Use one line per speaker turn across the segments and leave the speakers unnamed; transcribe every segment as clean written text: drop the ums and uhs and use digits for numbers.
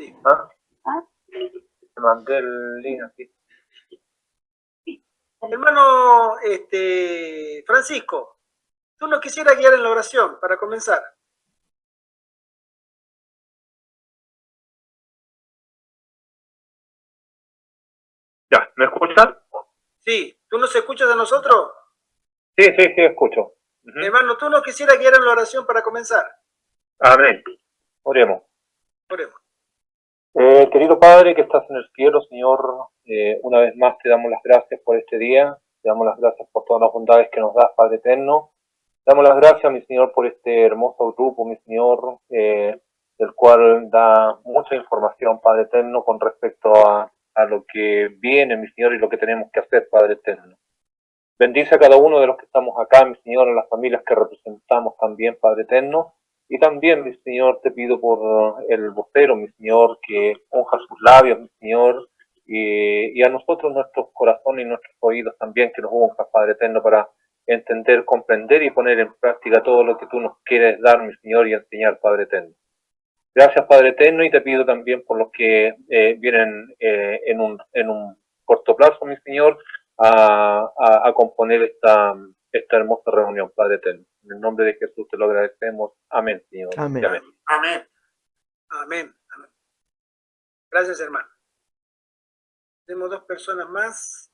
Sí.
¿Ah? Te mandé el link aquí.
Hermano Francisco, tú nos quisieras guiar en la oración para comenzar.
Ya, ¿me escuchan?
Sí, ¿tú nos escuchas a nosotros?
Sí, escucho.
Hermano, tú nos quisieras guiar en la oración para comenzar.
Amén. Oremos.
Oremos.
Querido Padre que estás en el cielo, Señor, una vez más te damos las gracias por este día, te damos las gracias por todas las bondades que nos das, Padre eterno. Te damos las gracias, mi Señor, por este hermoso grupo, mi Señor, el cual da mucha información, Padre eterno, con respecto a lo que viene, mi Señor, y lo que tenemos que hacer, Padre eterno. Bendice a cada uno de los que estamos acá, mi Señor, a las familias que representamos también, Padre eterno. Y también, mi Señor, te pido por el vocero, mi Señor, que unja sus labios, mi Señor, y a nosotros nuestros corazones y nuestros oídos también, que nos unjas, Padre eterno, para entender, comprender y poner en práctica todo lo que tú nos quieres dar, mi Señor, y enseñar, Padre eterno. Gracias, Padre eterno, y te pido también por los que vienen en un corto plazo, mi Señor, a componer esta hermosa reunión, Padre eterno. En el nombre de Jesús te lo agradecemos. Amén, Señor.
Amén.
Amén.
Amén. Amén. Amén. Gracias, hermano. Tenemos dos personas más.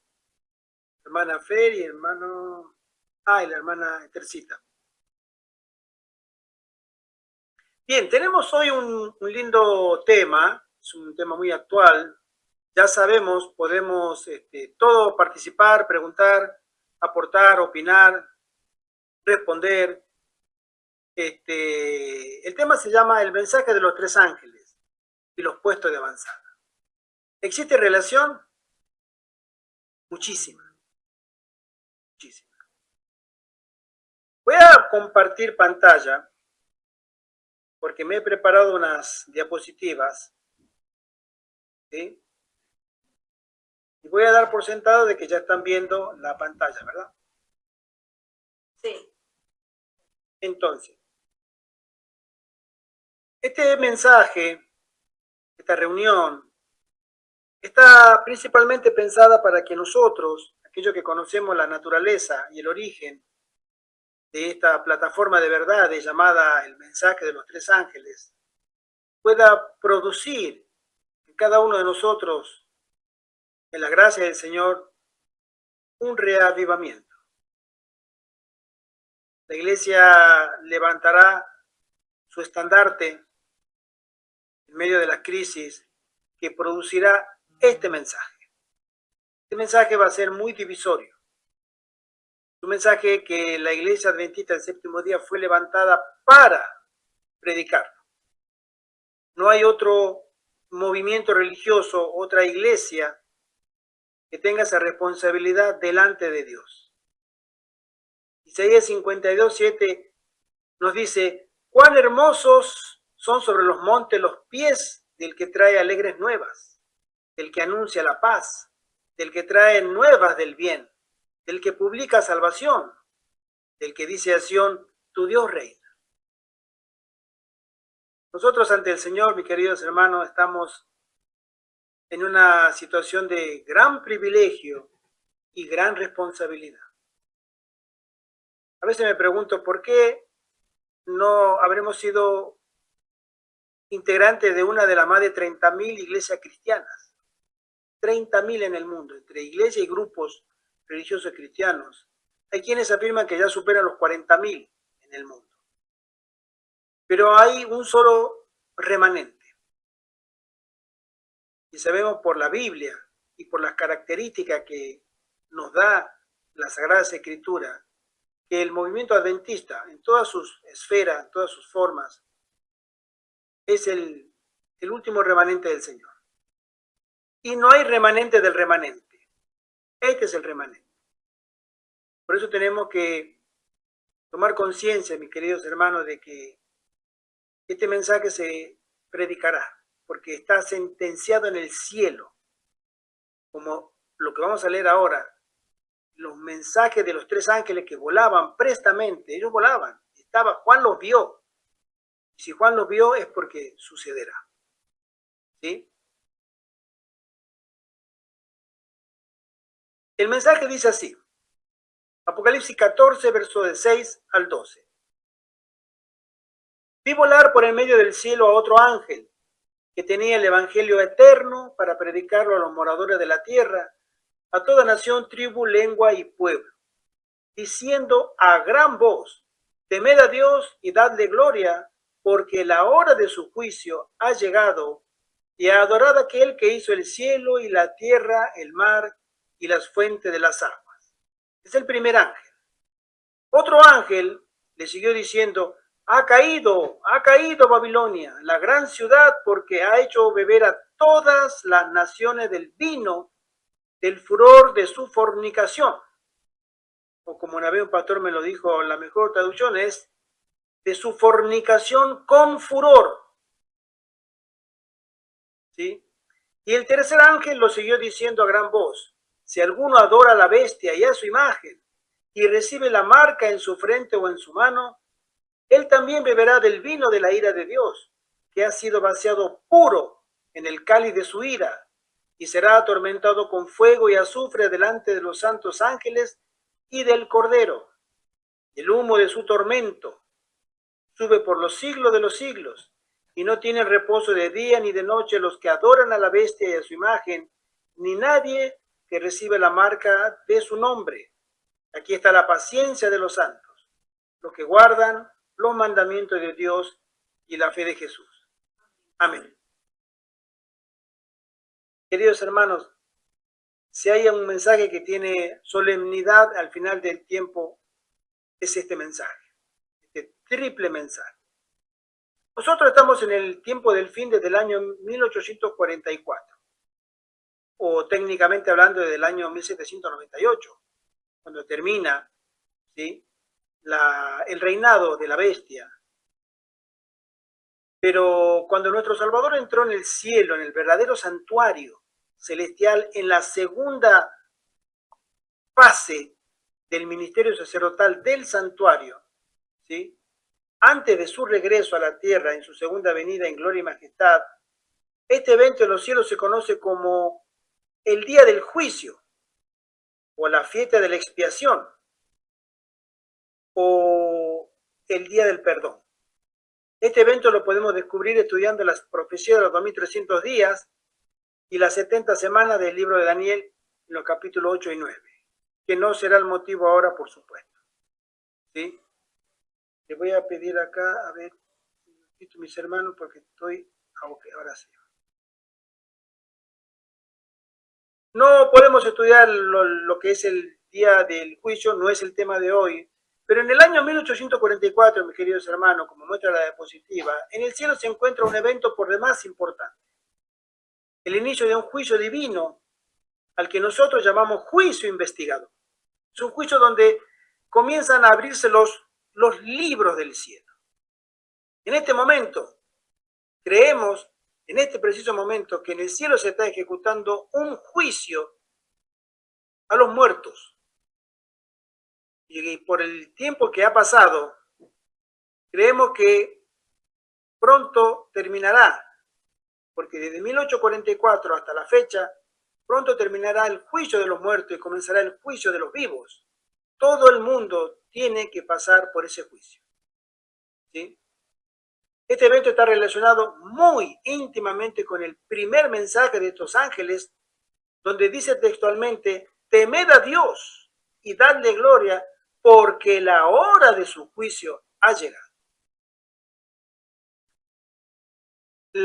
Hermana Fer y hermano... y la hermana Tercita. Bien, tenemos hoy un lindo tema. Es un tema muy actual. Ya sabemos, podemos todos participar, preguntar, aportar, opinar, responder. El tema se llama el mensaje de los tres ángeles y los puestos de avanzada. ¿Existe relación? Muchísima. Muchísima. Voy a compartir pantalla porque me he preparado unas diapositivas, ¿sí? Y voy a dar por sentado de que ya están viendo la pantalla, ¿verdad?
Sí.
Entonces, este mensaje, esta reunión, está principalmente pensada para que nosotros, aquellos que conocemos la naturaleza y el origen de esta plataforma de verdades llamada el mensaje de los tres ángeles, pueda producir en cada uno de nosotros, en la gracia del Señor, un reavivamiento. La Iglesia levantará su estandarte en medio de la crisis que producirá este mensaje. Este mensaje va a ser muy divisorio. Un mensaje que la Iglesia Adventista del Séptimo Día fue levantada para predicarlo. No hay otro movimiento religioso, otra iglesia que tenga esa responsabilidad delante de Dios. Isaías 52:7 nos dice: cuán hermosos son sobre los montes los pies del que trae alegres nuevas, del que anuncia la paz, del que trae nuevas del bien, del que publica salvación, del que dice a Sión: tu Dios reina. Nosotros ante el Señor, mis queridos hermanos, estamos en una situación de gran privilegio y gran responsabilidad. A veces me pregunto por qué no habremos sido integrantes de una de las más de 30.000 iglesias cristianas. 30.000 en el mundo, entre iglesias y grupos religiosos cristianos. Hay quienes afirman que ya superan los 40.000 en el mundo. Pero hay un solo remanente. Y sabemos por la Biblia y por las características que nos da la Sagrada Escritura, que el movimiento adventista, en todas sus esferas, en todas sus formas, es el último remanente del Señor. Y no hay remanente del remanente. Este es el remanente. Por eso tenemos que tomar conciencia, mis queridos hermanos, de que este mensaje se predicará, porque está sentenciado en el cielo, como lo que vamos a leer ahora, los mensajes de los tres ángeles que volaban prestamente. Ellos volaban, Juan los vio. Si Juan los vio es porque sucederá, ¿sí? El mensaje dice así, Apocalipsis 14, verso de 6 al 12. Vi volar por el medio del cielo a otro ángel que tenía el evangelio eterno para predicarlo a los moradores de la tierra, a toda nación, tribu, lengua y pueblo, diciendo a gran voz, temed a Dios y dadle gloria, porque la hora de su juicio ha llegado, y adorad a aquel que hizo el cielo y la tierra, el mar y las fuentes de las aguas. Es el primer ángel. Otro ángel le siguió diciendo, ha caído Babilonia, la gran ciudad, porque ha hecho beber a todas las naciones del vino del furor de su fornicación. O como una vez un pastor me lo dijo, la mejor traducción es de su fornicación con furor. ¿Sí? Y el tercer ángel lo siguió diciendo a gran voz, si alguno adora a la bestia y a su imagen, y recibe la marca en su frente o en su mano, él también beberá del vino de la ira de Dios, que ha sido vaciado puro en el cáliz de su ira, y será atormentado con fuego y azufre delante de los santos ángeles y del Cordero. El humo de su tormento sube por los siglos de los siglos, y no tienen reposo de día ni de noche los que adoran a la bestia y a su imagen, ni nadie que recibe la marca de su nombre. Aquí está la paciencia de los santos, los que guardan los mandamientos de Dios y la fe de Jesús. Amén. Queridos hermanos, si hay un mensaje que tiene solemnidad al final del tiempo, es este mensaje, este triple mensaje. Nosotros estamos en el tiempo del fin desde el año 1844, o técnicamente hablando desde el año 1798, cuando termina, ¿sí?, el reinado de la bestia. Pero cuando nuestro Salvador entró en el cielo, en el verdadero santuario celestial, en la segunda fase del ministerio sacerdotal del santuario, ¿sí?, antes de su regreso a la tierra en su segunda venida en gloria y majestad, este evento en los cielos se conoce como el día del juicio, o la fiesta de la expiación, o el día del perdón. Este evento lo podemos descubrir estudiando las profecías de los 2300 días y las 70 semanas del libro de Daniel en los capítulos 8 y 9, que no será el motivo ahora, por supuesto. ¿Sí? Le voy a pedir acá, a ver, mis hermanos, porque estoy... Ok, ahora sí. No podemos estudiar lo que es el día del juicio, no es el tema de hoy, pero en el año 1844, mis queridos hermanos, como muestra la diapositiva, en el cielo se encuentra un evento por demás importante. El inicio de un juicio divino, al que nosotros llamamos juicio investigador. Es un juicio donde comienzan a abrirse los libros del cielo. En este momento, creemos, en este preciso momento, que en el cielo se está ejecutando un juicio a los muertos. Y por el tiempo que ha pasado, creemos que pronto terminará, porque desde 1844 hasta la fecha, pronto terminará el juicio de los muertos y comenzará el juicio de los vivos. Todo el mundo tiene que pasar por ese juicio. ¿Sí? Este evento está relacionado muy íntimamente con el primer mensaje de estos ángeles, donde dice textualmente, temed a Dios y dadle gloria, porque la hora de su juicio ha llegado.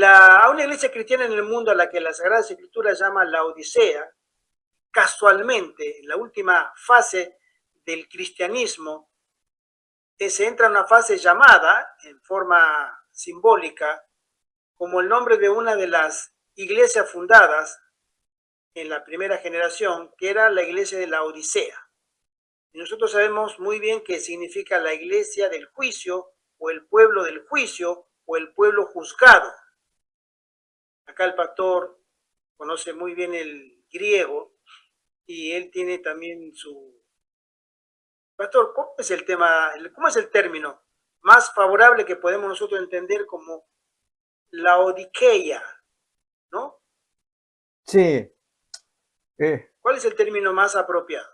A una iglesia cristiana en el mundo a la que la Sagrada Escritura llama la Odisea, casualmente, en la última fase del cristianismo, se entra en una fase llamada, en forma simbólica, como el nombre de una de las iglesias fundadas en la primera generación, que era la iglesia de la Odisea. Y nosotros sabemos muy bien qué significa la iglesia del juicio, o el pueblo del juicio, o el pueblo juzgado. Acá el pastor conoce muy bien el griego y él tiene también su... Pastor, ¿cómo es el tema, cómo es el término más favorable que podemos nosotros entender como laodiqueia, ¿no?
Sí.
¿Cuál es el término más apropiado?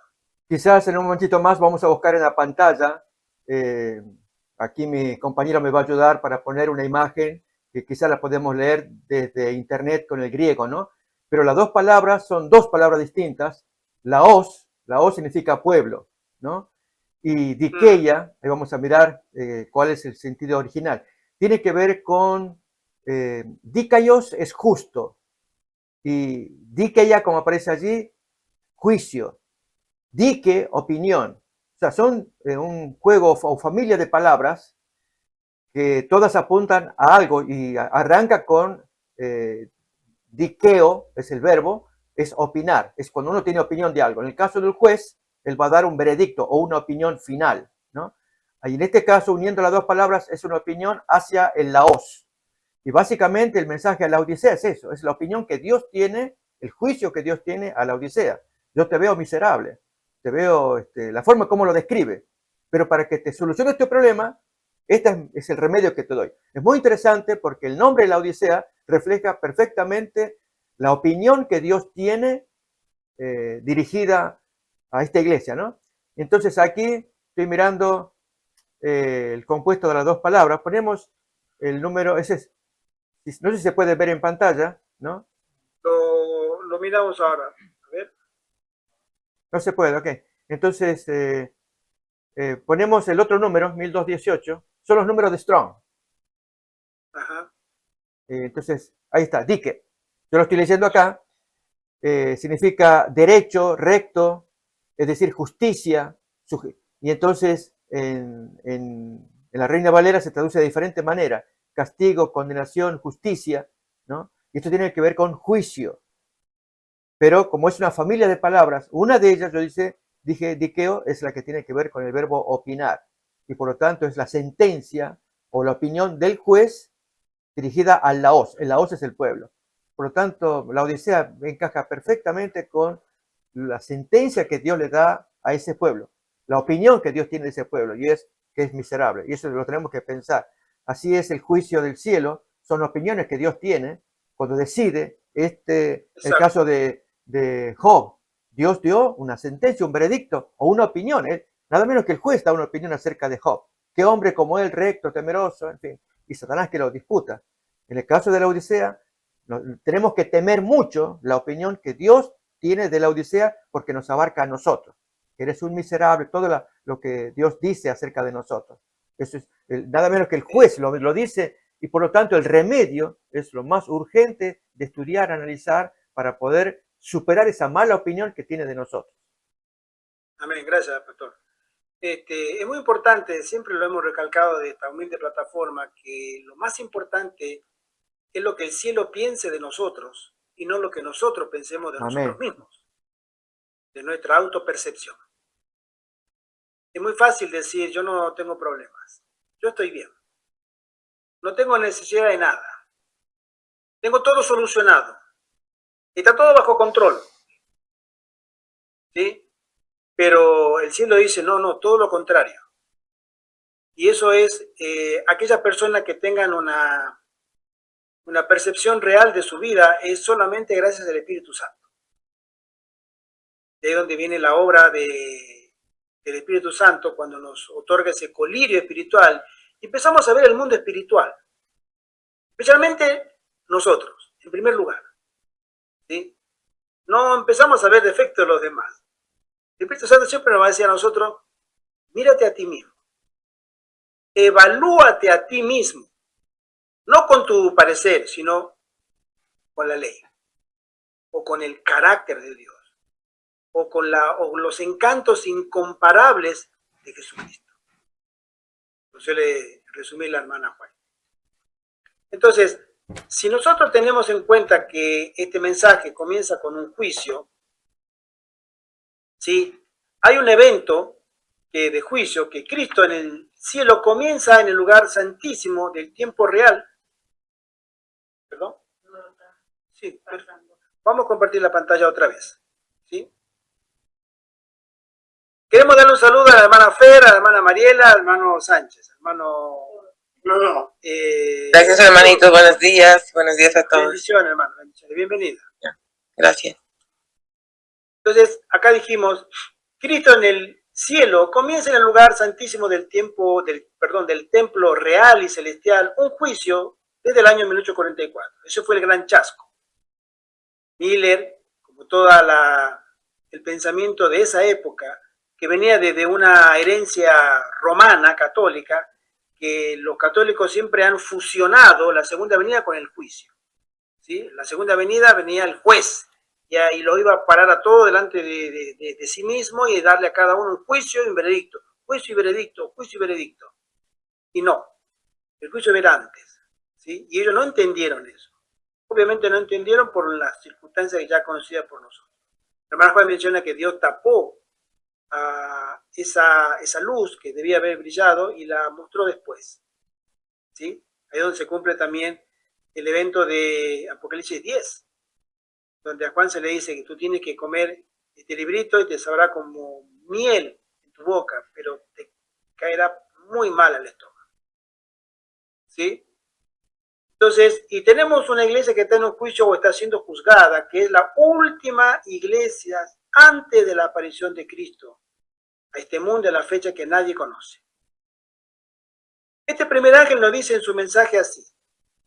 Quizás en un momentito más vamos a buscar en la pantalla. Aquí mi compañero me va a ayudar para poner una imagen que quizás la podemos leer desde internet con el griego, ¿no? Pero las dos palabras son dos palabras distintas. Laos significa pueblo, ¿no? Y dikeia, ahí vamos a mirar cuál es el sentido original. Tiene que ver con, dikaios es justo, y dikeia, como aparece allí, juicio. Dike, opinión. O sea, son un juego o familia de palabras que todas apuntan a algo y arranca con dikeo, es el verbo, es opinar, es cuando uno tiene opinión de algo. En el caso del juez, él va a dar un veredicto o una opinión final, ¿no? Y en este caso, uniendo las dos palabras, es una opinión hacia el laos. Y básicamente el mensaje a la Odisea es eso, es la opinión que Dios tiene, el juicio que Dios tiene a la Odisea. Yo te veo miserable, te veo la forma como lo describe, pero para que te solucione este problema, este es el remedio que te doy. Es muy interesante porque el nombre de la Odisea refleja perfectamente la opinión que Dios tiene dirigida a esta iglesia, ¿no? Entonces aquí estoy mirando el compuesto de las dos palabras, ponemos el número, ese es, no sé si se puede ver en pantalla, ¿no?
Lo miramos ahora. A ver.
No se puede, ok. Entonces, ponemos el otro número, 1218, son los números de Strong.
Ajá.
Entonces, ahí está, Dike. Yo lo estoy leyendo acá. Significa derecho, recto, es decir, justicia. Y entonces, en la Reina Valera se traduce de diferente manera. Castigo, condenación, justicia, ¿no? Y esto tiene que ver con juicio. Pero como es una familia de palabras, una de ellas, yo dije, dikeo, es la que tiene que ver con el verbo opinar. Y por lo tanto es la sentencia o la opinión del juez dirigida al laos. El laos es el pueblo. Por lo tanto, la Odisea encaja perfectamente con la sentencia que Dios le da a ese pueblo, la opinión que Dios tiene de ese pueblo, y es que es miserable. Y eso lo tenemos que pensar. Así es el juicio del cielo, son opiniones que Dios tiene cuando decide. El caso de Job, Dios dio una sentencia, un veredicto o una opinión. Nada menos que el juez da una opinión acerca de Job. Qué hombre como él, recto, temeroso, en fin. Y Satanás que lo disputa. En el caso de la Odisea, tenemos que temer mucho la opinión que Dios tiene de la Odisea porque nos abarca a nosotros. Eres un miserable, todo lo que Dios dice acerca de nosotros. Eso es nada menos que el juez lo dice, y por lo tanto el remedio es lo más urgente de estudiar, analizar, para poder superar esa mala opinión que tiene de nosotros.
Amén, gracias, pastor. Es muy importante, siempre lo hemos recalcado de esta humilde plataforma, que lo más importante es lo que el cielo piense de nosotros y no lo que nosotros pensemos de nosotros mismos, de nuestra autopercepción. Es muy fácil decir, yo no tengo problemas, yo estoy bien, no tengo necesidad de nada, tengo todo solucionado, está todo bajo control, ¿sí? Pero el cielo dice, no, todo lo contrario. Y eso es aquellas personas que tengan una percepción real de su vida, es solamente gracias al Espíritu Santo. De ahí donde viene la obra del Espíritu Santo, cuando nos otorga ese colirio espiritual, y empezamos a ver el mundo espiritual. Especialmente nosotros, en primer lugar, ¿sí? No empezamos a ver defectos de los demás. El Espíritu Santo siempre nos va a decir a nosotros, mírate a ti mismo, evalúate a ti mismo, no con tu parecer, sino con la ley, o con el carácter de Dios, o con los encantos incomparables de Jesucristo. Lo suele resumir la hermana Juan. Entonces, si nosotros tenemos en cuenta que este mensaje comienza con un juicio, ¿sí? Hay un evento de juicio que Cristo en el cielo comienza en el lugar santísimo del tiempo real. ¿Perdón? Sí, vamos a compartir la pantalla otra vez, ¿sí? Queremos darle un saludo a la hermana Fer, a la hermana Mariela, al hermano Sánchez, hermano...
Gracias, hermanitos, buenos días a todos.
Bendiciones, hermano, bendiciones, bienvenida.
Gracias.
Entonces, acá dijimos, Cristo en el cielo comienza en el lugar santísimo del templo real y celestial, un juicio desde el año 1844. Ese fue el gran chasco. Miller, como el pensamiento de esa época, que venía desde una herencia romana católica, que los católicos siempre han fusionado la segunda venida con el juicio. ¿Sí? La segunda venida venía el juez, y lo iba a parar a todo delante de sí mismo y darle a cada uno un juicio y un veredicto. Juicio y veredicto, juicio y veredicto. Y no, el juicio era antes. ¿Sí? Y ellos no entendieron eso. Obviamente no entendieron por las circunstancias ya conocidas por nosotros. La hermana Juan menciona que Dios tapó esa luz que debía haber brillado y la mostró después. ¿Sí? Ahí es donde se cumple también el evento de Apocalipsis 10, donde a Juan se le dice que tú tienes que comer este librito y te sabrá como miel en tu boca, pero te caerá muy mal al estómago. ¿Sí? Entonces, y tenemos una iglesia que está en un juicio o está siendo juzgada, que es la última iglesia antes de la aparición de Cristo a este mundo a la fecha que nadie conoce. Este primer ángel nos dice en su mensaje así: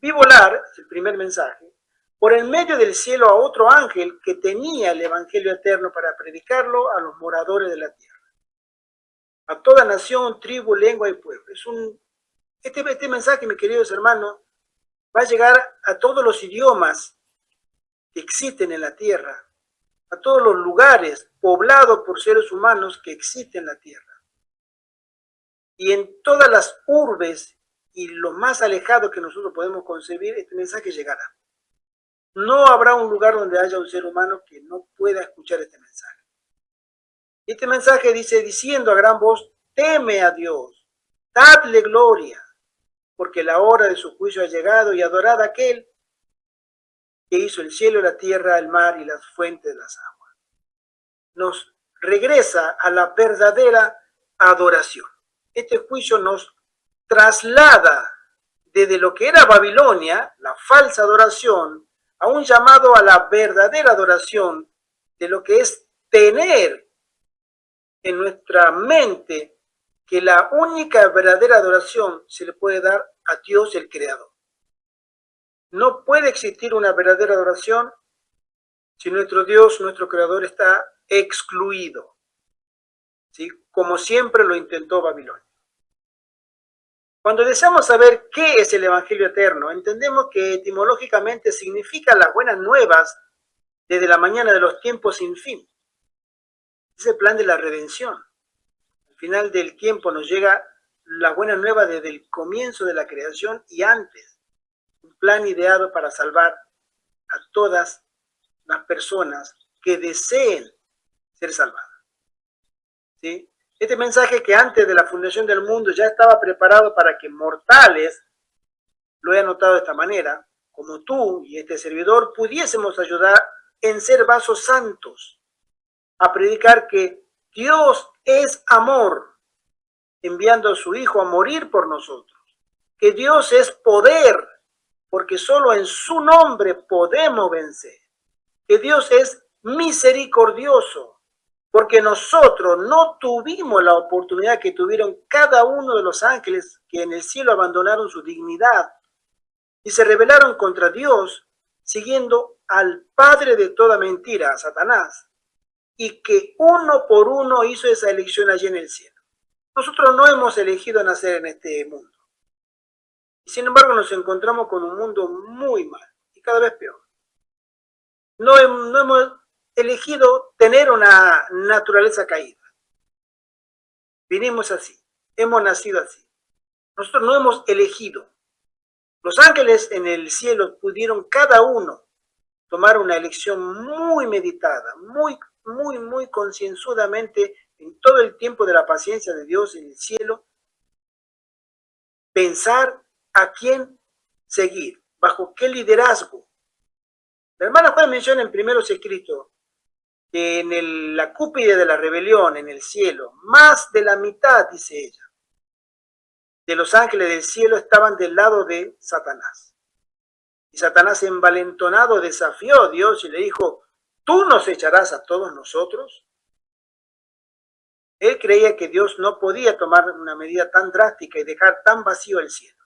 vi volar, es el primer mensaje, por el medio del cielo a otro ángel que tenía el evangelio eterno para predicarlo a los moradores de la tierra, a toda nación, tribu, lengua y pueblo. Este mensaje, mis queridos hermanos, va a llegar a todos los idiomas que existen en la tierra, a todos los lugares poblados por seres humanos que existen en la tierra. Y en todas las urbes y lo más alejado que nosotros podemos concebir, este mensaje llegará. No habrá un lugar donde haya un ser humano que no pueda escuchar este mensaje. Este mensaje dice, diciendo a gran voz, teme a Dios, dadle gloria, porque la hora de su juicio ha llegado, y adorad a aquel que hizo el cielo, la tierra, el mar y las fuentes de las aguas. Nos regresa a la verdadera adoración. Este juicio nos traslada desde lo que era Babilonia, la falsa adoración, a un llamado a la verdadera adoración de lo que es tener en nuestra mente que la única verdadera adoración se le puede dar a Dios el Creador. No puede existir una verdadera adoración si nuestro Dios, nuestro Creador, está excluido, ¿sí? Como siempre lo intentó Babilonia. Cuando deseamos saber qué es el Evangelio eterno, entendemos que etimológicamente significa las buenas nuevas desde la mañana de los tiempos sin fin. Es el plan de la redención. Al final del tiempo nos llega la buena nueva desde el comienzo de la creación y antes. Un plan ideado para salvar a todas las personas que deseen ser salvadas. ¿Sí? Este mensaje que antes de la fundación del mundo ya estaba preparado para que mortales, lo he anotado de esta manera, como tú y este servidor, pudiésemos ayudar en ser vasos santos, a predicar que Dios es amor, enviando a su Hijo a morir por nosotros, que Dios es poder, porque solo en su nombre podemos vencer, que Dios es misericordioso, porque nosotros no tuvimos la oportunidad que tuvieron cada uno de los ángeles que en el cielo abandonaron su dignidad y se rebelaron contra Dios, siguiendo al padre de toda mentira, a Satanás, y que uno por uno hizo esa elección allí en el cielo. Nosotros no hemos elegido nacer en este mundo. Y sin embargo nos encontramos con un mundo muy mal y cada vez peor. No hemos elegido tener una naturaleza caída. Vinimos así, hemos nacido así. Nosotros no hemos elegido. Los ángeles en el cielo pudieron cada uno tomar una elección muy meditada, muy concienzudamente en todo el tiempo de la paciencia de Dios en el cielo, pensar a quién seguir, bajo qué liderazgo. La hermana Juan menciona en primeros escritos que en la cúpide de la rebelión en el cielo, más de la mitad, dice ella, de los ángeles del cielo estaban del lado de Satanás. Y Satanás envalentonado desafió a Dios y le dijo, ¿tú nos echarás a todos nosotros? Él creía que Dios no podía tomar una medida tan drástica y dejar tan vacío el cielo.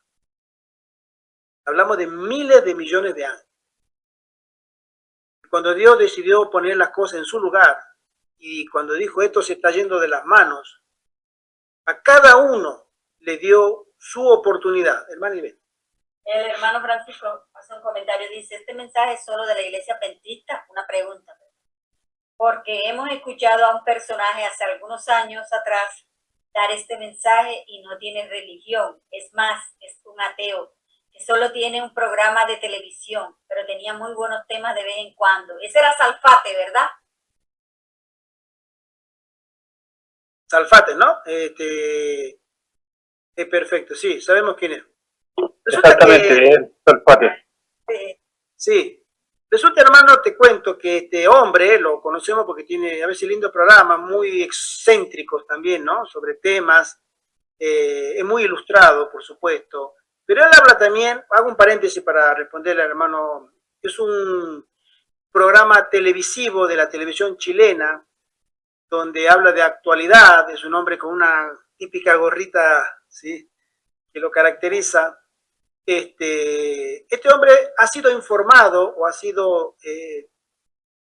Hablamos de miles de millones de años. Cuando Dios decidió poner las cosas en su lugar y cuando dijo esto se está yendo de las manos, a cada uno le dio su oportunidad. Hermano Iván.
El hermano Francisco hace un comentario, dice, ¿este mensaje es solo de la iglesia adventista? Una pregunta. Porque hemos escuchado a un personaje hace algunos años atrás dar este mensaje y no tiene religión. Es más, es un ateo que solo tiene un programa de televisión, pero tenía muy buenos temas de vez en cuando. Ese era Salfate, ¿verdad?
Salfate, ¿no? Perfecto, sí, sabemos quién es. Resulta
Exactamente, Salfate.
Sí. Resulta, hermano, te cuento que este hombre, lo conocemos porque tiene a veces lindos programas, muy excéntricos también, ¿no? Sobre temas, es muy ilustrado, por supuesto, pero él habla también, hago un paréntesis para responderle al hermano, es un programa televisivo de la televisión chilena, donde habla de actualidad, es un hombre con una típica gorrita, ¿sí?, que lo caracteriza. Este hombre ha sido informado o ha sido,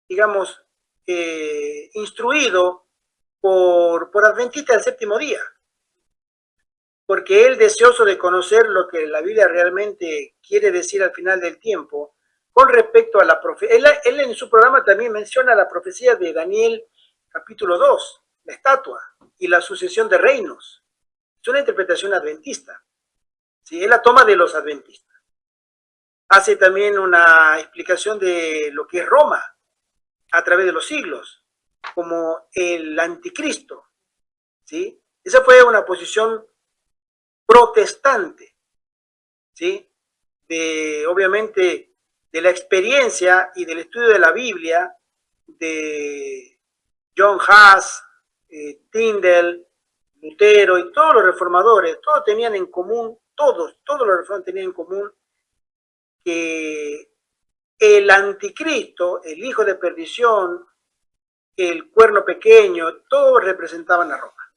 digamos, instruido por adventistas del séptimo día, porque él, deseoso de conocer lo que la Biblia realmente quiere decir al final del tiempo, con respecto a la profecía, él en su programa también menciona la profecía de Daniel capítulo 2, la estatua y la sucesión de reinos. Es una interpretación adventista. ¿Sí? Él la toma de los adventistas. Hace también una explicación de lo que es Roma a través de los siglos, como el anticristo. ¿Sí? Esa fue una posición protestante, ¿sí?, obviamente de la experiencia y del estudio de la Biblia de John Huss, Tyndale, Lutero y todos los reformadores. Todos tenían en común, todos los reformadores tenían en común que el anticristo, el hijo de perdición, el cuerno pequeño, todos representaban a Roma.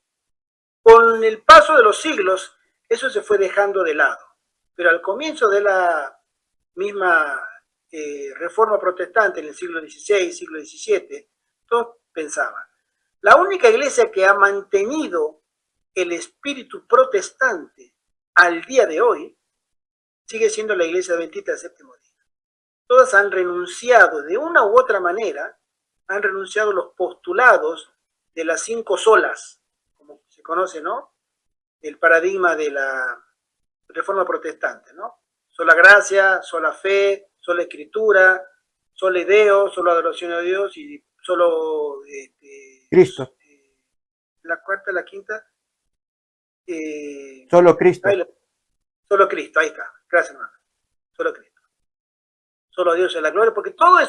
Con el paso de los siglos, eso se fue dejando de lado. Pero al comienzo de la misma reforma protestante, en el siglo XVI, siglo XVII, todos pensaban, la única iglesia que ha mantenido el espíritu protestante al día de hoy sigue siendo la iglesia adventista del séptimo día. Todas han renunciado de una u otra manera, han renunciado los postulados de las 5 solas, como se conoce, ¿no?, el paradigma de la reforma protestante, ¿no? Sola gracia, sola fe, sola escritura, sola Deo, solo adoración a Dios y solo
Cristo.
La cuarta, la quinta.
Solo Cristo.
Solo Cristo, ahí está. Gracias, hermano. Solo Cristo. Solo Dios es la gloria, porque todos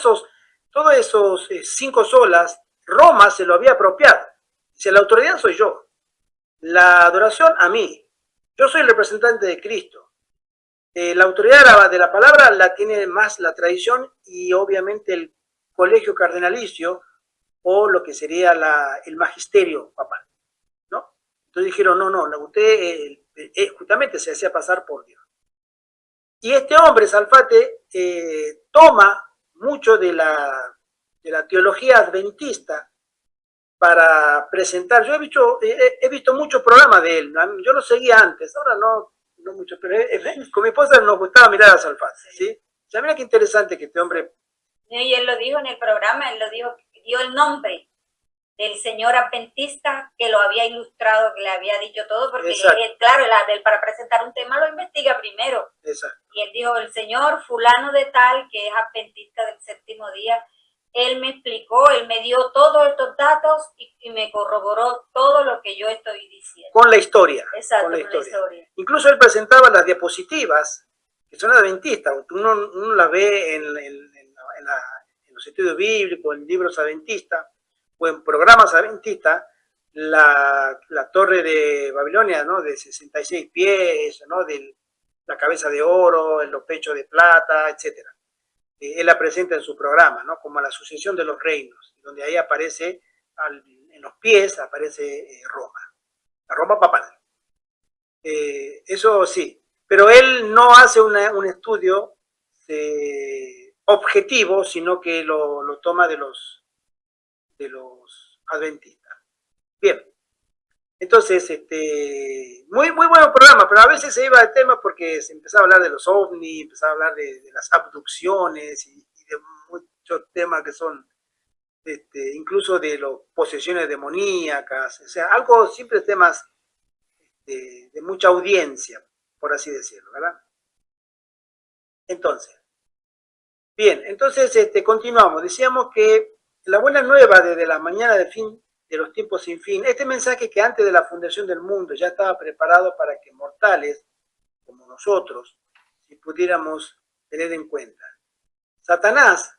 esos 5 solas, Roma se lo había apropiado. Dice, la autoridad soy yo. La adoración a mí. Yo soy el representante de Cristo. La autoridad de la palabra la tiene más la tradición y obviamente el colegio cardenalicio o lo que sería el magisterio papal, ¿no? Entonces dijeron, no, usted justamente se hacía pasar por Dios. Y este hombre, Salfate, toma mucho de la teología adventista para presentar. Yo he visto muchos programas de él, ¿no? Yo lo seguía antes, ahora no mucho, pero con mi esposa nos gustaba mirar a Salfate, ¿sí? O sea, mira qué interesante que este hombre...
Y él lo dijo en el programa, él lo dijo, dio el nombre del señor adventista que lo había ilustrado, que le había dicho todo, porque él, claro, para presentar un tema lo investiga primero.
Exacto.
Y él dijo, el señor fulano de tal, que es adventista del séptimo día, él me explicó, él me dio todos estos datos y me corroboró todo lo que yo estoy diciendo.
Con la historia.
Exacto,
con la historia. Incluso él presentaba las diapositivas, que son adventistas, uno las ve en los estudios bíblicos, en libros adventistas, o en programas adventistas, la torre de Babilonia, ¿no?, de 66 pies, ¿no?, de la cabeza de oro, los pechos de plata, etcétera. él la presenta en su programa, ¿no? Como la sucesión de los reinos, donde ahí aparece, en los pies aparece Roma, la Roma papal. Eso sí, pero él no hace un estudio objetivo, sino que lo toma de los adventistas. Bien, entonces, muy buen programa, pero a veces se iba de tema porque se empezaba a hablar de los ovnis, empezaba a hablar de las abducciones y de muchos temas que son, incluso de las posesiones demoníacas, o sea, algo, siempre temas de mucha audiencia, por así decirlo, ¿verdad? Entonces, bien, entonces continuamos. Decíamos que la buena nueva desde la mañana de fin de los tiempos sin fin, este mensaje que antes de la fundación del mundo ya estaba preparado para que mortales, como nosotros, si pudiéramos tener en cuenta. Satanás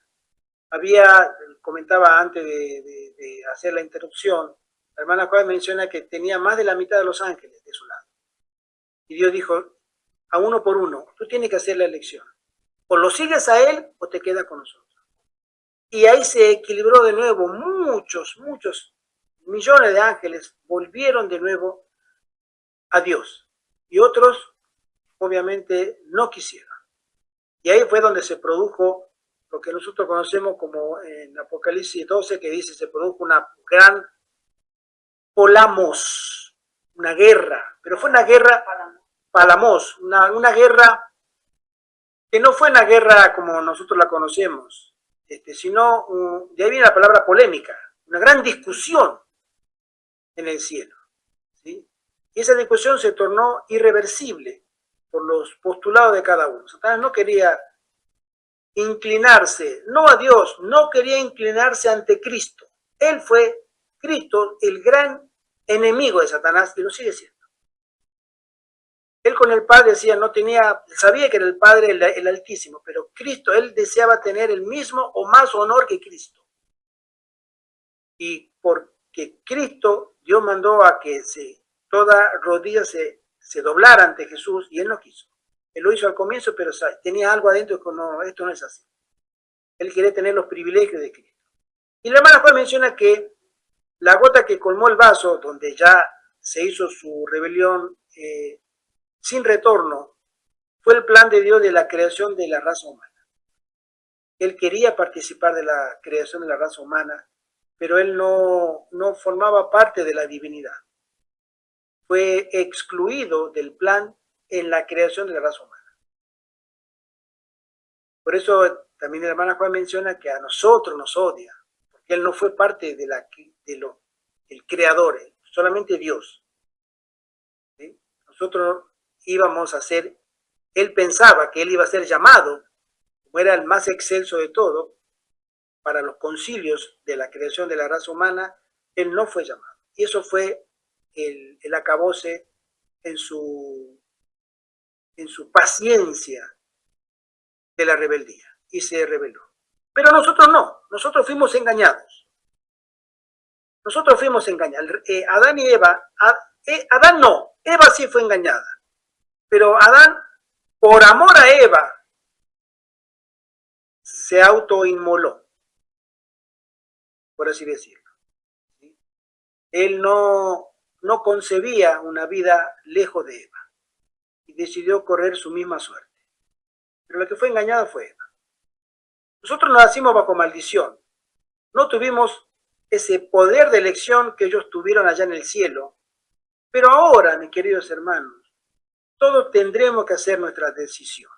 comentaba antes de hacer la interrupción, la hermana Juárez menciona que tenía más de la mitad de los ángeles de su lado. Y Dios dijo, a uno por uno, tú tienes que hacer la elección. O lo sigues a él o te quedas con nosotros. Y ahí se equilibró de nuevo. Muchos millones de ángeles volvieron de nuevo a Dios. Y otros, obviamente, no quisieron. Y ahí fue donde se produjo lo que nosotros conocemos como en Apocalipsis 12, que dice, se produjo una gran polamos, una guerra. Pero fue una guerra, palamos, una guerra que no fue una guerra como nosotros la conocemos, sino de ahí viene la palabra polémica, una gran discusión en el cielo, ¿sí? Y esa discusión se tornó irreversible por los postulados de cada uno. Satanás no quería inclinarse, no a Dios, no quería inclinarse ante Cristo. Él fue, Cristo, el gran enemigo de Satanás y lo sigue siendo. Él con el Padre decía, sabía que era el Padre el Altísimo, pero Cristo, él deseaba tener el mismo o más honor que Cristo. Y porque Cristo, Dios mandó a que toda rodilla se doblara ante Jesús y él no quiso. Él lo hizo al comienzo, pero tenía algo adentro que no, esto no es así. Él quería tener los privilegios de Cristo. Y la hermana Juan menciona que la gota que colmó el vaso, donde ya se hizo su rebelión, sin retorno, fue el plan de Dios de la creación de la raza humana. Él quería participar de la creación de la raza humana, pero él no formaba parte de la divinidad. Fue excluido del plan en la creación de la raza humana. Por eso también la hermana Juan menciona que a nosotros nos odia, porque él no fue parte del creador, solamente Dios. ¿Sí? Nosotros íbamos a ser, él pensaba que él iba a ser llamado, como era el más excelso de todo, para los concilios de la creación de la raza humana, él no fue llamado. Y eso fue el acabose en su paciencia de la rebeldía, y se rebeló. Pero nosotros no, nosotros fuimos engañados. Nosotros fuimos engañados. Adán y Eva, Adán no, Eva sí fue engañada. Pero Adán, por amor a Eva, se autoinmoló, por así decirlo. ¿Sí? Él no concebía una vida lejos de Eva y decidió correr su misma suerte. Pero la que fue engañada fue Eva. Nosotros nacimos bajo maldición. No tuvimos ese poder de elección que ellos tuvieron allá en el cielo. Pero ahora, mis queridos hermanos, todos tendremos que hacer nuestra decisión.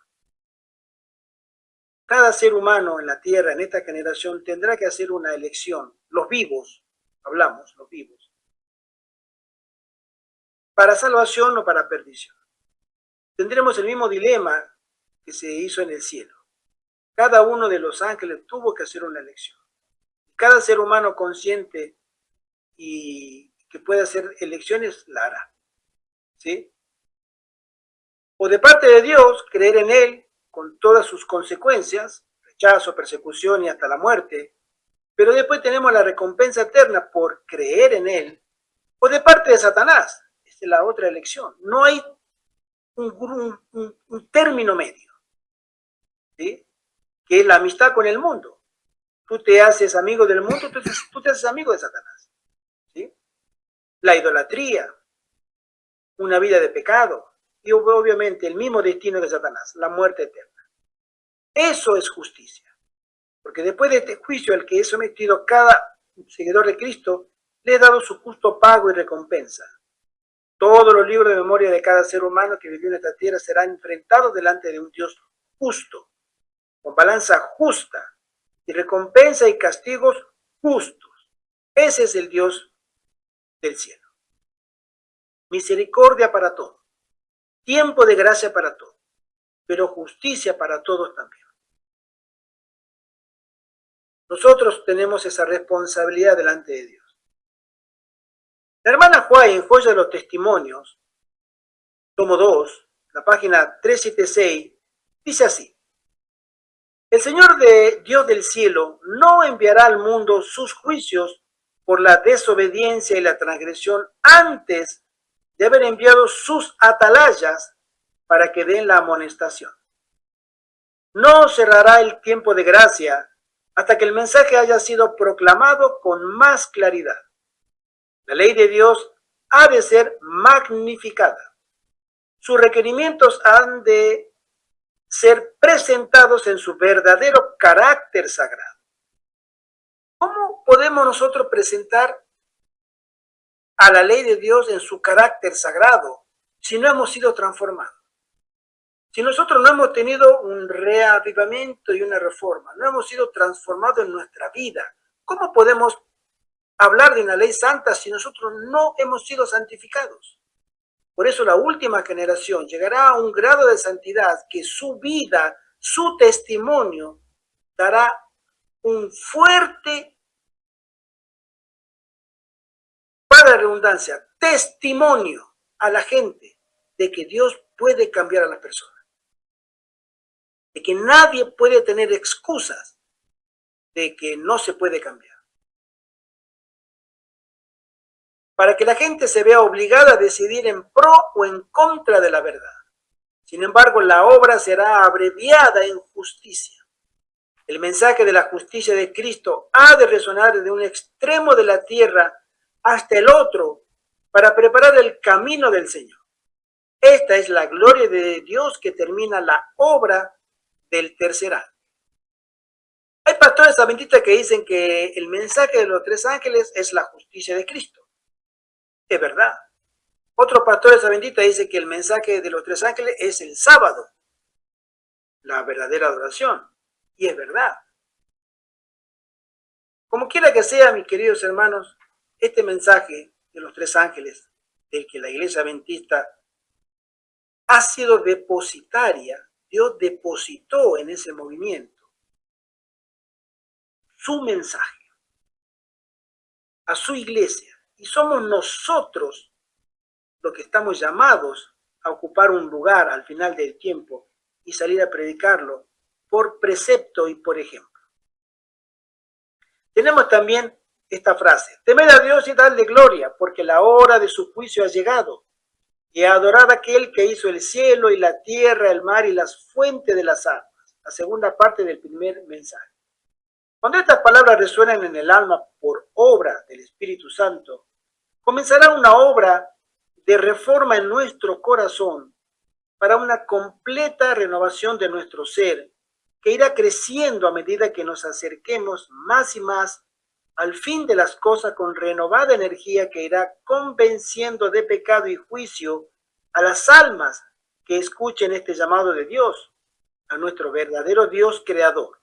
Cada ser humano en la tierra, en esta generación, tendrá que hacer una elección. Los vivos, hablamos, los vivos. Para salvación o para perdición. Tendremos el mismo dilema que se hizo en el cielo. Cada uno de los ángeles tuvo que hacer una elección. Cada ser humano consciente y que puede hacer elecciones, la hará. ¿Sí? O de parte de Dios, creer en Él con todas sus consecuencias, rechazo, persecución y hasta la muerte, pero después tenemos la recompensa eterna por creer en Él, o de parte de Satanás. Esta es la otra elección. No hay un término medio, ¿sí? que es la amistad con el mundo. Tú te haces amigo del mundo, tú te haces amigo de Satanás. ¿Sí? La idolatría, una vida de pecado y obviamente el mismo destino de Satanás, la muerte eterna. Eso es justicia. Porque después de este juicio al que es sometido cada seguidor de Cristo, le he dado su justo pago y recompensa. Todos los libros de memoria de cada ser humano que vivió en esta tierra serán enfrentados delante de un Dios justo, con balanza justa, y recompensa y castigos justos. Ese es el Dios del cielo. Misericordia para todos, tiempo de gracia para todos, pero justicia para todos también. Nosotros tenemos esa responsabilidad delante de Dios. La hermana Juárez, en Joya de los Testimonios, tomo 2, la página 376, dice así: el Señor de Dios del cielo no enviará al mundo sus juicios por la desobediencia y la transgresión antes de haber enviado sus atalayas para que den la amonestación. No cerrará el tiempo de gracia hasta que el mensaje haya sido proclamado con más claridad. La ley de Dios ha de ser magnificada. Sus requerimientos han de ser presentados en su verdadero carácter sagrado. ¿Cómo podemos nosotros presentar a la ley de Dios en su carácter sagrado si no hemos sido transformados? Si nosotros no hemos tenido un reavivamiento y una reforma, no hemos sido transformados en nuestra vida, ¿cómo podemos hablar de una ley santa si nosotros no hemos sido santificados? Por eso la última generación llegará a un grado de santidad que su vida, su testimonio, dará un fuerte, para la redundancia, testimonio a la gente de que Dios puede cambiar a las personas. De que nadie puede tener excusas de que no se puede cambiar. Para que la gente se vea obligada a decidir en pro o en contra de la verdad. Sin embargo, la obra será abreviada en justicia. El mensaje de la justicia de Cristo ha de resonar desde un extremo de la tierra hasta el otro para preparar el camino del Señor. Esta es la gloria de Dios que termina la obra del tercer ángel. Hay pastores adventistas que dicen que el mensaje de los tres ángeles es la justicia de Cristo. Es verdad. Otros pastores adventistas dicen que el mensaje de los tres ángeles es el sábado, la verdadera adoración. Y es verdad. Como quiera que sea, mis queridos hermanos, este mensaje de los tres ángeles, del que la iglesia adventista ha sido depositaria, Dios depositó en ese movimiento su mensaje a su iglesia. Y somos nosotros los que estamos llamados a ocupar un lugar al final del tiempo y salir a predicarlo por precepto y por ejemplo. Tenemos también esta frase: temed a Dios y dadle gloria, porque la hora de su juicio ha llegado, y adorad a aquel que hizo el cielo y la tierra, el mar y las fuentes de las aguas. La segunda parte del primer mensaje. Cuando estas palabras resuenan en el alma por obra del Espíritu Santo, comenzará una obra de reforma en nuestro corazón para una completa renovación de nuestro ser, que irá creciendo a medida que nos acerquemos más y más al fin de las cosas con renovada energía que irá convenciendo de pecado y juicio a las almas que escuchen este llamado de Dios, a nuestro verdadero Dios creador,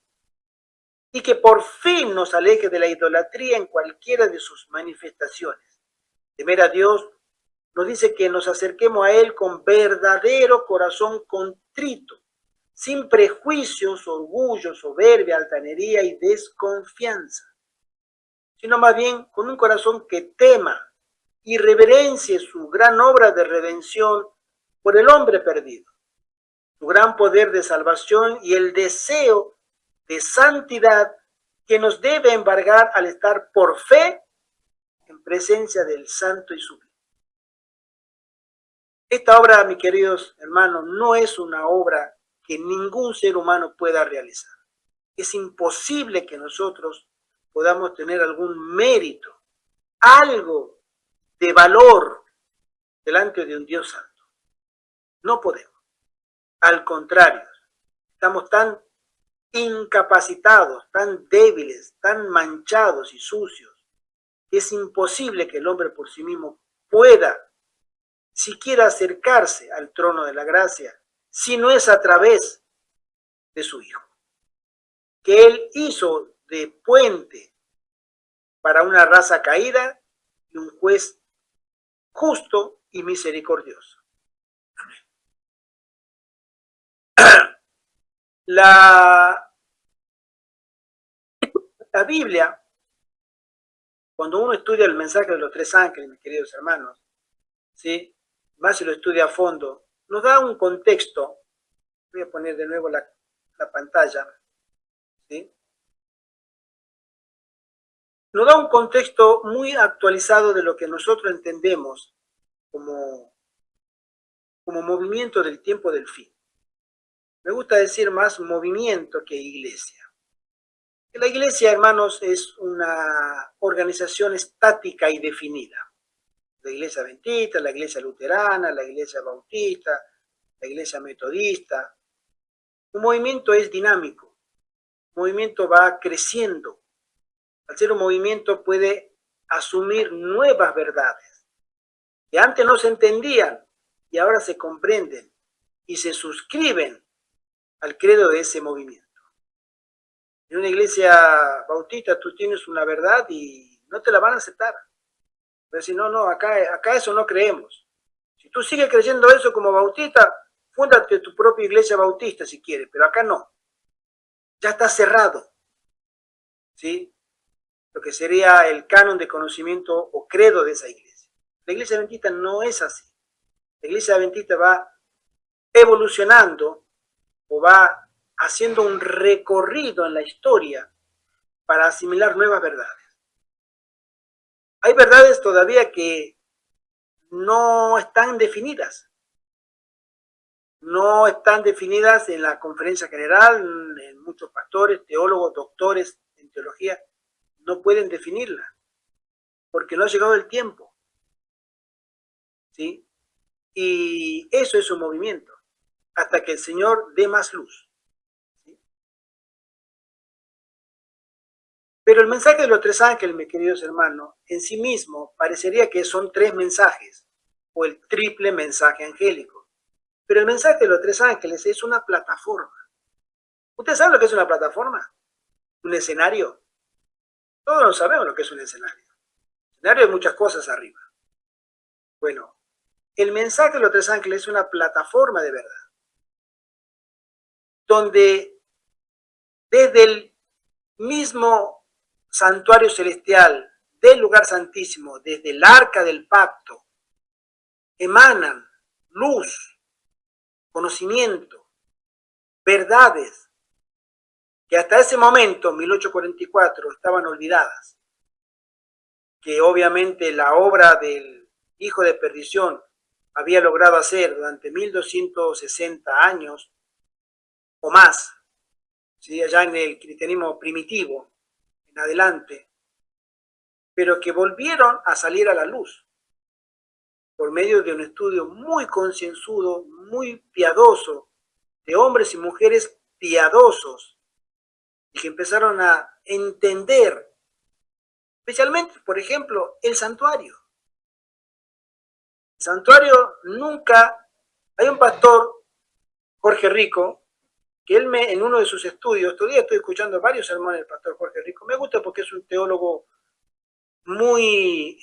y que por fin nos aleje de la idolatría en cualquiera de sus manifestaciones. Temer a Dios nos dice que nos acerquemos a Él con verdadero corazón contrito, sin prejuicios, orgullo, soberbia, altanería y desconfianza, sino más bien con un corazón que tema y reverencie su gran obra de redención por el hombre perdido, su gran poder de salvación y el deseo de santidad que nos debe embargar al estar por fe en presencia del Santo y Sublime. Esta obra, mis queridos hermanos, no es una obra que ningún ser humano pueda realizar. Es imposible que nosotros podamos tener algún mérito, algo de valor delante de un Dios santo. No podemos. Al contrario, estamos tan incapacitados, tan débiles, tan manchados y sucios, que es imposible que el hombre por sí mismo pueda siquiera acercarse al trono de la gracia, si no es a través de su Hijo, que Él hizo de puente para una raza caída y un juez justo y misericordioso. La Biblia, cuando uno estudia el mensaje de los tres ángeles, mis queridos hermanos, ¿sí? Más si lo estudia a fondo, nos da un contexto. Voy a poner de nuevo la pantalla, ¿sí? Nos da un contexto muy actualizado de lo que nosotros entendemos como movimiento del tiempo del fin. Me gusta decir más movimiento que iglesia. La iglesia, hermanos, es una organización estática y definida. La iglesia adventista, la iglesia luterana, la iglesia bautista, la iglesia metodista. Un movimiento es dinámico. Un movimiento va creciendo. Al ser un movimiento puede asumir nuevas verdades que antes no se entendían y ahora se comprenden y se suscriben al credo de ese movimiento. En una iglesia bautista tú tienes una verdad y no te la van a aceptar. Pero si no, acá eso no creemos. Si tú sigues creyendo eso como bautista, fúndate tu propia iglesia bautista si quieres, pero acá no. Ya está cerrado, ¿sí? Lo que sería el canon de conocimiento o credo de esa iglesia. La iglesia adventista no es así. La iglesia adventista va evolucionando o va haciendo un recorrido en la historia para asimilar nuevas verdades. Hay verdades todavía que no están definidas. No están definidas en la conferencia general, en muchos pastores, teólogos, doctores en teología, no pueden definirla, porque no ha llegado el tiempo. ¿Sí? Y eso es un movimiento, hasta que el Señor dé más luz. ¿Sí? Pero el mensaje de los tres ángeles, mis queridos hermanos, en sí mismo parecería que son tres mensajes, o el triple mensaje angélico. Pero el mensaje de los tres ángeles es una plataforma. ¿Usted sabe lo que es una plataforma? ¿Un escenario? Todos sabemos lo que es un escenario. Escenario hay muchas cosas arriba. Bueno, el mensaje de los tres ángeles es una plataforma de verdad, donde desde el mismo santuario celestial, del lugar santísimo, desde el arca del pacto, emanan luz, conocimiento, verdades, que hasta ese momento, 1844, estaban olvidadas, que obviamente la obra del hijo de perdición había logrado hacer durante 1260 años o más, ¿sí? Allá en el cristianismo primitivo, en adelante, pero que volvieron a salir a la luz por medio de un estudio muy concienzudo, muy piadoso, de hombres y mujeres piadosos, y que empezaron a entender, especialmente, por ejemplo, el santuario. El santuario nunca, hay un pastor, Jorge Rico, que él en uno de sus estudios, todavía estoy escuchando varios sermones del pastor Jorge Rico, me gusta porque es un teólogo muy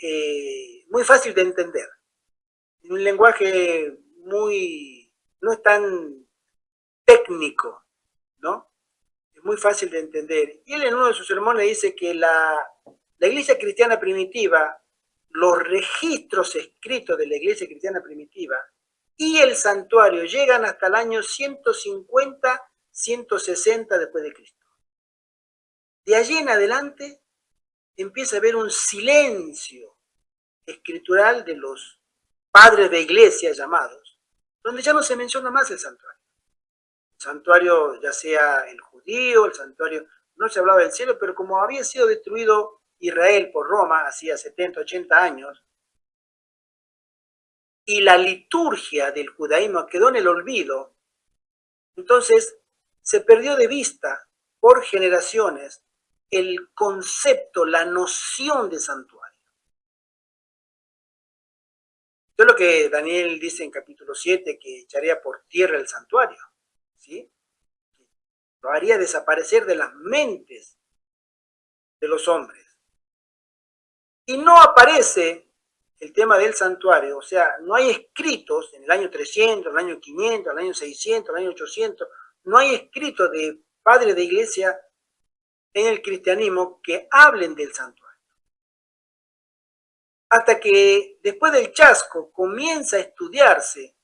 fácil de entender, un lenguaje no es tan técnico, ¿no? Es muy fácil de entender. Y él en uno de sus sermones dice que la iglesia cristiana primitiva, los registros escritos de la iglesia cristiana primitiva y el santuario llegan hasta el año 150, 160 después de Cristo. De allí en adelante empieza a haber un silencio escritural de los padres de iglesia llamados, donde ya no se menciona más el santuario. El santuario, ya sea el judío, el santuario, no se hablaba del cielo, pero como había sido destruido Israel por Roma hacía 70, 80 años, y la liturgia del judaísmo quedó en el olvido, entonces se perdió de vista por generaciones el concepto, la noción de santuario. Esto es lo que Daniel dice en capítulo 7, que echaría por tierra el santuario, ¿sí? Lo haría desaparecer de las mentes de los hombres. Y no aparece el tema del santuario, o sea, no hay escritos en el año 300, en el año 500, en el año 600, en el año 800, no hay escritos de padres de iglesia en el cristianismo que hablen del santuario. Hasta que después del chasco comienza a estudiarse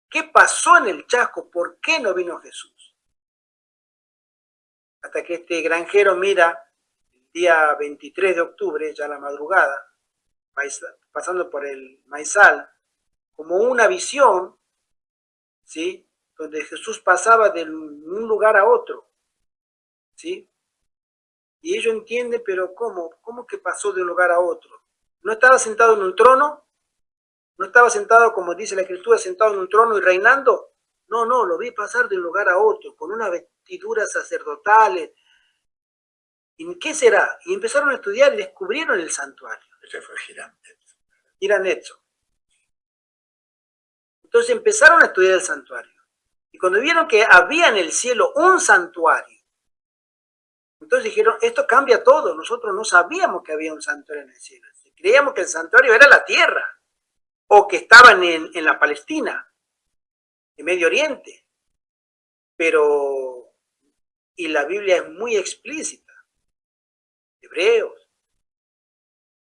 qué pasó en el chasco, por qué no vino Jesús. Hasta que este granjero mira el día 23 de octubre, ya a la madrugada, pasando por el maizal, como una visión, ¿sí? Donde Jesús pasaba de un lugar a otro, ¿sí? Y ellos entienden, pero ¿cómo que pasó de un lugar a otro? ¿No estaba sentado en un trono? ¿No estaba sentado, como dice la Escritura, sentado en un trono y reinando? No, lo vi pasar de un lugar a otro, con unas vestiduras sacerdotales. ¿Y qué será? Y empezaron a estudiar y descubrieron el santuario.
Ese fue
Giranetzo. Entonces empezaron a estudiar el santuario. Y cuando vieron que había en el cielo un santuario, entonces dijeron, esto cambia todo. Nosotros no sabíamos que había un santuario en el cielo. Creíamos que el santuario era la tierra, o que estaban en la Palestina, en Medio Oriente. Pero, y la Biblia es muy explícita. Hebreos,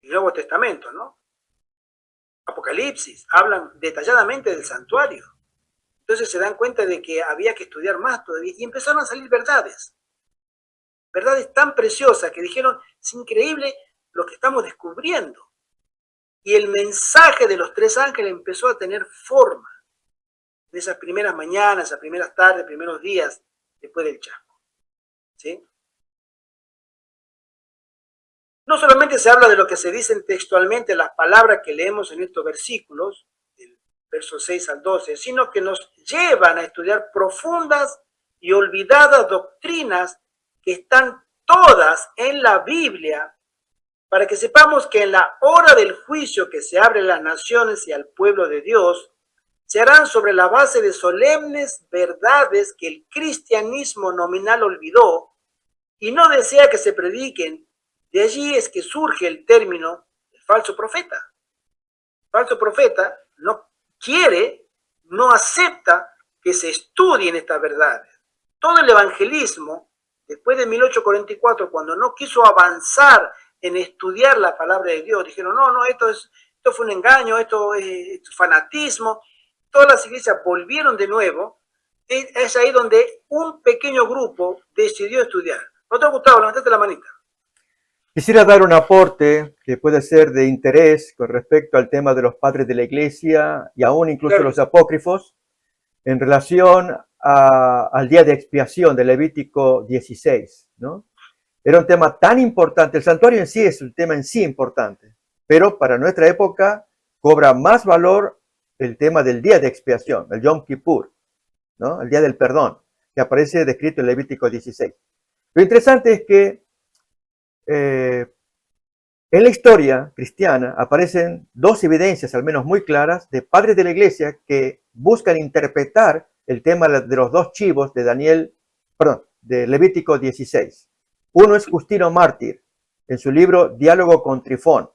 el Nuevo Testamento, ¿no? Apocalipsis, hablan detalladamente del santuario. Entonces se dan cuenta de que había que estudiar más todavía y empezaron a salir verdades tan preciosas que dijeron, es increíble lo que estamos descubriendo. Y el mensaje de los tres ángeles empezó a tener forma en esas primeras mañanas, esas primeras tardes, primeros días después del chasco, ¿sí? No solamente se habla de lo que se dicen textualmente las palabras que leemos en estos versículos, del verso 6 al 12, sino que nos llevan a estudiar profundas y olvidadas doctrinas que están todas en la Biblia, para que sepamos que en la hora del juicio que se abre a las naciones y al pueblo de Dios, se harán sobre la base de solemnes verdades que el cristianismo nominal olvidó y no desea que se prediquen. De allí es que surge el término el falso profeta. El falso profeta no quiere, no acepta que se estudien estas verdades. Todo el evangelismo, después de 1844, cuando no quiso avanzar en estudiar la palabra de Dios, dijeron, no, esto fue un engaño, esto es fanatismo. Todas las iglesias volvieron de nuevo. Es ahí donde un pequeño grupo decidió estudiar. ¿No, Gustavo? Levantaste la manita.
Quisiera dar un aporte que puede ser de interés con respecto al tema de los padres de la iglesia y aún incluso los apócrifos en relación al día de expiación de Levítico 16, ¿no? Era un tema tan importante, el santuario en sí es un tema en sí importante, pero para nuestra época cobra más valor el tema del día de expiación, el Yom Kippur, ¿no? El día del perdón, que aparece descrito en Levítico 16. Lo interesante es que en la historia cristiana aparecen dos evidencias, al menos muy claras, de padres de la iglesia que buscan interpretar el tema de los dos chivos de de Levítico 16. Uno es Justino Mártir, en su libro Diálogo con Trifón,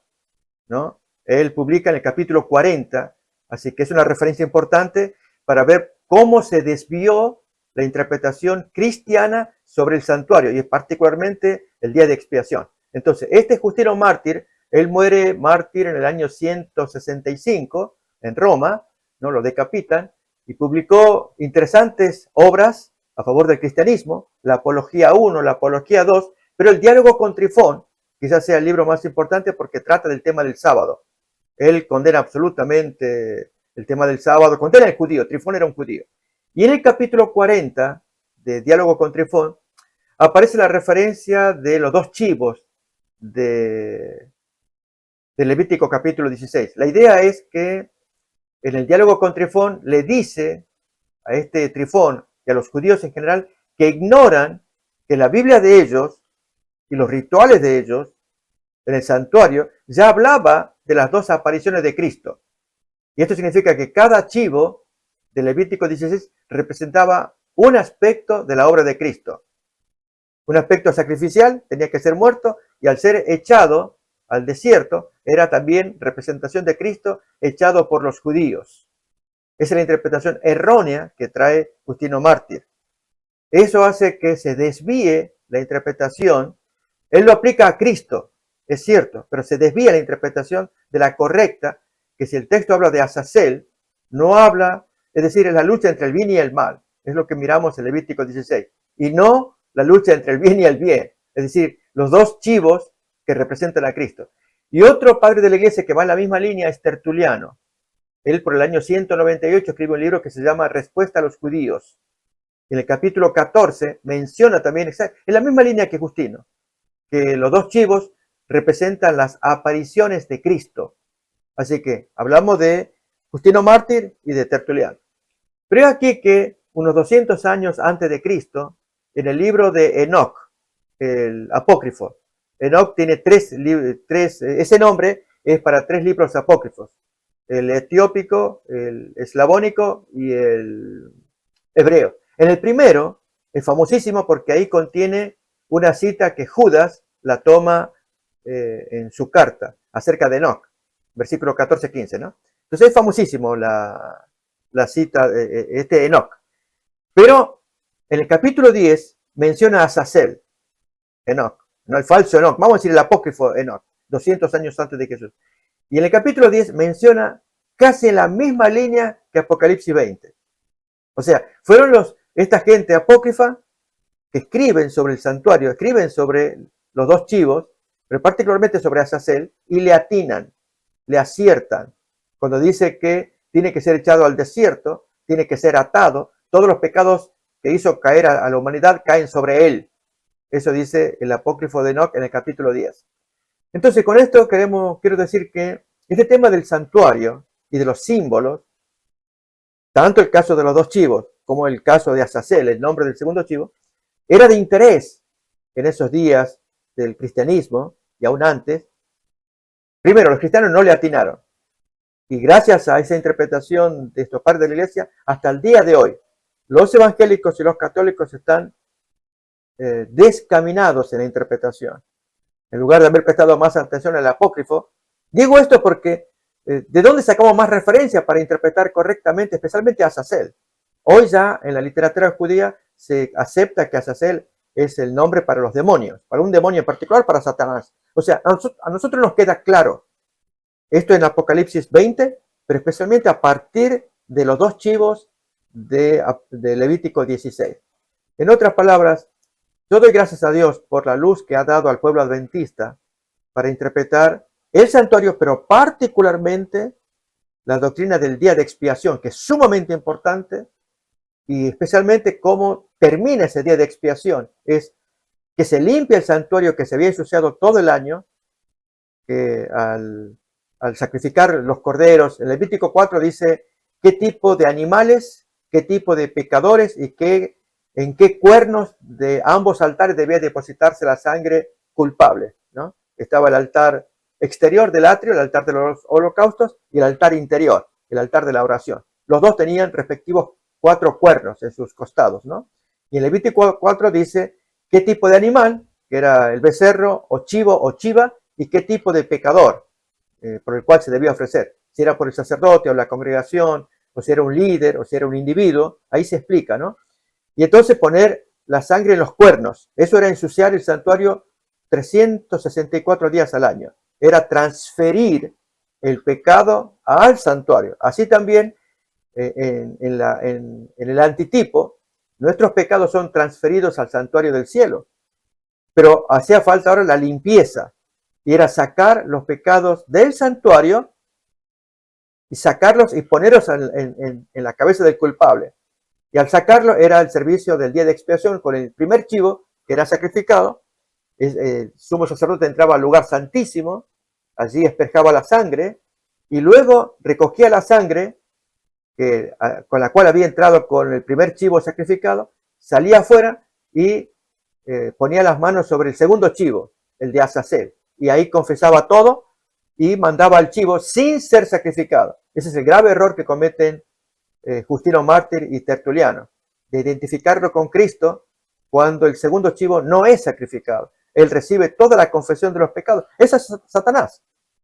¿no? Él publica en el capítulo 40, así que es una referencia importante para ver cómo se desvió la interpretación cristiana sobre el santuario y particularmente el día de expiación. Entonces, este Justino Mártir, él muere mártir en el año 165 en Roma, ¿no? Lo decapitan y publicó interesantes obras a favor del cristianismo, la Apología 1, la Apología 2, pero el Diálogo con Trifón quizás sea el libro más importante porque trata del tema del sábado. Él condena absolutamente el tema del sábado, condena al judío, Trifón era un judío. Y en el capítulo 40 de Diálogo con Trifón, aparece la referencia de los dos chivos de Levítico capítulo 16. La idea es que en el diálogo con Trifón le dice a este Trifón y a los judíos en general que ignoran que la Biblia de ellos y los rituales de ellos en el santuario ya hablaba de las dos apariciones de Cristo. Y esto significa que cada chivo de Levítico 16 representaba un aspecto de la obra de Cristo. Un aspecto sacrificial, tenía que ser muerto, y al ser echado al desierto, era también representación de Cristo echado por los judíos. Esa es la interpretación errónea que trae Justino Mártir. Eso hace que se desvíe la interpretación. Él lo aplica a Cristo, es cierto, pero se desvía la interpretación de la correcta, que si el texto habla de Azazel, no habla, es decir, es la lucha entre el bien y el mal. Es lo que miramos en Levítico 16. Y no la lucha entre el bien y el bien. Es decir, los dos chivos que representan a Cristo. Y otro padre de la iglesia que va en la misma línea es Tertuliano. Él por el año 198 escribe un libro que se llama Respuesta a los judíos. En el capítulo 14 menciona también, en la misma línea que Justino, que los dos chivos representan las apariciones de Cristo. Así que hablamos de Justino Mártir y de Tertuliano. Pero es aquí que unos 200 años antes de Cristo, en el libro de Enoc, el apócrifo, Enoc tiene tres, ese nombre es para 3 libros apócrifos: el etiópico, el eslavónico y el hebreo. En el primero es famosísimo porque ahí contiene una cita que Judas la toma en su carta acerca de Enoc, versículo 14-15, ¿no? Entonces es famosísimo la cita de este Enoc. Pero en el capítulo 10 menciona a Azazel, Enoc, no el falso Enoc, vamos a decir el apócrifo Enoc, 200 años antes de Jesús. Y en el capítulo 10 menciona casi en la misma línea que Apocalipsis 20. O sea, fueron esta gente apócrifa que escriben sobre el santuario, escriben sobre los dos chivos, pero particularmente sobre Azazel, y le atinan, le aciertan. Cuando dice que tiene que ser echado al desierto, tiene que ser atado, todos los pecados que hizo caer a la humanidad caen sobre él. Eso dice el apócrifo de Enoc en el capítulo 10. Entonces, con esto quiero decir que este tema del santuario y de los símbolos, tanto el caso de los dos chivos como el caso de Azazel, el nombre del segundo chivo, era de interés en esos días del cristianismo y aún antes. Primero, los cristianos no le atinaron. Y gracias a esa interpretación de estos padres de la iglesia, hasta el día de hoy, los evangélicos y los católicos están descaminados en la interpretación. En lugar de haber prestado más atención al apócrifo, digo esto porque ¿de dónde sacamos más referencia para interpretar correctamente, especialmente a Azazel? Hoy ya en la literatura judía se acepta que Azazel es el nombre para los demonios, para un demonio en particular, para Satanás. O sea, a nosotros nos queda claro esto en Apocalipsis 20, pero especialmente a partir de los dos chivos de Levítico 16. En otras palabras, yo doy gracias a Dios por la luz que ha dado al pueblo adventista para interpretar el santuario, pero particularmente la doctrina del día de expiación, que es sumamente importante, y especialmente cómo termina ese día de expiación. Es que se limpia el santuario que se había ensuciado todo el año, que al sacrificar los corderos, en Levítico 4 dice qué tipo de animales, qué tipo de pecadores y en qué cuernos de ambos altares debía depositarse la sangre culpable, ¿no? Estaba el altar exterior del atrio, el altar de los holocaustos, y el altar interior, el altar de la oración. Los dos tenían respectivos 4 cuernos en sus costados, ¿no? Y en Levítico 4 dice qué tipo de animal, que era el becerro o chivo o chiva, y qué tipo de pecador por el cual se debía ofrecer. Si era por el sacerdote o la congregación, o si era un líder, o si era un individuo, ahí se explica, ¿no? Y entonces poner la sangre en los cuernos. Eso era ensuciar el santuario 364 días al año. Era transferir el pecado al santuario. Así también en el antitipo, nuestros pecados son transferidos al santuario del cielo. Pero hacía falta ahora la limpieza. Y era sacar los pecados del santuario y sacarlos y ponerlos en la cabeza del culpable. Y al sacarlo era el servicio del día de expiación con el primer chivo que era sacrificado. El sumo sacerdote entraba al lugar santísimo, allí asperjaba la sangre y luego recogía la sangre con la cual había entrado con el primer chivo sacrificado, salía afuera y ponía las manos sobre el segundo chivo, el de Azazel, y ahí confesaba todo y mandaba al chivo sin ser sacrificado. Ese es el grave error que cometen Justino Mártir y Tertuliano, de identificarlo con Cristo cuando el segundo chivo no es sacrificado. Él recibe toda la confesión de los pecados. Ese es Satanás.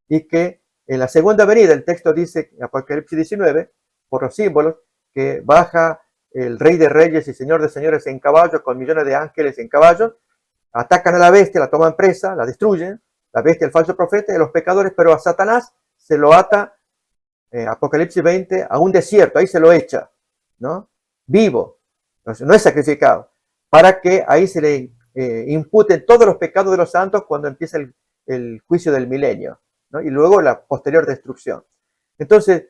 Y que en la segunda venida, el texto dice, en Apocalipsis 19, por los símbolos, que baja el Rey de Reyes y Señor de Señores en caballo, con millones de ángeles en caballo, atacan a la bestia, la toman presa, la destruyen, la bestia, el falso profeta y los pecadores, pero a Satanás se lo ata, Apocalipsis 20, a un desierto, ahí se lo echa, ¿no? Vivo, no es sacrificado, para que ahí se le imputen todos los pecados de los santos cuando empieza el juicio del milenio, ¿no? Y luego la posterior destrucción. Entonces,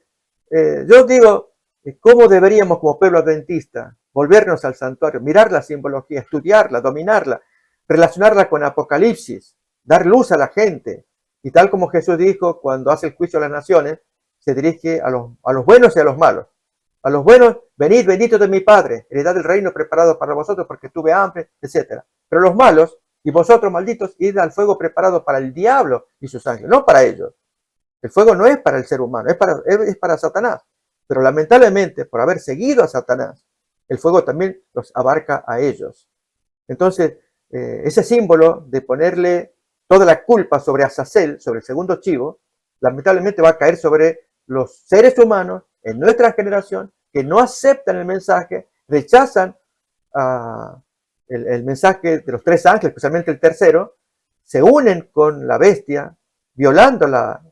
yo digo, ¿cómo deberíamos como pueblo adventista volvernos al santuario, mirar la simbología, estudiarla, dominarla, relacionarla con Apocalipsis, dar luz a la gente? Y tal como Jesús dijo cuando hace el juicio a las naciones, se dirige a los buenos y a los malos. A los buenos, venid, benditos de mi Padre, heredad del reino preparado para vosotros porque tuve hambre, etc. Pero los malos, y vosotros malditos, id al fuego preparado para el diablo y sus ángeles, no para ellos. El fuego no es para el ser humano, es para Satanás. Pero lamentablemente, por haber seguido a Satanás, el fuego también los abarca a ellos. Entonces, ese símbolo de ponerle toda la culpa sobre Azazel, sobre el segundo chivo, lamentablemente va a caer sobre los seres humanos en nuestra generación que no aceptan el mensaje, rechazan el mensaje de los tres ángeles, especialmente el tercero, se unen con la bestia, violando la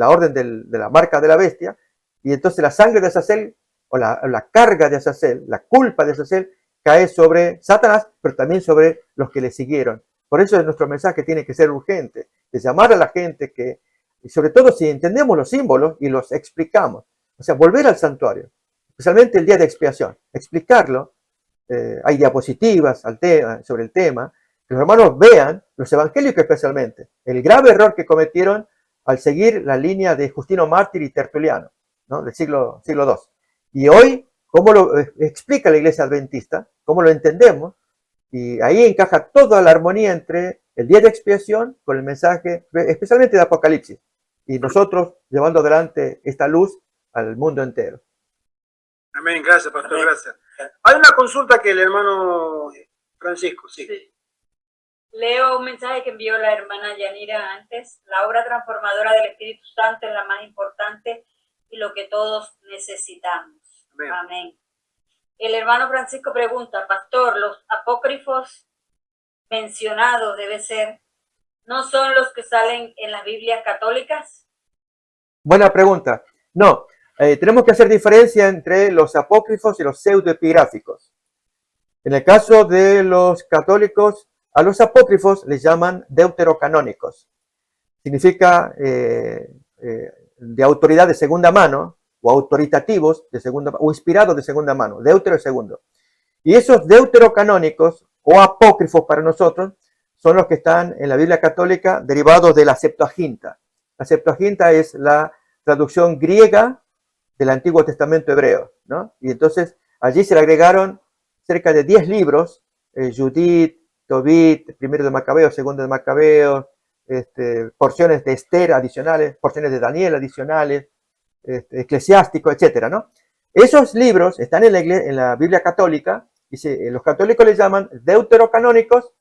orden de la marca de la bestia, y entonces la sangre de Azazel, o la carga de Azazel, la culpa de Azazel, cae sobre Satanás, pero también sobre los que le siguieron. Por eso nuestro mensaje tiene que ser urgente, de llamar a la gente que, y sobre todo si entendemos los símbolos y los explicamos, o sea, volver al santuario, especialmente el día de expiación, explicarlo. Hay diapositivas sobre el tema, que los hermanos vean, los evangélicos especialmente, el grave error que cometieron al seguir la línea de Justino Mártir y Tertuliano, ¿no? Del siglo II. Y hoy, ¿cómo lo explica la iglesia adventista? ¿Cómo lo entendemos? Y ahí encaja toda la armonía entre el día de expiación con el mensaje, especialmente de Apocalipsis, y nosotros llevando adelante esta luz al mundo entero.
Amén, gracias, pastor, gracias. Hay una consulta que el hermano Francisco, sí.
Leo un mensaje que envió la hermana Yanira antes. La obra transformadora del Espíritu Santo es la más importante y lo que todos necesitamos.
Amén.
Amén. El hermano Francisco pregunta, pastor, ¿los apócrifos mencionados debe ser, no son los que salen en las Biblias católicas?
Buena pregunta. No, tenemos que hacer diferencia entre los apócrifos y los pseudoepigráficos. En el caso de los católicos, a los apócrifos les llaman deuterocanónicos. Significa de autoridad de segunda mano, o autoritativos de segunda, o inspirados de segunda mano, deutero y segundo. Y esos deuterocanónicos, o apócrifos para nosotros, son los que están en la Biblia católica derivados de la Septuaginta. La Septuaginta es la traducción griega del Antiguo Testamento hebreo, ¿no? Y entonces allí se le agregaron cerca de 10 libros, Judith, Tobit, primero de Macabeo, segundo de Macabeo, porciones de Esther adicionales, porciones de Daniel adicionales, Eclesiástico, etcétera, ¿no? Esos libros están en la Biblia católica y los católicos les llaman deuterocanónicos,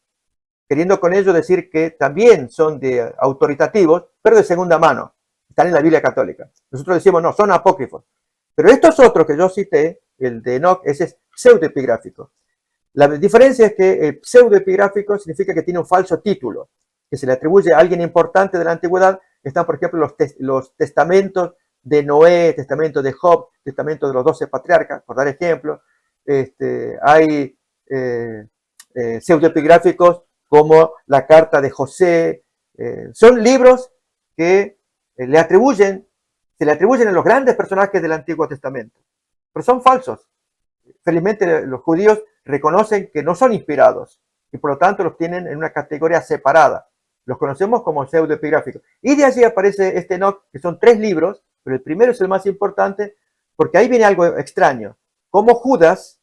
queriendo con ello decir que también son de autoritativos, pero de segunda mano. Están en la Biblia católica. Nosotros decimos, no, son apócrifos. Pero estos otros que yo cité, el de Enoch, ese es pseudoepigráfico. La diferencia es que el pseudoepigráfico significa que tiene un falso título, que se le atribuye a alguien importante de la antigüedad. Están, por ejemplo, los testamentos de Noé, testamento de Job, testamento de los 12 patriarcas, por dar ejemplo. Hay pseudoepigráficos como la carta de José. Son libros que se le atribuyen a los grandes personajes del Antiguo Testamento, pero son falsos. felizmente los judíos reconocen que no son inspirados y por lo tanto los tienen en una categoría separada. Los conocemos como pseudoepigráficos. Y de allí aparece este Enoch, que son 3 libros, pero el primero es el más importante porque ahí viene algo extraño. Como Judas,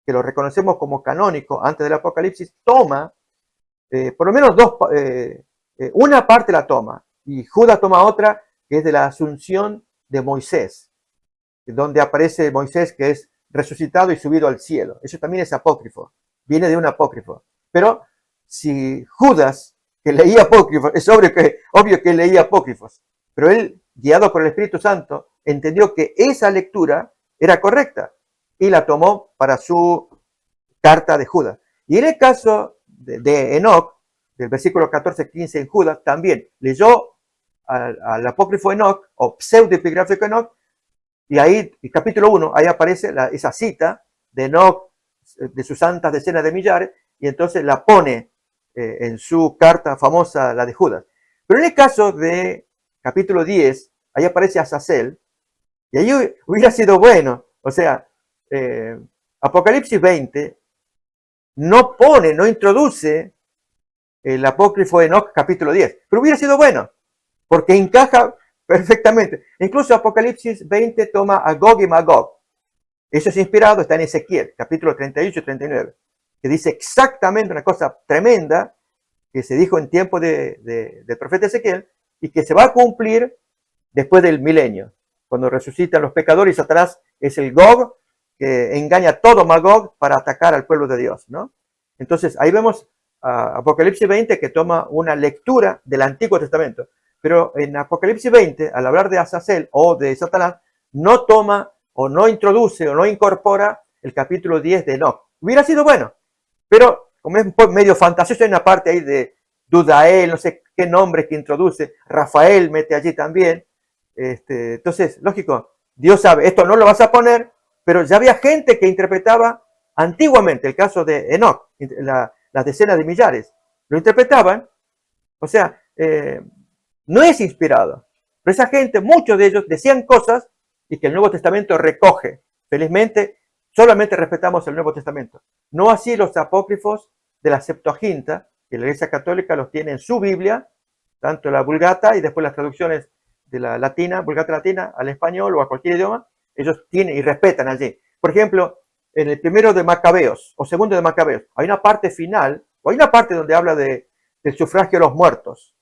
que lo reconocemos como canónico antes del Apocalipsis, toma por lo menos una parte la toma y Judas toma otra que es de la asunción de Moisés, donde aparece Moisés que es resucitado y subido al cielo. Eso también es apócrifo, viene de un apócrifo. Pero si Judas, que leía apócrifos, es obvio que leía apócrifos, pero él, guiado por el Espíritu Santo, entendió que esa lectura era correcta y la tomó para su carta de Judas. Y en el caso de Enoch, del versículo 14-15 en Judas, también leyó al apócrifo Enoch, o pseudoepigráfico Enoch, y ahí, el capítulo 1, ahí aparece esa cita de Enoch, de sus santas decenas de millares, y entonces la pone en su carta famosa, la de Judas. Pero en el caso de capítulo 10, ahí aparece Azazel, y ahí hubiera sido bueno, o sea, Apocalipsis 20 no introduce el apócrifo Enoch capítulo 10, pero hubiera sido bueno, porque encaja perfectamente. Incluso Apocalipsis 20 toma a Gog y Magog. Eso es inspirado, está en Ezequiel, capítulo 38 y 39, que dice exactamente una cosa tremenda que se dijo en tiempo del profeta Ezequiel y que se va a cumplir después del milenio, cuando resucitan los pecadores y Satanás es el Gog que engaña a todo Magog para atacar al pueblo de Dios, ¿no? Entonces ahí vemos a Apocalipsis 20 que toma una lectura del Antiguo Testamento, pero en Apocalipsis 20, al hablar de Azazel o de Satanás, no toma o no introduce o no incorpora el capítulo 10 de Enoch. Hubiera sido bueno, pero como es medio fantasioso, hay una parte ahí de Dudael, no sé qué nombre que introduce, Rafael mete allí también. Entonces, lógico, Dios sabe, esto no lo vas a poner, pero ya había gente que interpretaba antiguamente, el caso de Enoch, las decenas de millares, lo interpretaban, o sea, no es inspirado, pero esa gente, muchos de ellos decían cosas y que el Nuevo Testamento recoge. Felizmente, solamente respetamos el Nuevo Testamento. No así los apócrifos de la Septuaginta, que la Iglesia Católica los tiene en su Biblia, tanto la Vulgata y después las traducciones de la latina, Vulgata latina, al español o a cualquier idioma, ellos tienen y respetan allí. Por ejemplo, en el primero de Macabeos o segundo de Macabeos, hay una parte final, o hay una parte donde habla del sufragio de los muertos,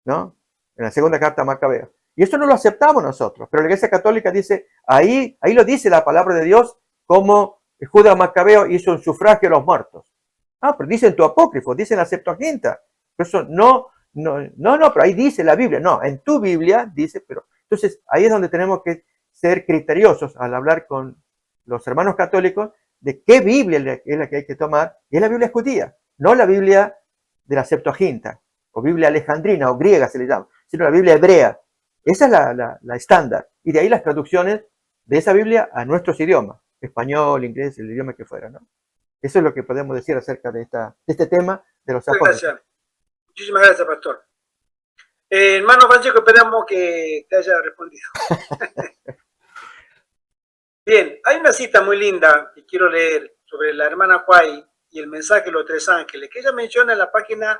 ¿no? En la segunda carta a Macabeos. Y esto no lo aceptamos nosotros, pero la Iglesia Católica dice, ahí lo dice la palabra de Dios, como Judas Macabeo hizo un sufragio de los muertos. Ah, pero dice en tu apócrifo, dice en la Septuaginta. Pero eso no, pero ahí dice la Biblia. No, en tu Biblia dice, pero... Entonces, ahí es donde tenemos que ser criteriosos al hablar con los hermanos católicos de qué Biblia es la que hay que tomar. Y es la Biblia judía, no la Biblia de la Septuaginta, o Biblia alejandrina, o griega se le llama, sino la Biblia hebrea. Esa es la estándar. Y de ahí las traducciones de esa Biblia a nuestros idiomas, español, inglés, el idioma que fuera, ¿no? Eso es lo que podemos decir acerca de este tema de los apócrifos.
Gracias. Muchísimas gracias, pastor. Hermano Francisco, esperamos que te haya respondido. Bien, hay una cita muy linda que quiero leer sobre la hermana Huay y el mensaje de los 3 ángeles, que ella menciona en la página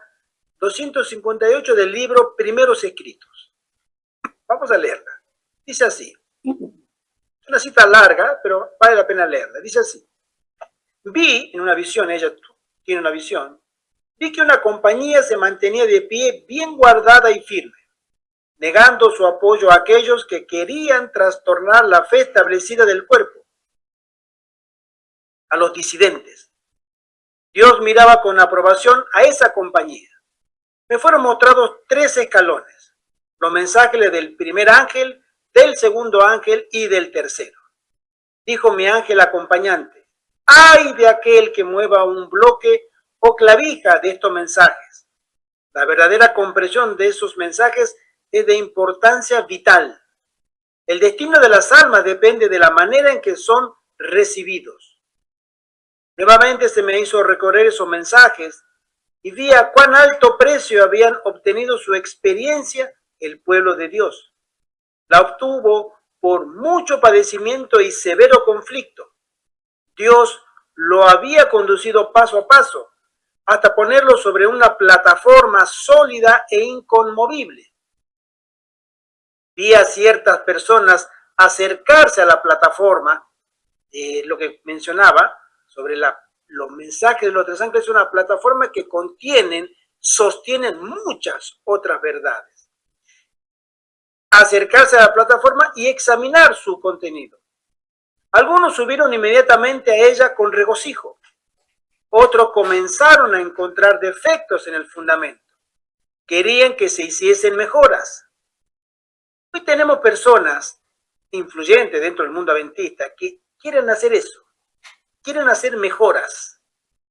258 del libro Primeros Escritos. Vamos a leerla. Dice así. Es una cita larga, pero vale la pena leerla. Dice así. Vi en una visión, ella tiene una visión, vi que una compañía se mantenía de pie bien guardada y firme, negando su apoyo a aquellos que querían trastornar la fe establecida del cuerpo, a los disidentes. Dios miraba con aprobación a esa compañía. Me fueron mostrados 3 escalones, los mensajes del primer ángel, del segundo ángel y del tercero. Dijo mi ángel acompañante, ¡ay de aquel que mueva un bloque o clavija de estos mensajes! La verdadera comprensión de esos mensajes es de importancia vital. El destino de las almas depende de la manera en que son recibidos. Nuevamente se me hizo recorrer esos mensajes y vi a cuán alto precio habían obtenido su experiencia el pueblo de Dios. La obtuvo por mucho padecimiento y severo conflicto. Dios lo había conducido paso a paso, hasta ponerlo sobre una plataforma sólida e inconmovible. Vi a ciertas personas acercarse a la plataforma, lo que mencionaba sobre los mensajes de los tres ángeles, es una plataforma que sostienen muchas otras verdades. Acercarse a la plataforma y examinar su contenido. Algunos subieron inmediatamente a ella con regocijo. Otros comenzaron a encontrar defectos en el fundamento. Querían que se hiciesen mejoras. Hoy tenemos personas influyentes dentro del mundo adventista que quieren hacer eso. Quieren hacer mejoras.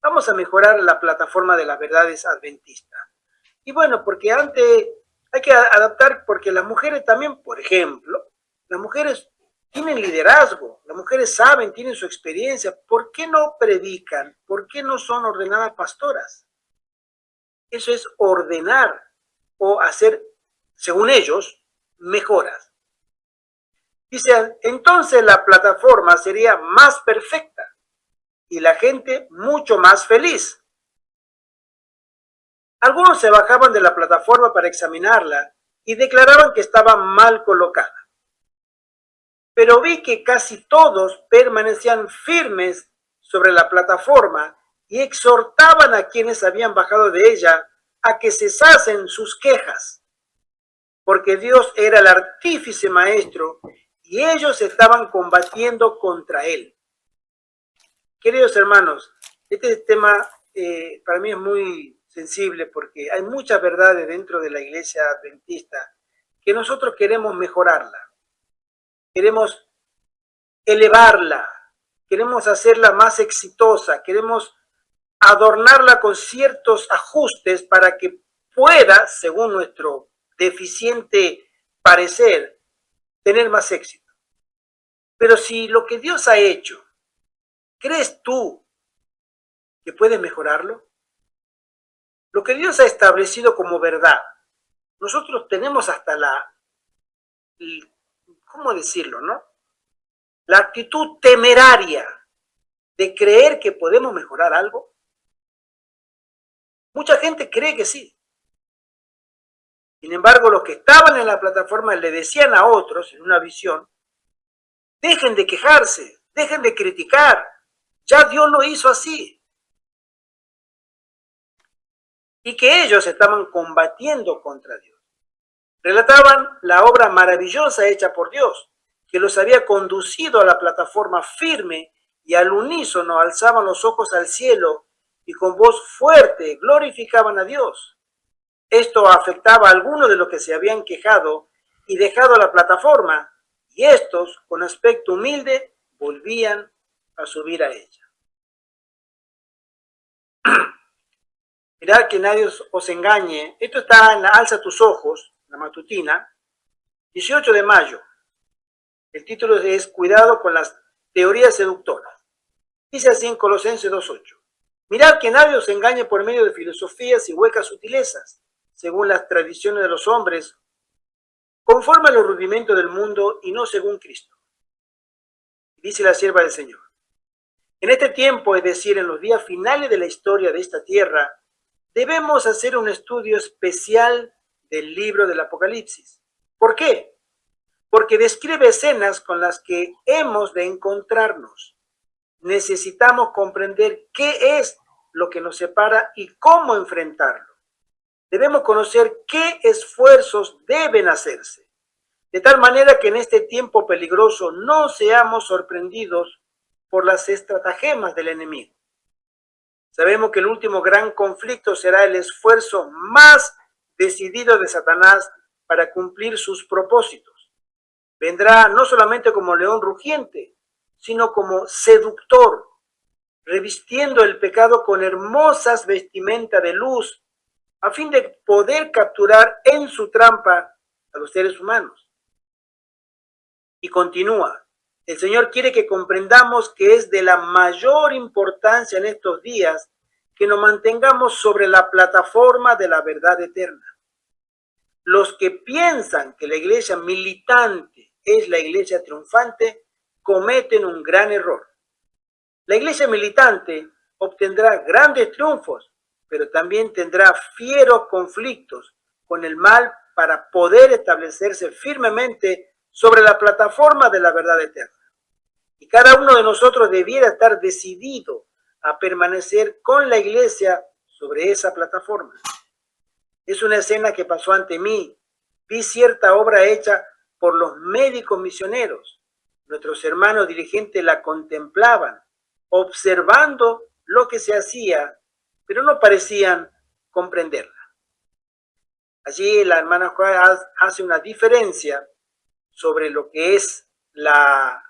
Vamos a mejorar la plataforma de las verdades adventistas. Y bueno, porque antes hay que adaptar, porque las mujeres también, por ejemplo, las mujeres tienen liderazgo, las mujeres saben, tienen su experiencia. ¿Por qué no predican? ¿Por qué no son ordenadas pastoras? Eso es ordenar o hacer, según ellos, mejoras. Dice, entonces la plataforma sería más perfecta y la gente mucho más feliz. Algunos se bajaban de la plataforma para examinarla y declaraban que estaba mal colocada. Pero vi que casi todos permanecían firmes sobre la plataforma y exhortaban a quienes habían bajado de ella a que cesasen sus quejas, porque Dios era el artífice maestro y ellos estaban combatiendo contra él. Queridos hermanos, este tema para mí es muy sensible porque hay muchas verdades dentro de la iglesia adventista que nosotros queremos mejorarla. Queremos elevarla, queremos hacerla más exitosa, queremos adornarla con ciertos ajustes para que pueda, según nuestro deficiente parecer, tener más éxito. Pero si lo que Dios ha hecho, ¿crees tú que puedes mejorarlo? Lo que Dios ha establecido como verdad, nosotros tenemos hasta ¿cómo decirlo, no? La actitud temeraria de creer que podemos mejorar algo. Mucha gente cree que sí. Sin embargo, los que estaban en la plataforma le decían a otros en una visión, dejen de quejarse, dejen de criticar, ya Dios lo hizo así. Y que ellos estaban combatiendo contra Dios. Relataban la obra maravillosa hecha por Dios, que los había conducido a la plataforma firme y al unísono alzaban los ojos al cielo y con voz fuerte glorificaban a Dios. Esto afectaba a algunos de los que se habían quejado y dejado la plataforma, y estos, con aspecto humilde, volvían a subir a ella. Mirad que nadie os engañe. Esto está en la Alza tus ojos, la matutina, 18 de mayo. El título es Cuidado con las teorías seductoras. Dice así en Colosenses 2:8. Mirad que nadie os engañe por medio de filosofías y huecas sutilezas, según las tradiciones de los hombres, conforme a los rudimentos del mundo y no según Cristo. Dice la sierva del Señor. En este tiempo, es decir, en los días finales de la historia de esta tierra, debemos hacer un estudio especial del libro del Apocalipsis. ¿Por qué? Porque describe escenas con las que hemos de encontrarnos. Necesitamos comprender qué es lo que nos separa y cómo enfrentarlo. Debemos conocer qué esfuerzos deben hacerse, de tal manera que en este tiempo peligroso no seamos sorprendidos por las estratagemas del enemigo. Sabemos que el último gran conflicto será el esfuerzo más decidido de Satanás para cumplir sus propósitos. Vendrá no solamente como león rugiente, sino como seductor, revistiendo el pecado con hermosas vestimentas de luz, a fin de poder capturar en su trampa a los seres humanos. Y continúa, el Señor quiere que comprendamos que es de la mayor importancia en estos días que nos mantengamos sobre la plataforma de la verdad eterna. Los que piensan que la iglesia militante es la iglesia triunfante cometen un gran error. La iglesia militante obtendrá grandes triunfos, pero también tendrá fieros conflictos con el mal para poder establecerse firmemente sobre la plataforma de la verdad eterna. Y cada uno de nosotros debiera estar decidido a permanecer con la iglesia sobre esa plataforma. Es una escena que pasó ante mí. Vi cierta obra hecha por los médicos misioneros. Nuestros hermanos dirigentes la contemplaban, observando lo que se hacía, pero no parecían comprenderla. Allí la hermana Juárez hace una diferencia sobre lo que es la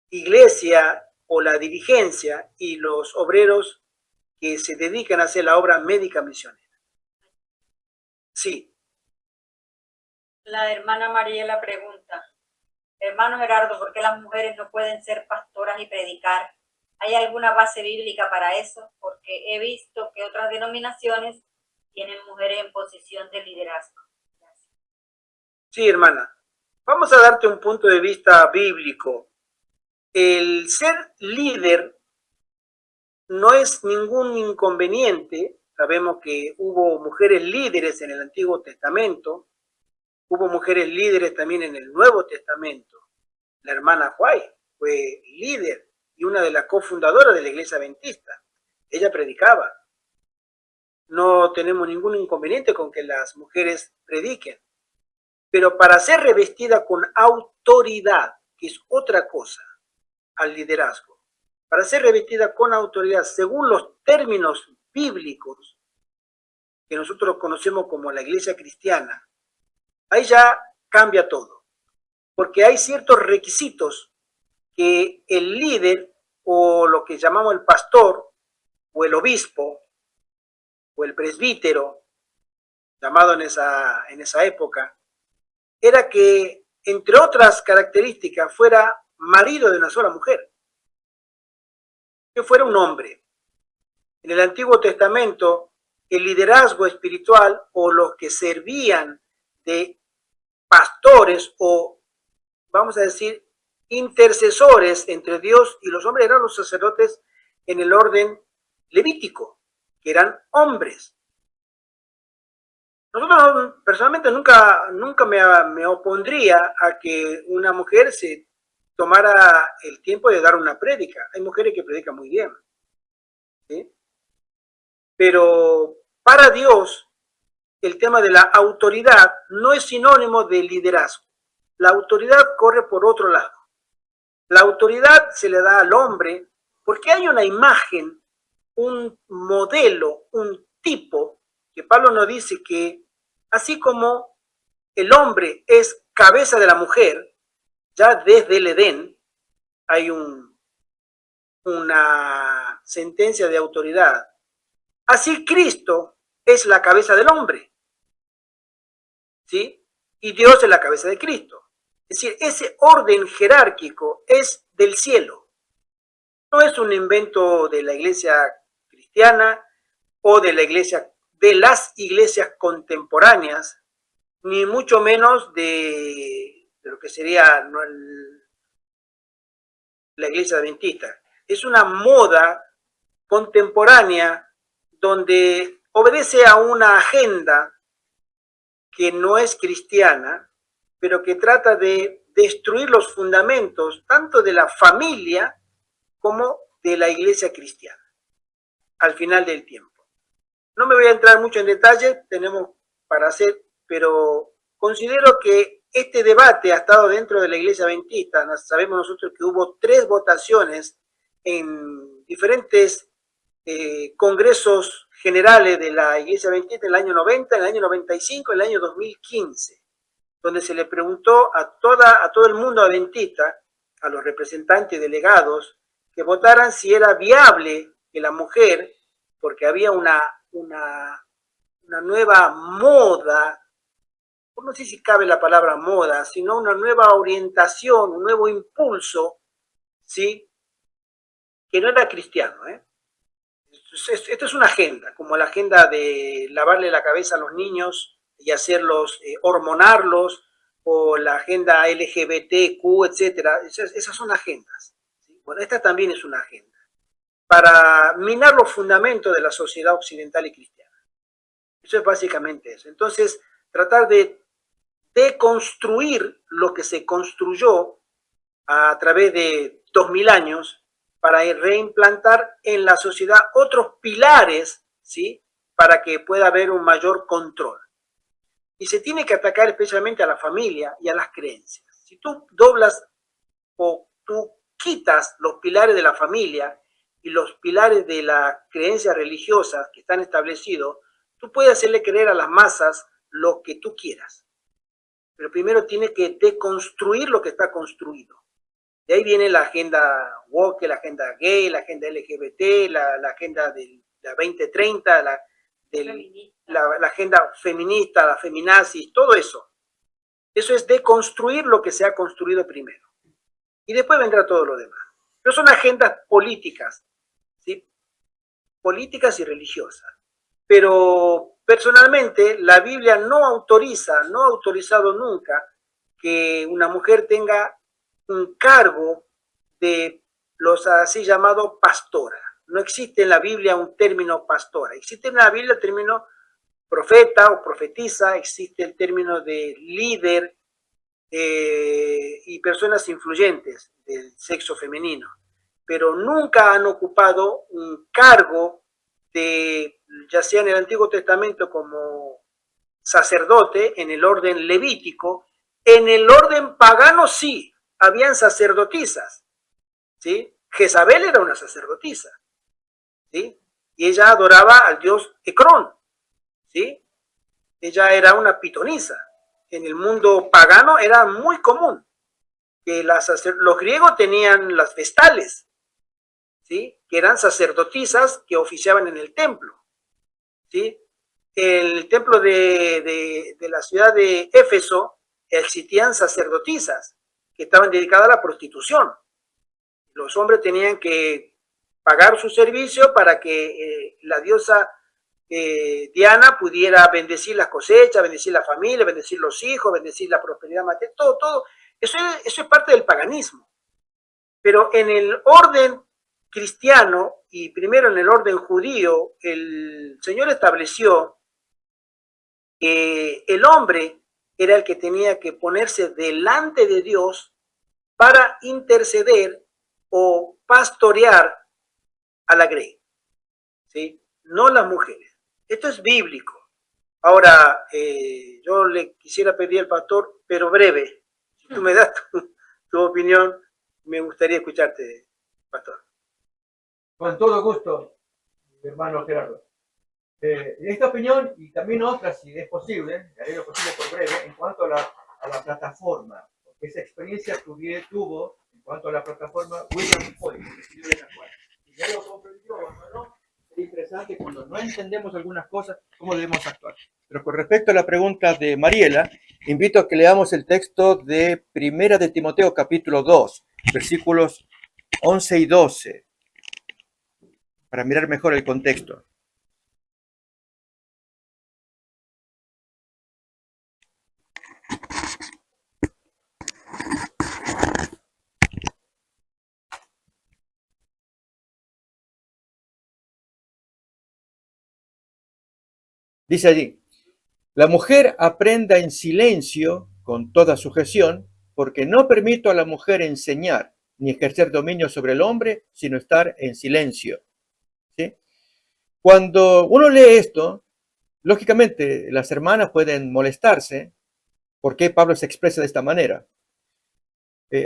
iglesia o la dirigencia y los obreros que se dedican a hacer la obra médica misionera. Sí.
La hermana Mariela pregunta, hermano Gerardo, ¿por qué las mujeres no pueden ser pastoras y predicar? ¿Hay alguna base bíblica para eso? Porque he visto que otras denominaciones tienen mujeres en posición de liderazgo. Gracias.
Sí, hermana. Vamos a darte un punto de vista bíblico. El ser líder no es ningún inconveniente. Sabemos que hubo mujeres líderes en el Antiguo Testamento, hubo mujeres líderes también en el Nuevo Testamento. La hermana White fue líder y una de las cofundadoras de la Iglesia Adventista. Ella predicaba. No tenemos ningún inconveniente con que las mujeres prediquen. Pero para ser revestida con autoridad, que es otra cosa al liderazgo, para ser revestida con autoridad según los términos bíblicos que nosotros conocemos como la iglesia cristiana, ahí ya cambia todo, porque hay ciertos requisitos que el líder o lo que llamamos el pastor o el obispo o el presbítero, llamado en esa época, era que, entre otras características, fuera marido de una sola mujer, que fuera un hombre. En el Antiguo Testamento, el liderazgo espiritual o los que servían de pastores o, vamos a decir, intercesores entre Dios y los hombres eran los sacerdotes en el orden levítico, que eran hombres. Nosotros personalmente nunca me opondría a que una mujer se tomara el tiempo de dar una prédica. Hay mujeres que predican muy bien, ¿sí? Pero para Dios el tema de la autoridad no es sinónimo de liderazgo. La autoridad corre por otro lado. La autoridad se le da al hombre porque hay una imagen, un modelo, un tipo, que Pablo nos dice que así como el hombre es cabeza de la mujer, ya desde el Edén hay una sentencia de autoridad. Así Cristo es la cabeza del hombre, ¿sí? Y Dios es la cabeza de Cristo. Es decir, ese orden jerárquico es del cielo. No es un invento de la iglesia cristiana o de las iglesias contemporáneas, ni mucho menos de lo que sería la iglesia adventista. Es una moda contemporánea donde obedece a una agenda que no es cristiana, pero que trata de destruir los fundamentos tanto de la familia como de la iglesia cristiana al final del tiempo. No me voy a entrar mucho en detalle, tenemos para hacer, pero considero que este debate ha estado dentro de la iglesia adventista. Sabemos nosotros que hubo 3 votaciones en diferentes congresos generales de la iglesia adventista en el año 90, en el año 95, en el año 2015, donde se le preguntó a todo el mundo adventista, a los representantes delegados, que votaran si era viable que la mujer, porque había una nueva moda, no sé si cabe la palabra moda, sino una nueva orientación, un nuevo impulso, ¿sí? Que no era cristiano, ¿eh? Esto es una agenda, como la agenda de lavarle la cabeza a los niños y hacerlos, hormonarlos, o la agenda LGBTQ, etcétera. Esas son agendas, ¿sí? Bueno, esta también es una agenda. para minar los fundamentos de la sociedad occidental y cristiana. Eso es básicamente eso. Entonces, tratar de deconstruir lo que se construyó a través de 2000 años para reimplantar en la sociedad otros pilares, ¿sí? Para que pueda haber un mayor control. Y se tiene que atacar especialmente a la familia y a las creencias. Si tú doblas o tú quitas los pilares de la familia y los pilares de las creencias religiosas que están establecidos, tú puedes hacerle creer a las masas lo que tú quieras. Pero primero tienes que deconstruir lo que está construido. De ahí viene la agenda woke, la agenda gay, la agenda LGBT, la agenda de la 2030, la agenda feminista, la feminazis, todo eso. Eso es deconstruir lo que se ha construido primero. Y después vendrá todo lo demás. Pero son agendas políticas, ¿sí? Políticas y religiosas. Pero personalmente la Biblia no ha autorizado nunca que una mujer tenga un cargo de los así llamados pastora. No existe en la Biblia un término pastora. Existe en la Biblia el término profeta o profetisa, existe el término de líder y personas influyentes del sexo femenino, pero nunca han ocupado un cargo de, ya sea en el Antiguo Testamento como sacerdote, en el orden levítico, en el orden pagano sí, habían sacerdotisas, ¿sí? Jezabel era una sacerdotisa, ¿sí? Y ella adoraba al dios Ecrón, ¿sí? Ella era una pitonisa. En el mundo pagano era muy común que los griegos tenían las vestales, ¿sí? Que eran sacerdotisas que oficiaban en el templo, ¿sí? El templo de la ciudad de Éfeso existían sacerdotisas que estaban dedicadas a la prostitución. Los hombres tenían que pagar su servicio para que la diosa Diana pudiera bendecir las cosechas, bendecir la familia, bendecir los hijos, bendecir la prosperidad material, todo. Eso es parte del paganismo. Pero en el orden cristiano y primero en el orden judío, el Señor estableció que el hombre era el que tenía que ponerse delante de Dios para interceder o pastorear a la grey, ¿sí? No las mujeres. Esto es bíblico. Ahora, yo le quisiera pedir al pastor, pero breve, si tú me das tu opinión, me gustaría escucharte, pastor.
Con todo gusto, hermano Gerardo. Esta opinión y también otras, si es posible, haré lo posible por breve, en cuanto a la plataforma, porque esa experiencia tuvo en cuanto a la plataforma William Foy, y ya lo comprendió, ¿no? Es interesante cuando no entendemos algunas cosas, cómo debemos actuar. Pero con respecto a la pregunta de Mariela, invito a que leamos el texto de Primera de Timoteo, capítulo 2, versículos 11 y 12, para mirar mejor el contexto. Dice allí, la mujer aprenda en silencio con toda sujeción, porque no permito a la mujer enseñar ni ejercer dominio sobre el hombre, sino estar en silencio. ¿Sí? Cuando uno lee esto, lógicamente las hermanas pueden molestarse porque Pablo se expresa de esta manera.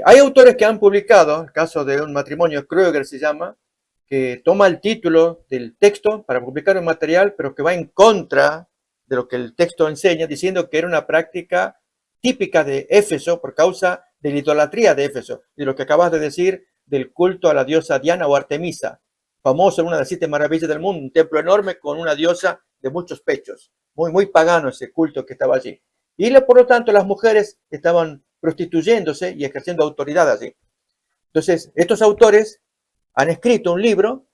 Hay autores que han publicado, el caso de un matrimonio, Kruger se llama, que toma el título del texto para publicar un material, pero que va en contra de lo que el texto enseña, diciendo que era una práctica típica de Éfeso por causa de la idolatría de Éfeso, de lo que acabas de decir del culto a la diosa Diana o Artemisa, famoso en una de las 7 maravillas del mundo, un templo enorme con una diosa de muchos pechos, muy pagano ese culto que estaba allí. Y por lo tanto las mujeres estaban prostituyéndose y ejerciendo autoridad allí. Entonces, estos autores han escrito un libro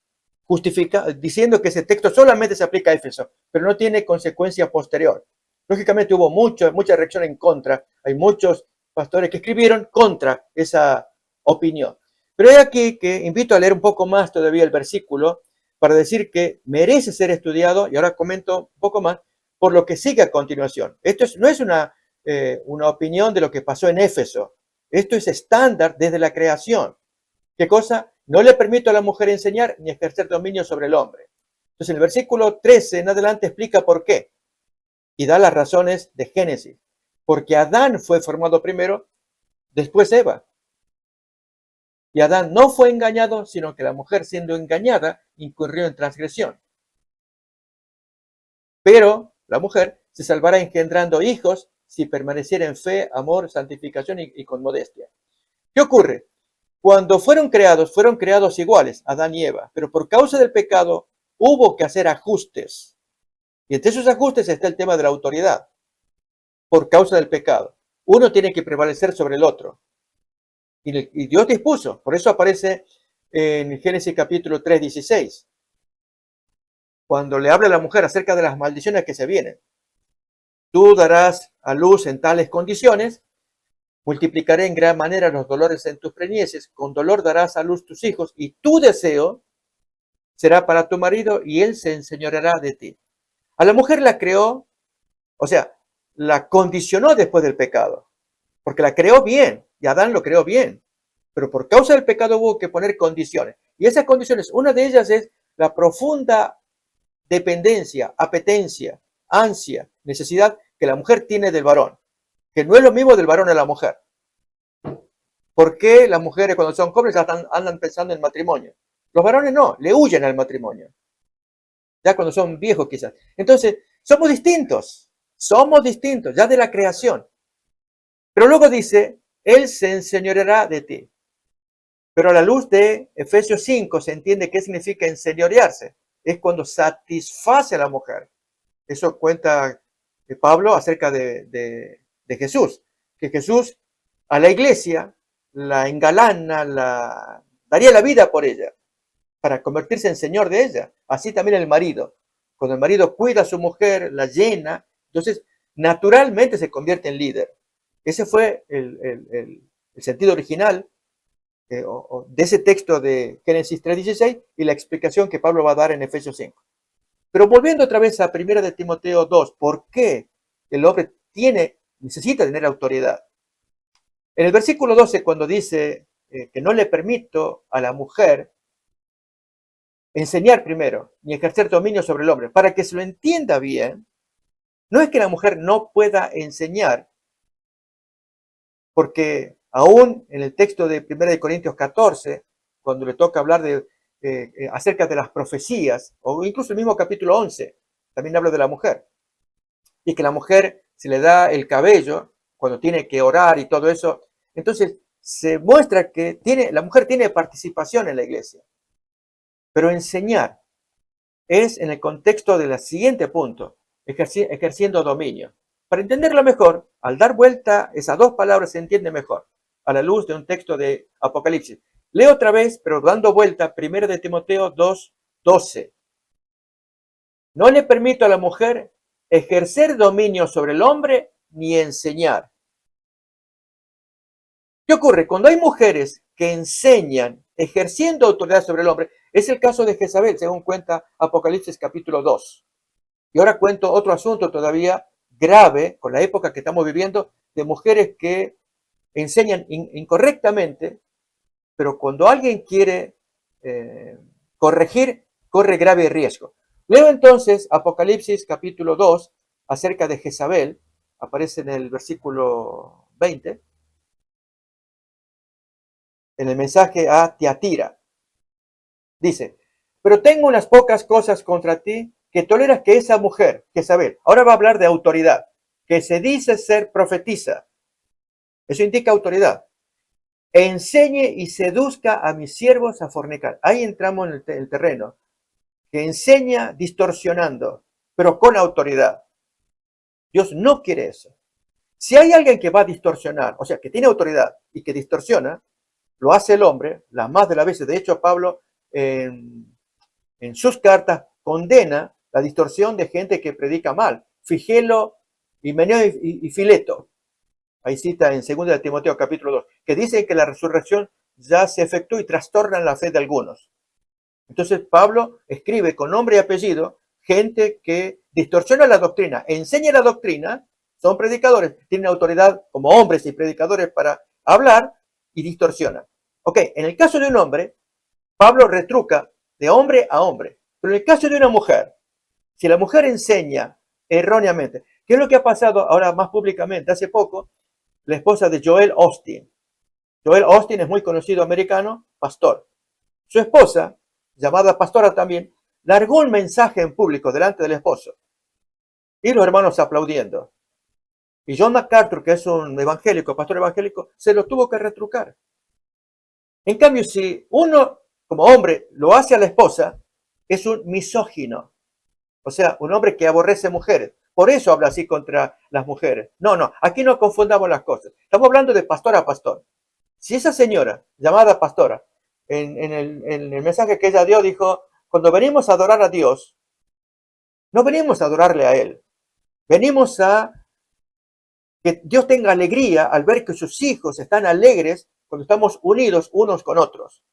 diciendo que ese texto solamente se aplica a Éfeso, pero no tiene consecuencia posterior. Lógicamente hubo mucha reacción en contra. Hay muchos pastores que escribieron contra esa opinión. Pero he aquí que invito a leer un poco más todavía el versículo para decir que merece ser estudiado, y ahora comento un poco más, por lo que sigue a continuación. No es una opinión de lo que pasó en Éfeso. Esto es estándar desde la creación. ¿Qué cosa? No le permito a la mujer enseñar ni ejercer dominio sobre el hombre. Entonces, el versículo 13 en adelante explica por qué y da las razones de Génesis. Porque Adán fue formado primero, después Eva. Y Adán no fue engañado, sino que la mujer, siendo engañada, incurrió en transgresión. Pero la mujer se salvará engendrando hijos si permaneciera en fe, amor, santificación y con modestia. ¿Qué ocurre? Cuando fueron creados iguales, Adán y Eva, pero por causa del pecado hubo que hacer ajustes. Y entre esos ajustes está el tema de la autoridad, por causa del pecado. Uno tiene que prevalecer sobre el otro. Y Dios dispuso, por eso aparece en Génesis capítulo 3, 16, cuando le habla a la mujer acerca de las maldiciones que se vienen. Tú darás a luz en tales condiciones, multiplicaré en gran manera los dolores en tus preñeces, con dolor darás a luz tus hijos, y tu deseo será para tu marido, y él se enseñoreará de ti. A la mujer la creó, o sea, la condicionó después del pecado, porque la creó bien, y Adán lo creó bien, pero por causa del pecado hubo que poner condiciones. Y esas condiciones, una de ellas es la profunda dependencia, apetencia, ansia, necesidad que la mujer tiene del varón, que no es lo mismo del varón a la mujer. ¿Por qué las mujeres cuando son jóvenes andan pensando en matrimonio? Los varones no, le huyen al matrimonio, ya cuando son viejos quizás. Entonces, somos distintos, ya de la creación. Pero luego dice, él se enseñoreará de ti. Pero a la luz de Efesios 5 se entiende qué significa enseñorearse. Es cuando satisface a la mujer. Eso cuenta Pablo acerca de Jesús. Que Jesús a la iglesia la engalana, daría la vida por ella, para convertirse en señor de ella. Así también el marido. Cuando el marido cuida a su mujer, la llena, entonces naturalmente se convierte en líder. Ese fue el sentido original de ese texto de Génesis 3:16 y la explicación que Pablo va a dar en Efesios 5. Pero volviendo otra vez a 1 de Timoteo 2, ¿por qué el hombre necesita tener autoridad? En el versículo 12, cuando dice que no le permito a la mujer enseñar primero, ni ejercer dominio sobre el hombre, para que se lo entienda bien, no es que la mujer no pueda enseñar, porque aún en el texto de 1 de Corintios 14, cuando le toca hablar acerca de las profecías, o incluso el mismo capítulo 11, también habla de la mujer, y que la mujer se le da el cabello cuando tiene que orar y todo eso. Entonces se muestra que la mujer tiene participación en la iglesia, pero enseñar es en el contexto del siguiente punto, ejerciendo dominio. Para entenderlo mejor, al dar vuelta esas dos palabras se entiende mejor, a la luz de un texto de Apocalipsis. Leo otra vez, pero dando vuelta, 1 de Timoteo 2:12. No le permito a la mujer ejercer dominio sobre el hombre ni enseñar. ¿Qué ocurre? Cuando hay mujeres que enseñan ejerciendo autoridad sobre el hombre, es el caso de Jezabel, según cuenta Apocalipsis capítulo 2. Y ahora cuento otro asunto todavía grave con la época que estamos viviendo, de mujeres que enseñan incorrectamente, pero cuando alguien quiere corregir, corre grave riesgo. Leo entonces Apocalipsis capítulo 2 acerca de Jezabel, aparece en el versículo 20, en el mensaje a Tiatira. Dice, pero tengo unas pocas cosas contra ti, que toleras que esa mujer, Jezabel, ahora va a hablar de autoridad, que se dice ser profetisa, eso indica autoridad, enseñe y seduzca a mis siervos a fornicar. Ahí entramos en el terreno, que enseña distorsionando, pero con autoridad. Dios no quiere eso. Si hay alguien que va a distorsionar, o sea, que tiene autoridad y que distorsiona, lo hace el hombre, las más de las veces. De hecho, Pablo en sus cartas condena la distorsión de gente que predica mal. Figelo, Himeneo y Fileto. Ahí cita en 2 de Timoteo capítulo 2, que dicen que la resurrección ya se efectúa y trastornan la fe de algunos. Entonces Pablo escribe con nombre y apellido gente que distorsiona la doctrina, enseña la doctrina, son predicadores, tienen autoridad como hombres y predicadores para hablar y distorsionan. Ok, en el caso de un hombre, Pablo retruca de hombre a hombre, pero en el caso de una mujer, si la mujer enseña erróneamente, ¿qué es lo que ha pasado ahora más públicamente? Hace poco, la esposa de Joel Osteen. Joel Osteen es muy conocido americano, pastor. Su esposa, llamada pastora también, largó un mensaje en público delante del esposo y los hermanos aplaudiendo. Y John MacArthur, que es un evangélico, pastor evangélico, se lo tuvo que retrucar. En cambio, si uno como hombre lo hace a la esposa, es un misógino. O sea, un hombre que aborrece mujeres. Por eso habla así contra las mujeres. No, aquí no confundamos las cosas. Estamos hablando de pastor a pastor. Si esa señora, llamada pastora, en el mensaje que ella dio, dijo, cuando venimos a adorar a Dios, no venimos a adorarle a Él. Venimos a que Dios tenga alegría al ver que sus hijos están alegres cuando estamos unidos unos con otros.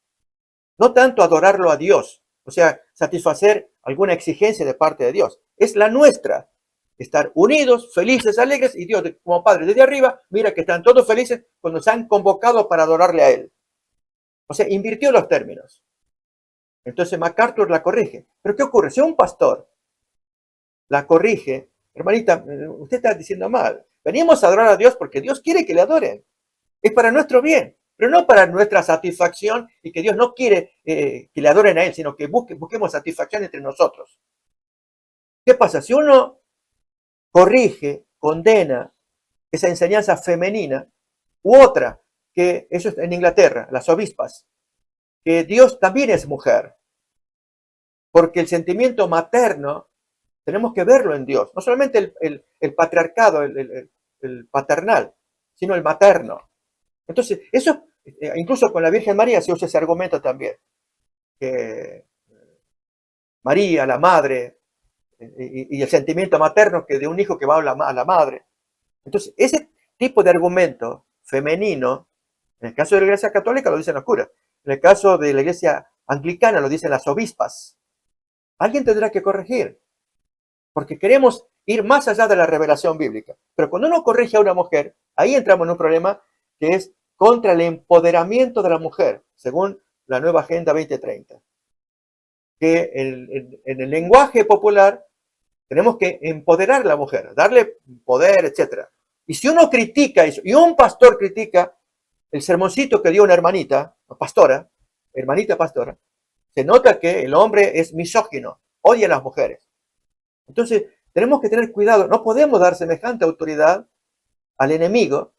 No tanto adorarlo a Dios, o sea, satisfacer alguna exigencia de parte de Dios. Es la nuestra. Estar unidos, felices, alegres, y Dios, como Padre, desde arriba, mira que están todos felices cuando se han convocado para adorarle a Él. O sea, invirtió los términos. Entonces MacArthur la corrige. Pero ¿qué ocurre? Si un pastor la corrige, hermanita, usted está diciendo mal. Venimos a adorar a Dios porque Dios quiere que le adoren. Es para nuestro bien, pero no para nuestra satisfacción, y que Dios no quiere que le adoren a Él, sino que busquemos satisfacción entre nosotros. ¿Qué pasa? Si uno corrige, condena esa enseñanza femenina, u otra, que eso es en Inglaterra, las obispas, que Dios también es mujer, porque el sentimiento materno tenemos que verlo en Dios, no solamente el patriarcado, el paternal, sino el materno. Entonces, eso, incluso con la Virgen María se usa ese argumento también, que María, la madre, y el sentimiento materno que de un hijo que va a la madre. Entonces, ese tipo de argumento femenino, en el caso de la Iglesia Católica lo dicen los curas, en el caso de la Iglesia Anglicana lo dicen las obispas. Alguien tendrá que corregir, porque queremos ir más allá de la revelación bíblica. Pero cuando uno corrige a una mujer, ahí entramos en un problema que es contra el empoderamiento de la mujer, según la nueva Agenda 2030. Que en el lenguaje popular tenemos que empoderar a la mujer, darle poder, etc. Y si uno critica eso, y un pastor critica el sermoncito que dio una hermanita pastora, se nota que el hombre es misógino, odia a las mujeres. Entonces, tenemos que tener cuidado, no podemos dar semejante autoridad al enemigo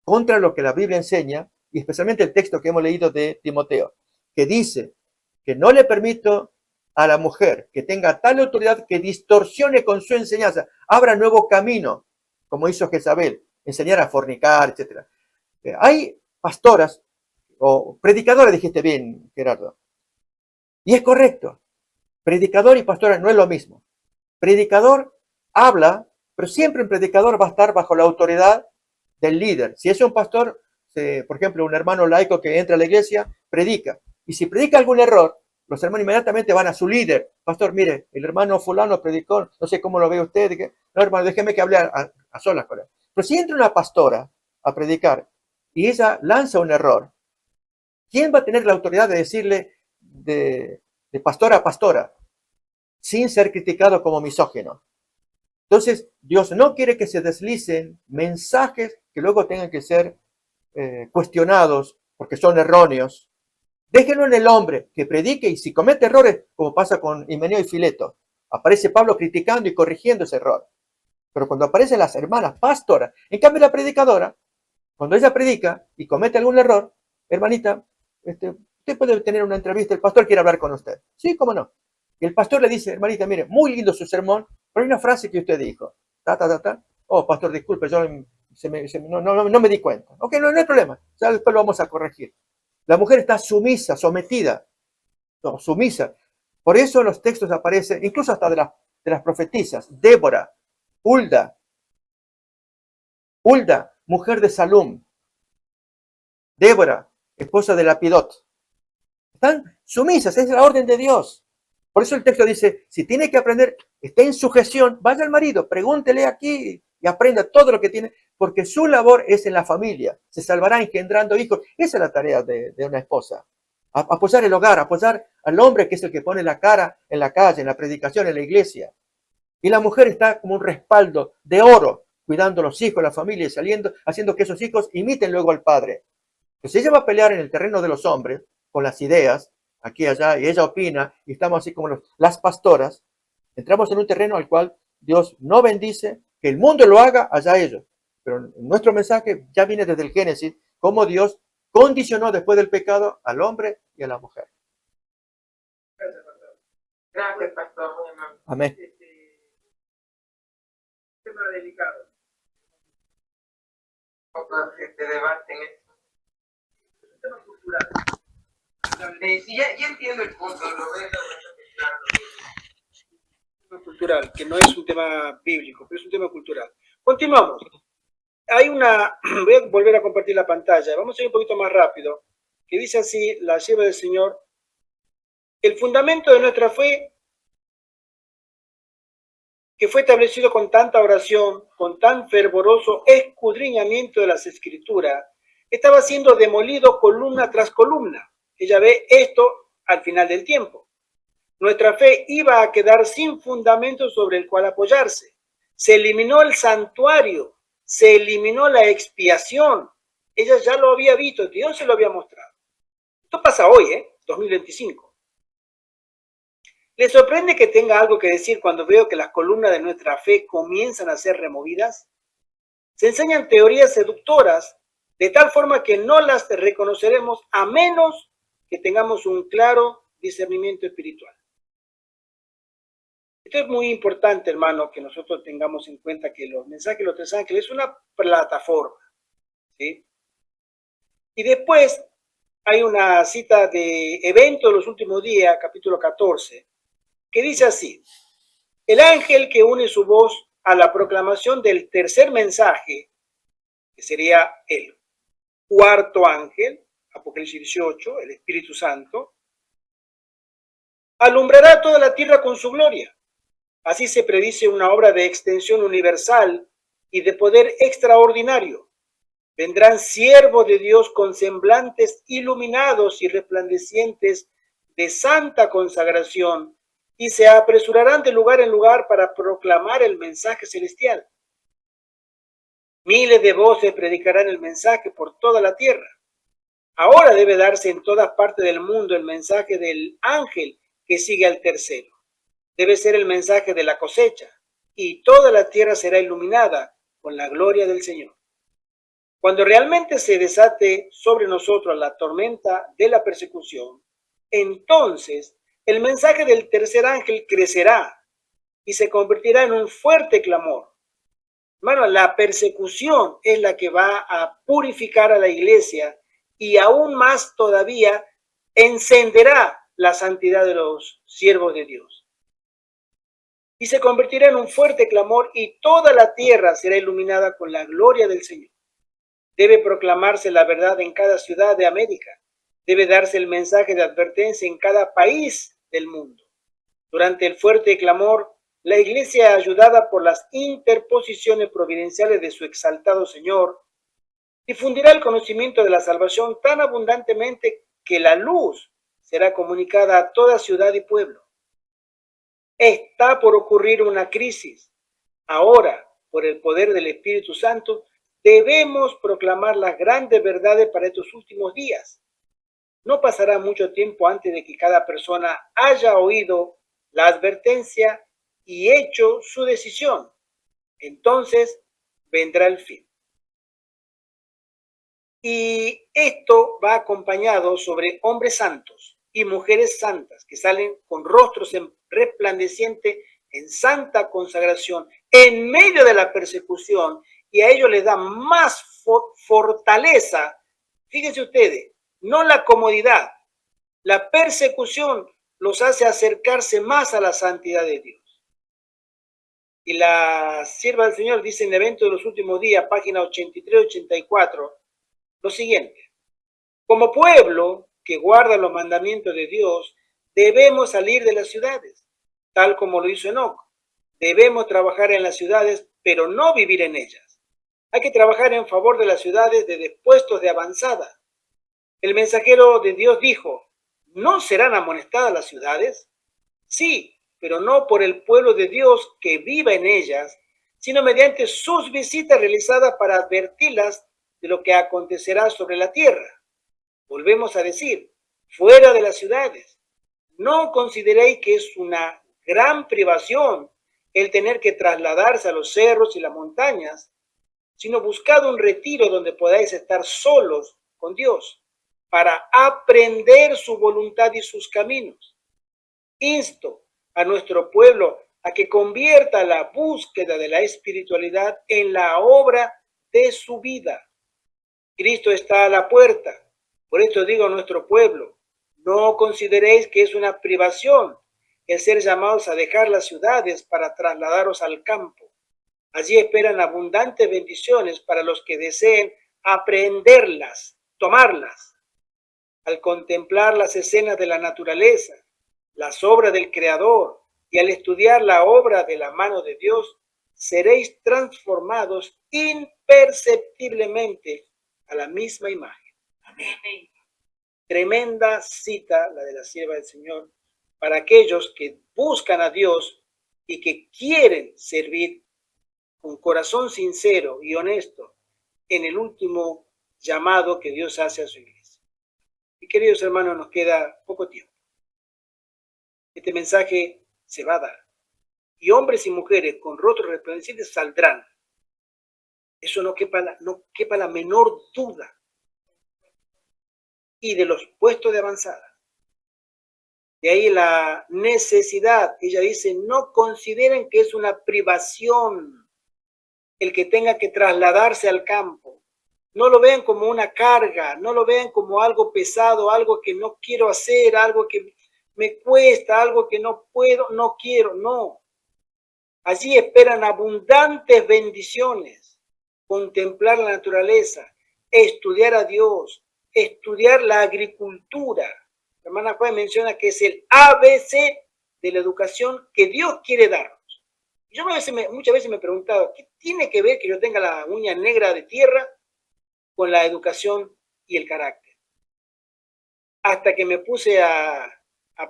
contra lo que la Biblia enseña, y especialmente el texto que hemos leído de Timoteo, que dice que no le permito a la mujer que tenga tal autoridad que distorsione con su enseñanza, abra nuevo camino, como hizo Jezabel, enseñar a fornicar, etc. Hay pastoras o predicadores, dijiste bien, Gerardo, y es correcto. Predicador y pastora no es lo mismo. Predicador habla, pero siempre un predicador va a estar bajo la autoridad del líder. Si es un pastor, por ejemplo, un hermano laico que entra a la iglesia, predica. Y si predica algún error, los hermanos inmediatamente van a su líder. Pastor, mire, el hermano fulano predicó, no sé cómo lo ve usted. No, hermano, déjeme que hable a solas con él. Pero si entra una pastora a predicar y ella lanza un error, ¿quién va a tener la autoridad de decirle de pastora a pastora sin ser criticado como misógino? Entonces, Dios no quiere que se deslicen mensajes que luego tengan que ser cuestionados porque son erróneos. Déjenlo en el hombre que predique, y si comete errores, como pasa con Himeneo y Fileto, aparece Pablo criticando y corrigiendo ese error. Pero cuando aparecen las hermanas pastoras, en cambio la predicadora, cuando ella predica y comete algún error, hermanita, usted puede tener una entrevista, el pastor quiere hablar con usted. Sí, cómo no. Y el pastor le dice, hermanita, mire, muy lindo su sermón, pero hay una frase que usted dijo. Oh, pastor, disculpe, yo no me di cuenta. Ok, no hay problema, ya después lo vamos a corregir. La mujer está sumisa, sometida, no, sumisa. Por eso en los textos aparecen, incluso hasta de las profetisas, Débora, Hulda, mujer de Salum. Débora, esposa de Lapidot. Están sumisas, es la orden de Dios. Por eso el texto dice, si tiene que aprender, esté en sujeción, vaya al marido, pregúntele aquí y aprenda todo lo que tiene, porque su labor es en la familia, se salvará engendrando hijos. Esa es la tarea de una esposa. Apoyar el hogar, apoyar al hombre que es el que pone la cara en la calle, en la predicación, en la iglesia. Y la mujer está como un respaldo de oro, cuidando a los hijos, la familia, y saliendo, haciendo que esos hijos imiten luego al padre. Que si ella va a pelear en el terreno de los hombres, con las ideas, aquí y allá, y ella opina, y estamos así como las pastoras, entramos en un terreno al cual Dios no bendice, que el mundo lo haga, allá ellos. Pero nuestro mensaje ya viene desde el Génesis, cómo Dios condicionó después del pecado al hombre y a la mujer.
Gracias, pastor. Muy amable.
Amén.
Tema delicado.
Pocos debaten esto.
Es un tema cultural.
Sí, ya entiendo el punto, lo veo bastante claro.
Tema cultural, que no es un tema bíblico, pero es un tema cultural. Continuamos. Hay una, voy a volver a compartir la pantalla, vamos a ir un poquito más rápido, que dice así, la sierva del Señor, el fundamento de nuestra fe, que fue establecido con tanta oración, con tan fervoroso escudriñamiento de las Escrituras, estaba siendo demolido columna tras columna. Ella ve esto al final del tiempo. Nuestra fe iba a quedar sin fundamento sobre el cual apoyarse. Se eliminó el santuario, se eliminó la expiación. Ella ya lo había visto, Dios se lo había mostrado. Esto pasa hoy, 2025. ¿Le sorprende que tenga algo que decir cuando veo que las columnas de nuestra fe comienzan a ser removidas? Se enseñan teorías seductoras de tal forma que no las reconoceremos a menos que tengamos un claro discernimiento espiritual. Esto es muy importante, hermano, que nosotros tengamos en cuenta que los mensajes de los tres ángeles es una plataforma, ¿sí? Y después hay una cita de Evento de los Últimos Días, capítulo 14, que dice así, el ángel que une su voz a la proclamación del tercer mensaje, que sería el cuarto ángel, Apocalipsis 18, el Espíritu Santo, alumbrará toda la tierra con su gloria. Así se predice una obra de extensión universal y de poder extraordinario. Vendrán siervos de Dios con semblantes iluminados y resplandecientes de santa consagración y se apresurarán de lugar en lugar para proclamar el mensaje celestial. Miles de voces predicarán el mensaje por toda la tierra. Ahora debe darse en todas partes del mundo el mensaje del ángel que sigue al tercero. Debe ser el mensaje de la cosecha, y toda la tierra será iluminada con la gloria del Señor. Cuando realmente se desate sobre nosotros la tormenta de la persecución, entonces el mensaje del tercer ángel crecerá y se convertirá en un fuerte clamor. Hermano, la persecución es la que va a purificar a la iglesia y aún más todavía encenderá la santidad de los siervos de Dios. Y se convertirá en un fuerte clamor y toda la tierra será iluminada con la gloria del Señor. Debe proclamarse la verdad en cada ciudad de América. Debe darse el mensaje de advertencia en cada país del mundo. Durante el fuerte clamor, la iglesia, ayudada por las interposiciones providenciales de su exaltado Señor, difundirá el conocimiento de la salvación tan abundantemente que la luz será comunicada a toda ciudad y pueblo. Está por ocurrir una crisis. Ahora, por el poder del Espíritu Santo, debemos proclamar las grandes verdades para estos últimos días. No pasará mucho tiempo antes de que cada persona haya oído la advertencia y hecho su decisión. Entonces vendrá el fin. Y esto va acompañado sobre hombres santos y mujeres santas que salen con rostros resplandecientes en santa consagración en medio de la persecución, y a ellos les da más fortaleza. Fíjense ustedes, no la comodidad, la persecución los hace acercarse más a la santidad de Dios. Y la sierva del Señor dice en el Evento de los Últimos Días, página 83-84, lo siguiente: Como pueblo que guarda los mandamientos de Dios, debemos salir de las ciudades, tal como lo hizo Enoc. Debemos trabajar en las ciudades, pero no vivir en ellas. Hay que trabajar en favor de las ciudades desde puestos de avanzada. El mensajero de Dios dijo, ¿no serán amonestadas las ciudades? Sí, pero no por el pueblo de Dios que viva en ellas, sino mediante sus visitas realizadas para advertirlas de lo que acontecerá sobre la tierra. Volvemos a decir, fuera de las ciudades. No consideréis que es una gran privación el tener que trasladarse a los cerros y las montañas, sino buscad un retiro donde podáis estar solos con Dios para aprender su voluntad y sus caminos. Insto a nuestro pueblo a que convierta la búsqueda de la espiritualidad en la obra de su vida. Cristo está a la puerta. Por esto digo a nuestro pueblo, no consideréis que es una privación el ser llamados a dejar las ciudades para trasladaros al campo. Allí esperan abundantes bendiciones para los que deseen aprenderlas, tomarlas. Al contemplar las escenas de la naturaleza, las obras del Creador y al estudiar la obra de la mano de Dios, seréis transformados imperceptiblemente a la misma imagen. Amén. Tremenda cita la de la sierva del Señor para aquellos que buscan a Dios y que quieren servir con corazón sincero y honesto en el último llamado que Dios hace a su iglesia. Y queridos hermanos, nos queda poco tiempo. Este mensaje se va a dar. Y hombres y mujeres con rostros resplandecientes saldrán. Eso no quepa la menor duda. Y de los puestos de avanzada. De ahí la necesidad. Ella dice, no consideren que es una privación el que tenga que trasladarse al campo. No lo vean como una carga, no lo vean como algo pesado, algo que no quiero hacer, algo que me cuesta, algo que no puedo, no quiero, no. Allí esperan abundantes bendiciones, contemplar la naturaleza, estudiar a Dios, estudiar la agricultura. La hermana Juan menciona que es el ABC de la educación que Dios quiere darnos. Yo muchas veces me he preguntado, ¿qué tiene que ver que yo tenga la uña negra de tierra con la educación y el carácter? Hasta que me puse a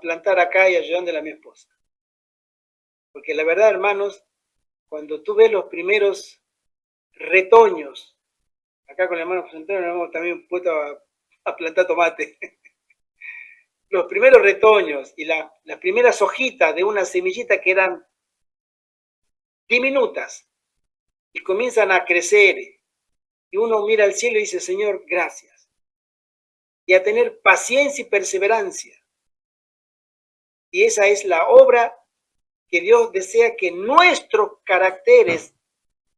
plantar acá y ayudándole a mi esposa. Porque la verdad, hermanos, cuando tú ves los primeros retoños, acá con el hermano José Antonio nos hemos también puesto a plantar tomate. Los primeros retoños y las primeras hojitas de una semillita que eran diminutas y comienzan a crecer y uno mira al cielo y dice, Señor, gracias. Y a tener paciencia y perseverancia. Y esa es la obra que Dios desea que nuestros caracteres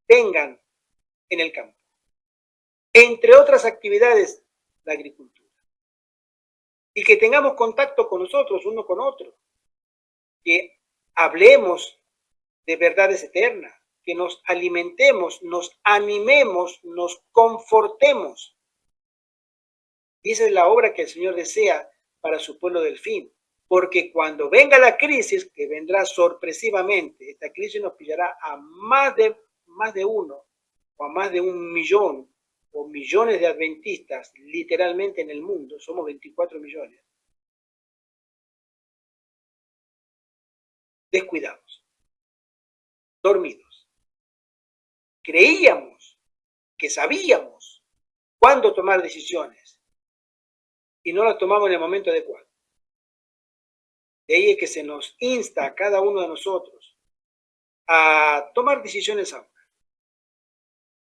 tengan en el campo. Entre otras actividades, la agricultura. Y que tengamos contacto con nosotros, uno con otro. Que hablemos de verdades eternas. Que nos alimentemos, nos animemos, nos confortemos. Y esa es la obra que el Señor desea para su pueblo del fin. Porque cuando venga la crisis, que vendrá sorpresivamente, esta crisis nos pillará a más de uno, o a más de 1.000.000, o millones de adventistas, literalmente en el mundo, somos 24 millones, descuidados, dormidos. Creíamos que sabíamos cuándo tomar decisiones, y no las tomamos en el momento adecuado. De ahí es que se nos insta a cada uno de nosotros a tomar decisiones ahora.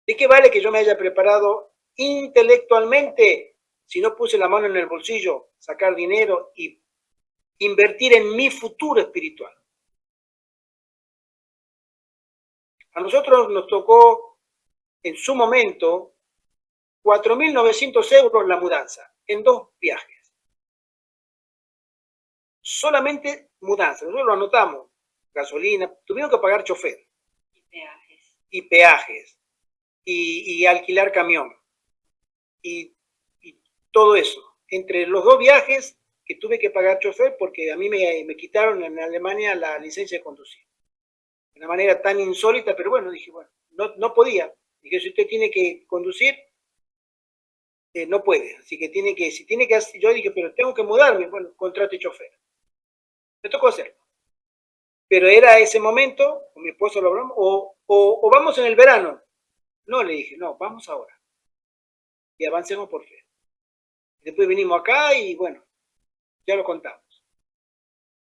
¿De qué vale que yo me haya preparado intelectualmente si no puse la mano en el bolsillo, sacar dinero y invertir en mi futuro espiritual? A nosotros nos tocó en su momento 4.900 euros la mudanza en 2 viajes. Solamente mudanza. Nosotros lo anotamos. Gasolina, tuvimos que pagar chofer. Y peajes. Y alquilar camión. Y todo eso. Entre los dos viajes que tuve que pagar chofer porque a mí me quitaron en Alemania la licencia de conducir. De una manera tan insólita, pero bueno, dije, bueno, no podía. Dije, si usted tiene que conducir, no puede. Así que si tiene que hacer, yo dije, pero tengo que mudarme, bueno, contrate chofer. Me tocó hacerlo. Pero era ese momento, con mi esposo lo hablamos, o vamos en el verano. No, le dije, no, vamos ahora. Y avancemos por fe. Después vinimos acá y bueno, ya lo contamos.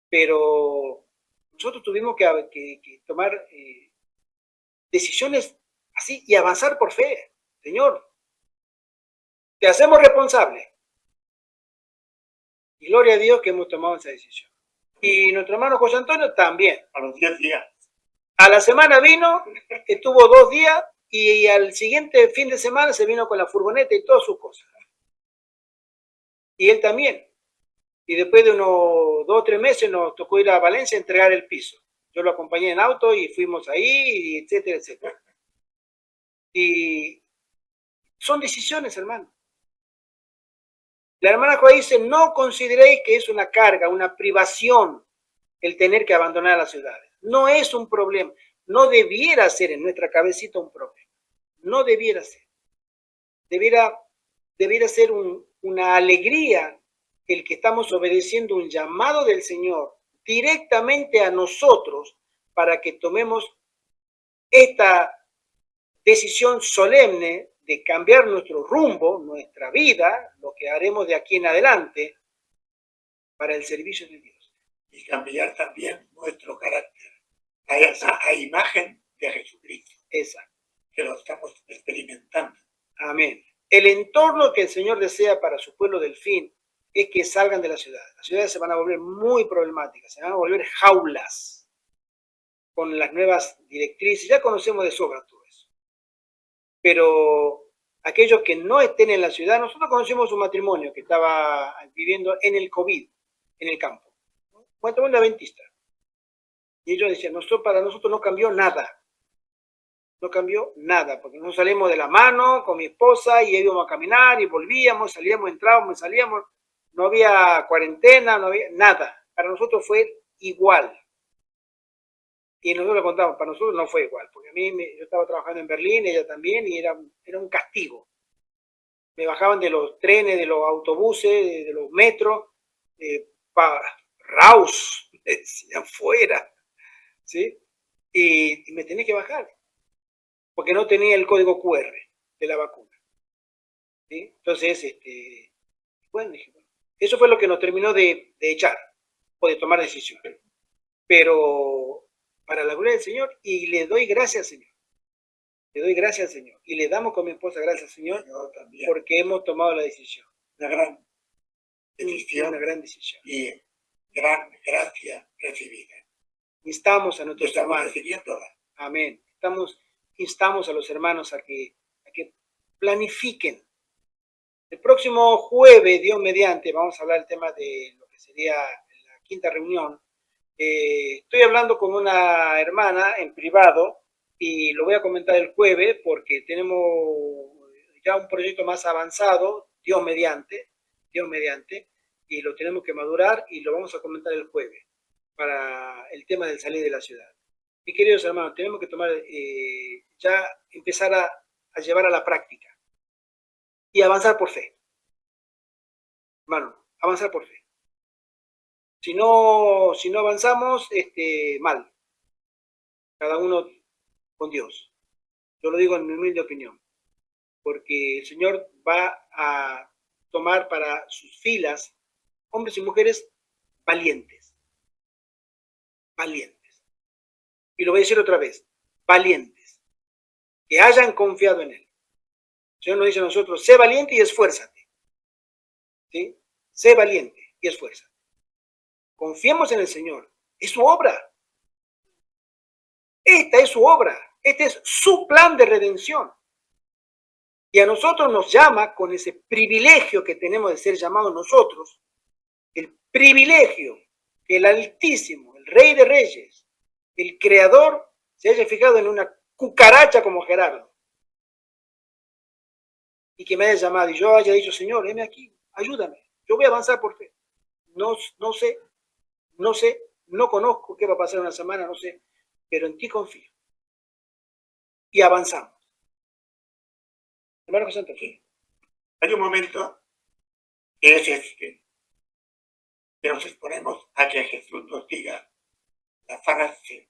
Pero nosotros tuvimos que tomar decisiones así y avanzar por fe. Señor, te hacemos responsable. Y gloria a Dios que hemos tomado esa decisión. Y nuestro hermano José Antonio también.
A los 10 días.
A la semana vino, estuvo 2 días y al siguiente fin de semana se vino con la furgoneta y todas sus cosas. Y él también. Y después de unos 2 o 3 meses nos tocó ir a Valencia a entregar el piso. Yo lo acompañé en auto y fuimos ahí, etcétera, etcétera. Y son decisiones, hermano. La hermana Joa dice, no consideréis que es una carga, una privación el tener que abandonar las ciudades. No es un problema. No debiera ser en nuestra cabecita un problema. No debiera ser. Debiera ser una alegría el que estamos obedeciendo un llamado del Señor directamente a nosotros para que tomemos esta decisión solemne de cambiar nuestro rumbo, nuestra vida, lo que haremos de aquí en adelante, para el servicio de Dios.
Y cambiar también nuestro carácter a imagen de Jesucristo.
Exacto.
Que lo estamos experimentando.
Amén. El entorno que el Señor desea para su pueblo del fin es que salgan de la ciudad. Las ciudades se van a volver muy problemáticas, se van a volver jaulas con las nuevas directrices. Ya conocemos de sobra todo eso. Pero aquellos que no estén en la ciudad, nosotros conocimos un matrimonio que estaba viviendo en el COVID, en el campo. Un matrimonio adventista. Y ellos decían, para nosotros no cambió nada. No cambió nada, porque nos salimos de la mano con mi esposa y íbamos a caminar y volvíamos, salíamos, entrábamos, salíamos. No había cuarentena, no había nada. Para nosotros fue igual. Y nosotros le contamos, para nosotros no fue igual, porque yo estaba trabajando en Berlín, ella también, y era un castigo. Me bajaban de los trenes, de los autobuses, de los metros, raus, me decían fuera, ¿sí? Y me tenía que bajar, porque no tenía el código QR de la vacuna, ¿sí? Entonces, bueno, dije, bueno, eso fue lo que nos terminó de echar, o de tomar decisiones. Pero para la gloria del Señor, y le doy gracias, Señor. Le doy gracias al Señor. Y le damos con mi esposa gracias, Señor, porque hemos tomado la decisión.
Una gran decisión.
Una gran decisión.
Y gran gracia recibida.
Instamos a nuestros hermanos.
Recibiéndola.
Amén. Instamos a los hermanos a que planifiquen. El próximo jueves, Dios mediante, vamos a hablar del tema de lo que sería la quinta reunión. Estoy hablando con una hermana en privado y lo voy a comentar el jueves porque tenemos ya un proyecto más avanzado, Dios mediante, y lo tenemos que madurar y lo vamos a comentar el jueves para el tema del salir de la ciudad. Mis queridos hermanos, tenemos que tomar, ya empezar a llevar a la práctica y avanzar por fe. Hermano, avanzar por fe. Si no avanzamos, mal. Cada uno con Dios. Yo lo digo en mi humilde opinión. Porque el Señor va a tomar para sus filas hombres y mujeres valientes. Valientes. Y lo voy a decir otra vez. Valientes. Que hayan confiado en Él. El Señor nos dice a nosotros, sé valiente y esfuérzate. ¿Sí? Sé valiente y esfuérzate. Confiemos en el Señor. Es su obra. Esta es su obra. Este es su plan de redención. Y a nosotros nos llama con ese privilegio que tenemos de ser llamados nosotros, el privilegio que el Altísimo, el Rey de Reyes, el Creador, se haya fijado en una cucaracha como Gerardo. Y que me haya llamado y yo haya dicho, Señor, heme aquí. ayúdame. Yo voy a avanzar por fe. No sé, no conozco qué va a pasar una semana, no sé, pero en ti confío. Y avanzamos. Hermano José Antonio.
Hay un momento que es este, que nos exponemos a que Jesús nos diga la frase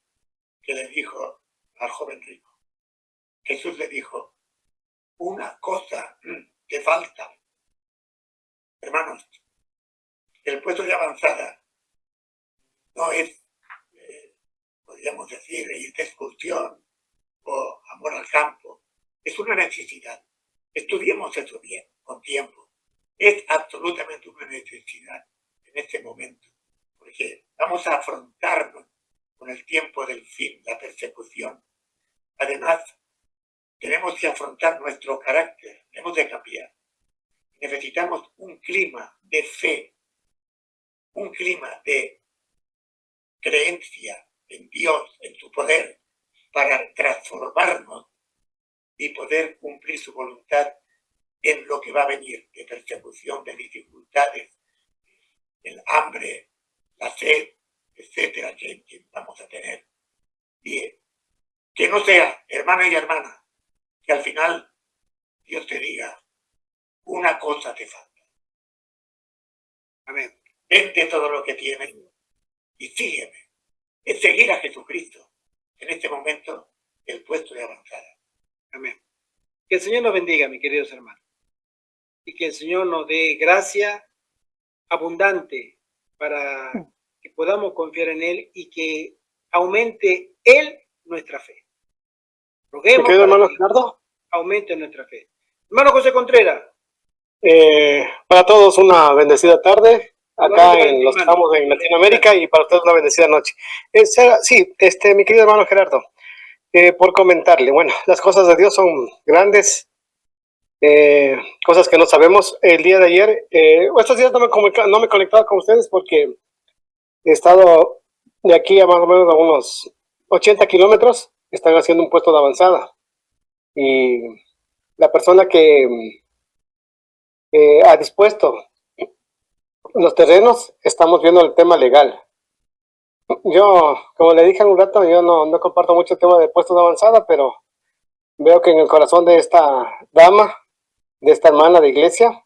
que le dijo al joven rico. Jesús le dijo, una cosa te falta. Hermanos, el puesto de avanzada no es, podríamos decir, ir de excursión o amor al campo. Es una necesidad. Estudiemos eso bien, con tiempo. Es absolutamente una necesidad en este momento, porque vamos a afrontarnos con el tiempo del fin, la persecución. Además, tenemos que afrontar nuestro carácter, hemos de cambiar. Necesitamos un clima de fe, un clima de creencia en Dios, en su poder, para transformarnos y poder cumplir su voluntad en lo que va a venir de persecución, de dificultades, el hambre, la sed, etcétera, que vamos a tener. Y que no sea, hermana y hermana, que al final Dios te diga, una cosa te falta. Amén. Vende todo lo que tienes y sígueme. Es seguir a Jesucristo. En este momento, el puesto de avanzada.
Amén. Que el Señor nos bendiga, mis queridos hermanos. Y que el Señor nos dé gracia abundante para que podamos confiar en Él y que aumente Él nuestra fe. Roguemos
querido
para
hermano
que
Gerardo,
aumente nuestra fe. Hermano José Contreras.
para todos una bendecida tarde, acá
Igualmente para
en
ti,
los que
hermano.
estamos en Latinoamérica, y para ustedes una bendecida noche. Sí, mi querido hermano Gerardo, por comentarle, bueno, las cosas de Dios son grandes, cosas que no sabemos. El día de ayer, estos días no me he conectado con ustedes porque he estado de aquí a más o menos a unos 80 kilómetros, están haciendo un puesto de avanzada, y la persona que ha dispuesto los terrenos, estamos viendo el tema legal. Yo, como le dije en un rato, yo no comparto mucho el tema de puestos de avanzada, pero veo que en el corazón de esta dama, de esta hermana de iglesia,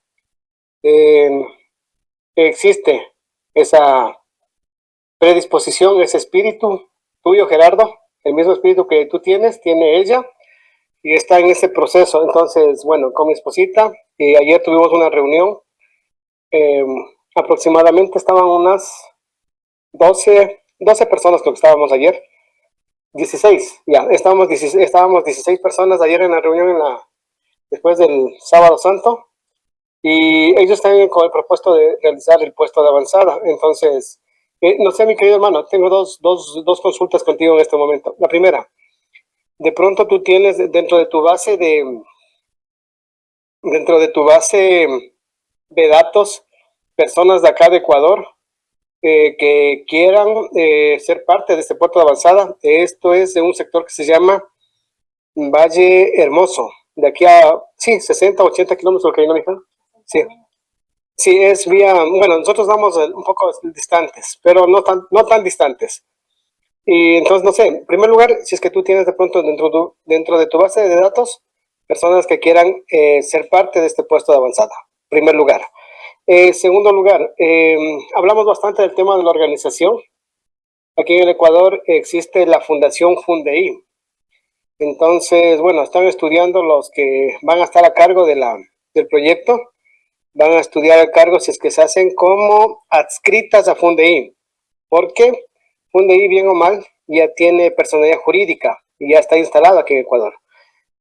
existe esa predisposición, ese espíritu tuyo, Gerardo, el mismo espíritu que tú tienes, tiene ella, y está en ese proceso. Entonces, bueno, con mi esposita, y ayer tuvimos una reunión, aproximadamente estaban unas 12 personas, creo que estábamos ayer, 16, ya, estábamos 16 personas ayer en la reunión después del Sábado Santo, y ellos están con el propósito de realizar el puesto de avanzada. Entonces, no sé, mi querido hermano, tengo dos consultas contigo en este momento. La primera, de pronto tú tienes dentro de tu base de datos, personas de acá de Ecuador, que quieran ser parte de este puerto de avanzada. Esto es de un sector que se llama Valle Hermoso, de aquí a, sí, 60, 80 kilómetros, que no, mija. Sí. Sí, es vía, bueno, nosotros vamos un poco distantes, pero no tan distantes. Y entonces, no sé, en primer lugar, si es que tú tienes de pronto dentro de tu base de datos, personas que quieran ser parte de este puesto de avanzada, primer lugar. Segundo lugar, hablamos bastante del tema de la organización. Aquí en el Ecuador existe la Fundación Fundeí. Entonces, bueno, están estudiando los que van a estar a cargo del proyecto. Van a estudiar el cargo si es que se hacen como adscritas a Fundeí. Porque Fundeí, bien o mal, ya tiene personalidad jurídica y ya está instalado aquí en Ecuador.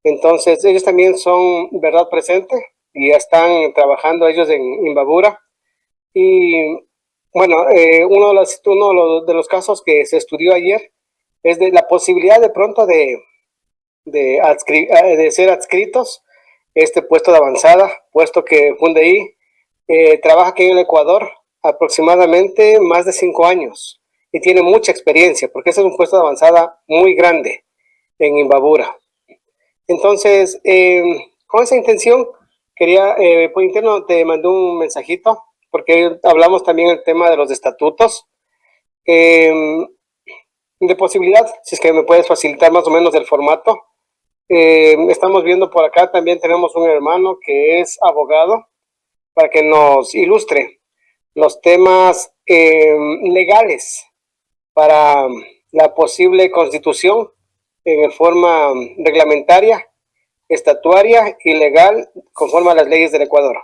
Entonces, ellos también son verdad presente y ya están trabajando ellos en Imbabura. Y bueno, uno de los casos que se estudió ayer es de la posibilidad de pronto de ser adscritos este puesto de avanzada, puesto que Fundeí trabaja aquí en el Ecuador aproximadamente más de 5 años y tiene mucha experiencia, porque ese es un puesto de avanzada muy grande en Imbabura. Entonces, con esa intención, Quería, por interno te mandé un mensajito, porque hablamos también el tema de los estatutos. De posibilidad, si es que me puedes facilitar más o menos el formato. Estamos viendo por acá, también tenemos un hermano que es abogado, para que nos ilustre los temas legales para la posible constitución en forma reglamentaria, estatuaria y legal conforme a las leyes del Ecuador.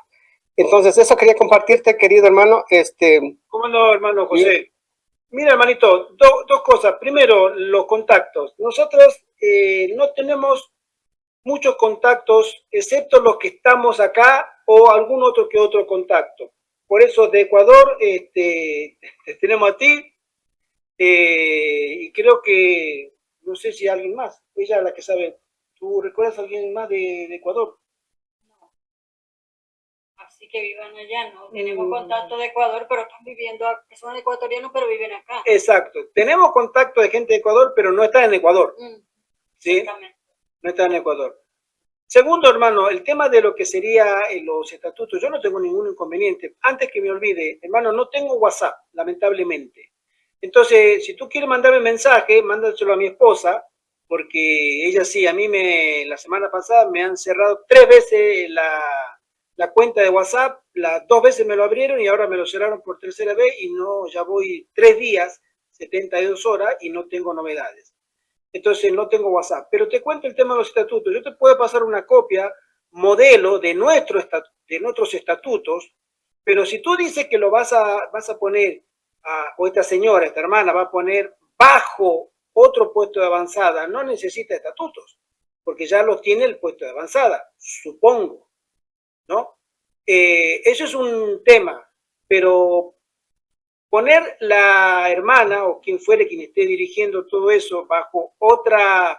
Entonces, eso quería compartirte, querido hermano.
¿Cómo no, hermano José? Mira, hermanito, dos cosas. Primero, los contactos. Nosotros no tenemos muchos contactos, excepto los que estamos acá o algún otro que otro contacto. Por eso de Ecuador te tenemos a ti y creo que, no sé si alguien más, ella es la que sabe. ¿Tú recuerdas a alguien más de Ecuador?
Así que vivan allá, ¿no? Tenemos contacto de Ecuador, pero están viviendo, son ecuatorianos, pero viven acá.
Exacto. Tenemos contacto de gente de Ecuador, pero no está en Ecuador. ¿Sí? No está en Ecuador. Segundo, hermano, el tema de lo que sería los estatutos, yo no tengo ningún inconveniente. Antes que me olvide, hermano, no tengo WhatsApp, lamentablemente. Entonces, si tú quieres mandarme mensaje, mándaselo a mi esposa, porque ella sí, a mí la semana pasada me han cerrado 3 veces la cuenta de WhatsApp, las 2 veces me lo abrieron y ahora me lo cerraron por tercera vez y no, ya voy 3 días, 72 horas y no tengo novedades. Entonces no tengo WhatsApp. Pero te cuento el tema de los estatutos. Yo te puedo pasar una copia modelo de nuestros estatutos, pero si tú dices que lo vas a poner, o esta señora, esta hermana, va a poner bajo otro puesto de avanzada, no necesita estatutos, porque ya lo tiene el puesto de avanzada, supongo, ¿no? Eso es un tema, pero poner la hermana o quien fuere quien esté dirigiendo todo eso bajo otra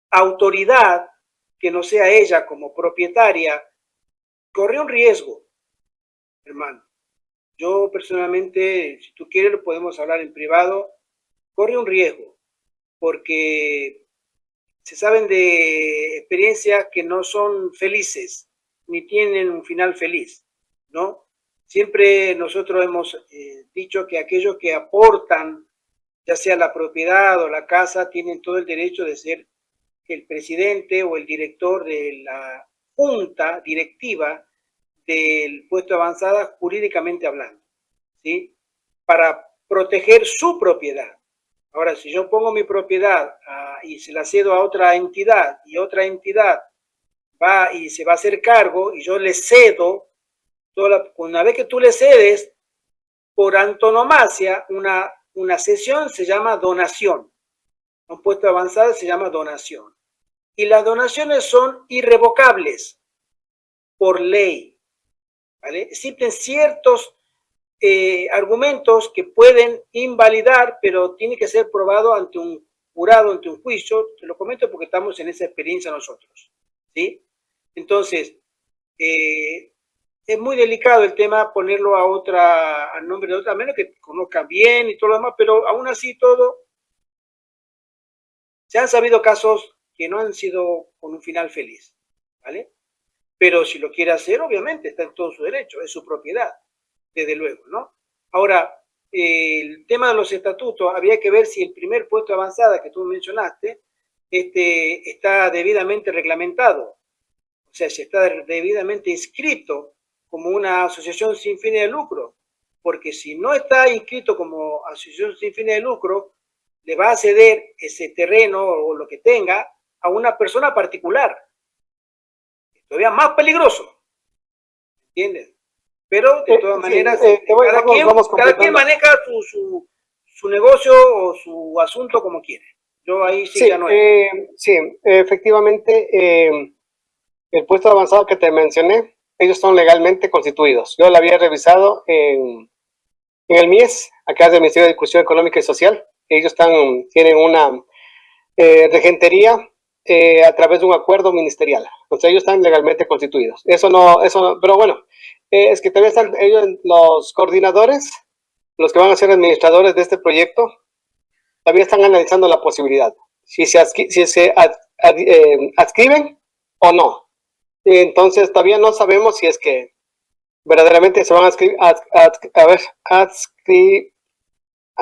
autoridad que no sea ella como propietaria, corre un riesgo, hermano. Yo personalmente, si tú quieres, lo podemos hablar en privado, corre un riesgo, porque se saben de experiencias que no son felices, ni tienen un final feliz, ¿no? Siempre nosotros hemos dicho que aquellos que aportan, ya sea la propiedad o la casa, tienen todo el derecho de ser el presidente o el director de la junta directiva del puesto de avanzada jurídicamente hablando, ¿sí? Para proteger su propiedad. Ahora, si yo pongo mi propiedad y se la cedo a otra entidad y otra entidad va y se va a hacer cargo y yo le cedo, una vez que tú le cedes, por antonomasia, una cesión se llama donación. Un puesto avanzado se llama donación. Y las donaciones son irrevocables por ley, ¿vale? Existen ciertos argumentos que pueden invalidar, pero tiene que ser probado ante un jurado, ante un juicio. Te lo comento porque estamos en esa experiencia nosotros, ¿sí? Entonces, es muy delicado el tema ponerlo al nombre de otra, a menos que conozcan bien y todo lo demás, pero aún así todo, se han sabido casos que no han sido con un final feliz, ¿vale? Pero si lo quiere hacer, obviamente, está en todo su derecho, es su propiedad, desde luego, ¿no? Ahora, el tema de los estatutos, habría que ver si el primer puesto de avanzada que tú mencionaste, está debidamente reglamentado, o sea, si está debidamente inscrito como una asociación sin fines de lucro, porque si no está inscrito como asociación sin fines de lucro, le va a ceder ese terreno o lo que tenga a una persona particular. Es todavía más peligroso, ¿entiendes? Pero de todas maneras, cada quien maneja su negocio o su asunto como quiere. Yo ahí sí ya no es.
Sí, efectivamente, el puesto avanzado que te mencioné, ellos son legalmente constituidos. Yo lo había revisado en el MIES, acá del Ministerio de Inclusión Económica y Social. Ellos tienen una regentería a través de un acuerdo ministerial. O sea, ellos están legalmente constituidos. Eso no, pero bueno, es que todavía están ellos, los coordinadores, los que van a ser administradores de este proyecto, todavía están analizando la posibilidad, si se adscriben o no. Entonces, todavía no sabemos si es que verdaderamente se van a adscribir,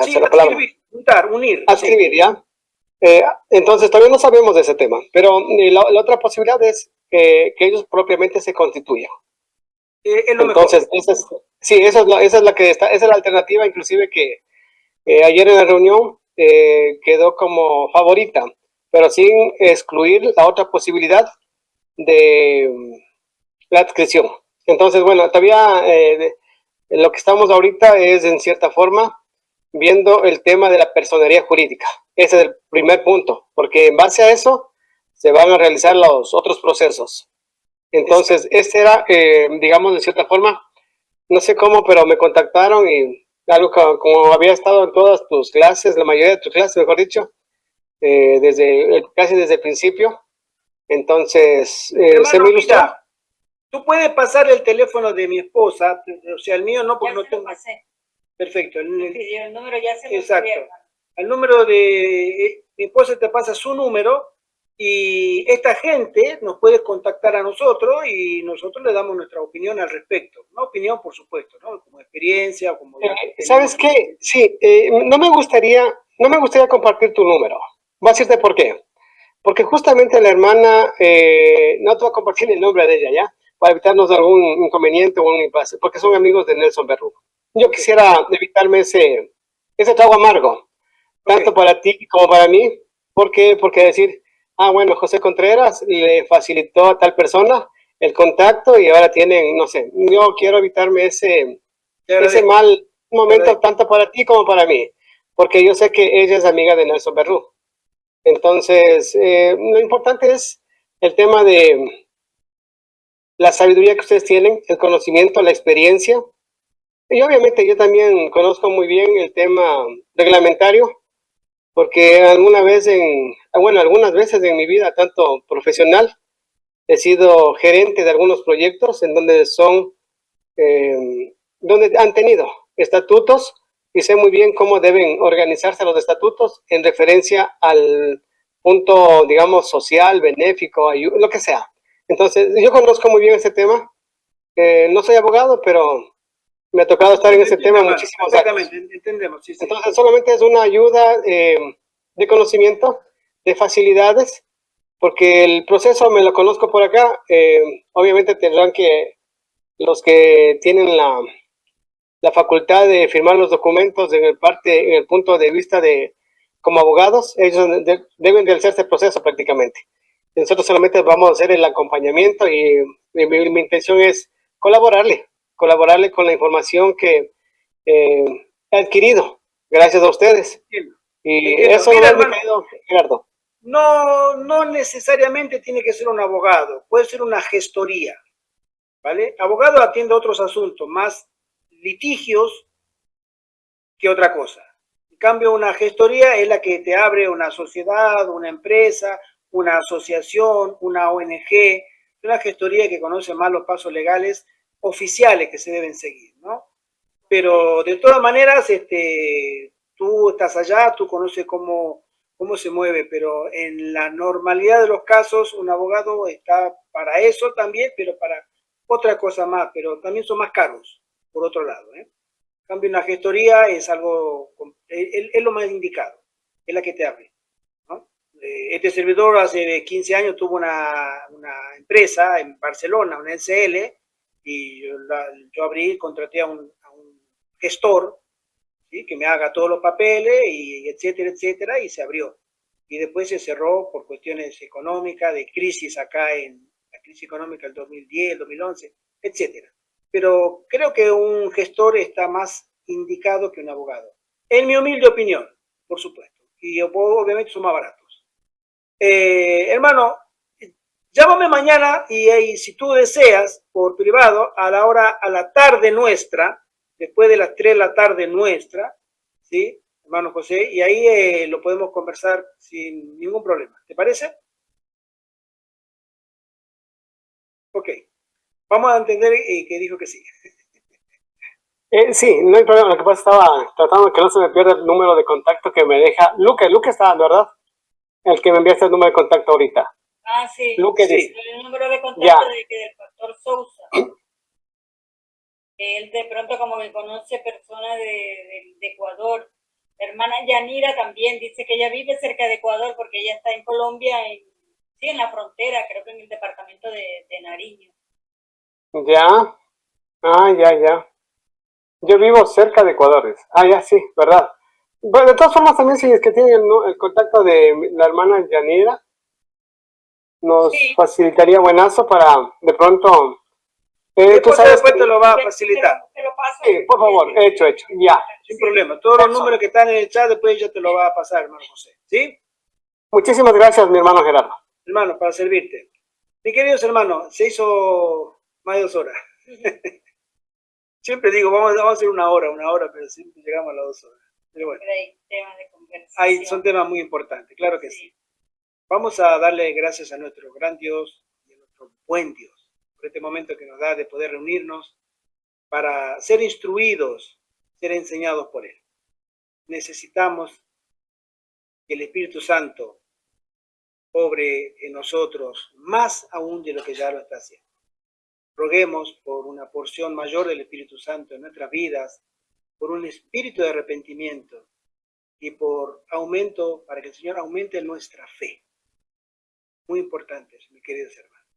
Sí,
la palabra.
adscribir, juntar, unir. Sí.
Adscribir, ¿ya? Entonces, todavía no sabemos de ese tema, pero la otra posibilidad es que ellos propiamente se constituyan.
Es lo
Entonces,
mejor.
esa es la que está, esa es la alternativa, inclusive que ayer en la reunión quedó como favorita, pero sin excluir la otra posibilidad de la adscripción. Entonces, bueno, todavía lo que estamos ahorita es, en cierta forma, viendo el tema de la personería jurídica. Ese es el primer punto, porque en base a eso se van a realizar los otros procesos. Entonces, este era, digamos, de cierta forma, no sé cómo, pero me contactaron y algo como había estado en todas tus clases, la mayoría de tus clases, mejor dicho, casi desde el principio. Entonces,
Hermano,
se me ilustró.
mira, tú puedes pasar el teléfono de mi esposa, o sea, el mío no, porque no tengo.
Pasé.
Perfecto.
El número ya se lo
Exacto.
escribí.
El número de mi esposa te pasa su número y esta gente nos puede contactar a nosotros y nosotros le damos nuestra opinión al respecto. Una opinión, por supuesto, ¿no? Como experiencia, como ya
¿Sabes qué? Sí, no me gustaría compartir tu número. Voy a decirte por qué. Porque justamente la hermana, no te voy a compartir el nombre de ella, ¿ya? Para evitarnos algún inconveniente o un impasse, porque son amigos de Nelson Berrugo. Yo quisiera evitarme ese trago amargo, tanto para ti como para mí. ¿Por qué? Porque decir, bueno, José Contreras le facilitó a tal persona el contacto y ahora tienen, no sé, yo quiero evitarme ese mal momento tanto para ti como para mí, porque yo sé que ella es amiga de Nelson Berrugo. Entonces, lo importante es el tema de la sabiduría que ustedes tienen, el conocimiento, la experiencia. Y obviamente yo también conozco muy bien el tema reglamentario, porque algunas veces en mi vida, tanto profesional, he sido gerente de algunos proyectos en donde donde han tenido estatutos y sé muy bien cómo deben organizarse los estatutos en referencia al punto, digamos, social, benéfico, lo que sea. Entonces, yo conozco muy bien ese tema. No soy abogado, pero me ha tocado estar en ese tema muchísimos años.
Exactamente, entendemos. Sí, sí.
Entonces, solamente es una ayuda de conocimiento, de facilidades, porque el proceso me lo conozco por acá. Obviamente tendrán que, los que tienen la facultad de firmar los documentos en el punto de vista de como abogados, ellos deben realizar este proceso prácticamente. Nosotros solamente vamos a hacer el acompañamiento y mi intención es colaborarle con la información que he adquirido gracias a ustedes. Y eso
Mira,
es,
hermano,
mi querido Gerardo.
no necesariamente tiene que ser un abogado, puede ser una gestoría, ¿vale? Abogado atiende otros asuntos, más litigios que otra cosa. En cambio, una gestoría es la que te abre una sociedad, una empresa, una asociación, una ONG, una gestoría que conoce más los pasos legales oficiales que se deben seguir, ¿no? Pero de todas maneras, tú estás allá, tú conoces cómo se mueve, pero en la normalidad de los casos, un abogado está para eso también, pero para otra cosa más, pero también son más caros, por otro lado, ¿eh? En cambio, una gestoría es algo, es lo más indicado, es la que te abre, ¿no? Este servidor hace 15 años tuvo una empresa en Barcelona, una SL, y yo abrí, contraté a un gestor, ¿sí? Que me haga todos los papeles, y etcétera, etcétera, y se abrió. Y después se cerró por cuestiones económicas, de crisis acá en la crisis económica del 2010, 2011, etcétera. Pero creo que un gestor está más indicado que un abogado. En mi humilde opinión, por supuesto. Y obviamente son más baratos. Hermano, llámame mañana y si tú deseas, por privado, a la tarde nuestra, después de las 3 de la tarde nuestra, ¿sí? Hermano José, y ahí lo podemos conversar sin ningún problema. ¿Te parece? Ok. Vamos a entender que dijo que sí.
Sí, no hay problema. Lo que pasa, estaba tratando de que no se me pierda el número de contacto que me deja Luca está, ¿verdad? El que me enviaste el número de contacto ahorita.
Ah, sí.
Luque
Sí.
dice.
El número de contacto
Ya.
del pastor Sousa. Que él de pronto como que conoce personas de Ecuador. La hermana Yanira también dice que ella vive cerca de Ecuador porque ella está en Colombia, en la frontera, creo que en el departamento de Nariño.
Ya. Ah, ya. Yo vivo cerca de Ecuador. Dice. Ah, ya, sí, verdad. Bueno, de todas formas, también si es que tienen el contacto de la hermana Yanira, nos
Sí.
facilitaría buenazo para, de pronto... tú
Después,
sabes
después
que-
te lo va a facilitar,
Te lo paso.
Sí, por favor, hecho, ya.
sin problema. Todos los números que están en el chat, después ella te lo va a pasar, hermano José. ¿Sí?
Muchísimas gracias, mi hermano Gerardo.
Hermano, para servirte. Mis queridos hermanos, se hizo más de 2 horas. Siempre digo, vamos a hacer una hora, pero siempre llegamos a las 2 horas. Pero bueno,
Pero hay temas de conversación.
son temas muy importantes, claro que sí. Vamos a darle gracias a nuestro gran Dios y a nuestro buen Dios por este momento que nos da de poder reunirnos para ser instruidos, ser enseñados por Él. Necesitamos que el Espíritu Santo obre en nosotros más aún de lo que ya lo está haciendo. Roguemos por una porción mayor del Espíritu Santo en nuestras vidas, por un espíritu de arrepentimiento y por aumento, para que el Señor aumente nuestra fe. Muy importante, mis queridos hermanos.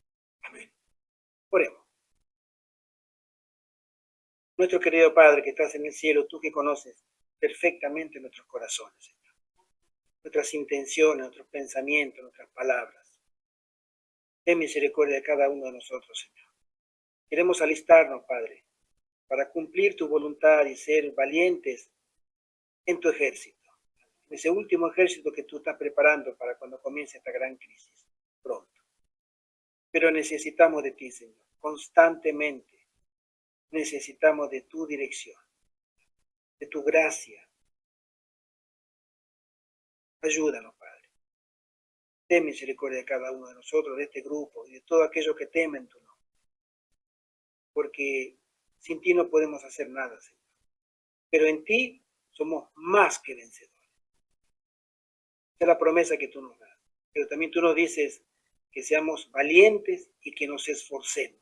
Amén. Oremos. Nuestro querido Padre que estás en el cielo, tú que conoces perfectamente nuestros corazones, Señor. Nuestras intenciones, nuestros pensamientos, nuestras palabras. Ten misericordia de cada uno de nosotros, Señor. Queremos alistarnos, Padre, para cumplir tu voluntad y ser valientes en tu ejército. En ese último ejército que tú estás preparando para cuando comience esta gran crisis, pronto. Pero necesitamos de ti, Señor, constantemente. Necesitamos de tu dirección, de tu gracia. Ayúdanos, Padre. Ten misericordia de cada uno de nosotros, de este grupo y de todos aquellos que temen tu nombre. Porque sin ti no podemos hacer nada, Señor. Pero en ti somos más que vencedores. Esa es la promesa que tú nos das. Pero también tú nos dices que seamos valientes y que nos esforcemos.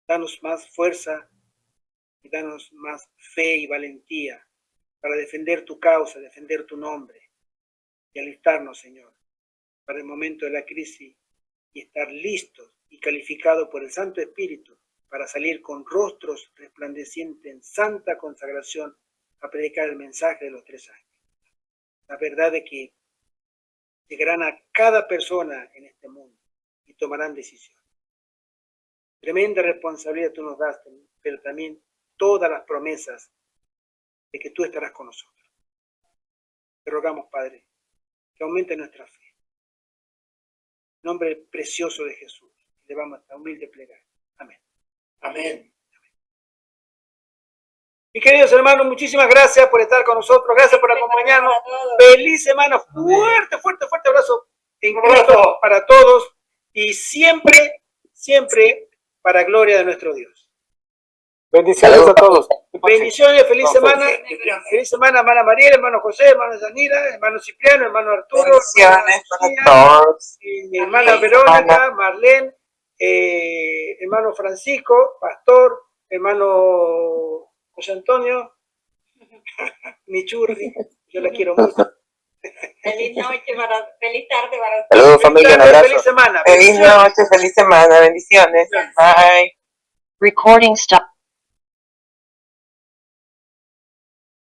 Danos más fuerza y danos más fe y valentía para defender tu causa, defender tu nombre y alistarnos, Señor, para el momento de la crisis y estar listos y calificados por el Santo Espíritu para salir con rostros resplandecientes en santa consagración a predicar el mensaje de los 3 años. La verdad es que llegarán a cada persona en este mundo y tomarán decisiones. Tremenda responsabilidad tú nos das, pero también todas las promesas de que tú estarás con nosotros. Te rogamos, Padre, que aumente nuestra fe. En nombre precioso de Jesús, llevamos esta humilde plegaria. Amén.
Amén.
Mis queridos hermanos, muchísimas gracias por estar con nosotros, gracias por acompañarnos. Feliz semana, fuerte abrazo en Cristo para todos y siempre para gloria de nuestro Dios.
Bendiciones a todos.
Bendiciones, feliz semana, hermana Mariela, hermano José, hermano Yanira, hermano Cipriano, hermano Arturo,
Bendiciones para todos.
hermana Verónica, Marlene, hermano Francisco, pastor, hermano José Antonio, mi churri, yo la quiero mucho.
Feliz noche, feliz tarde para
Saludos familia, un abrazo.
Feliz semana.
Feliz noche, feliz semana, bendiciones. Bye.
Recording stop.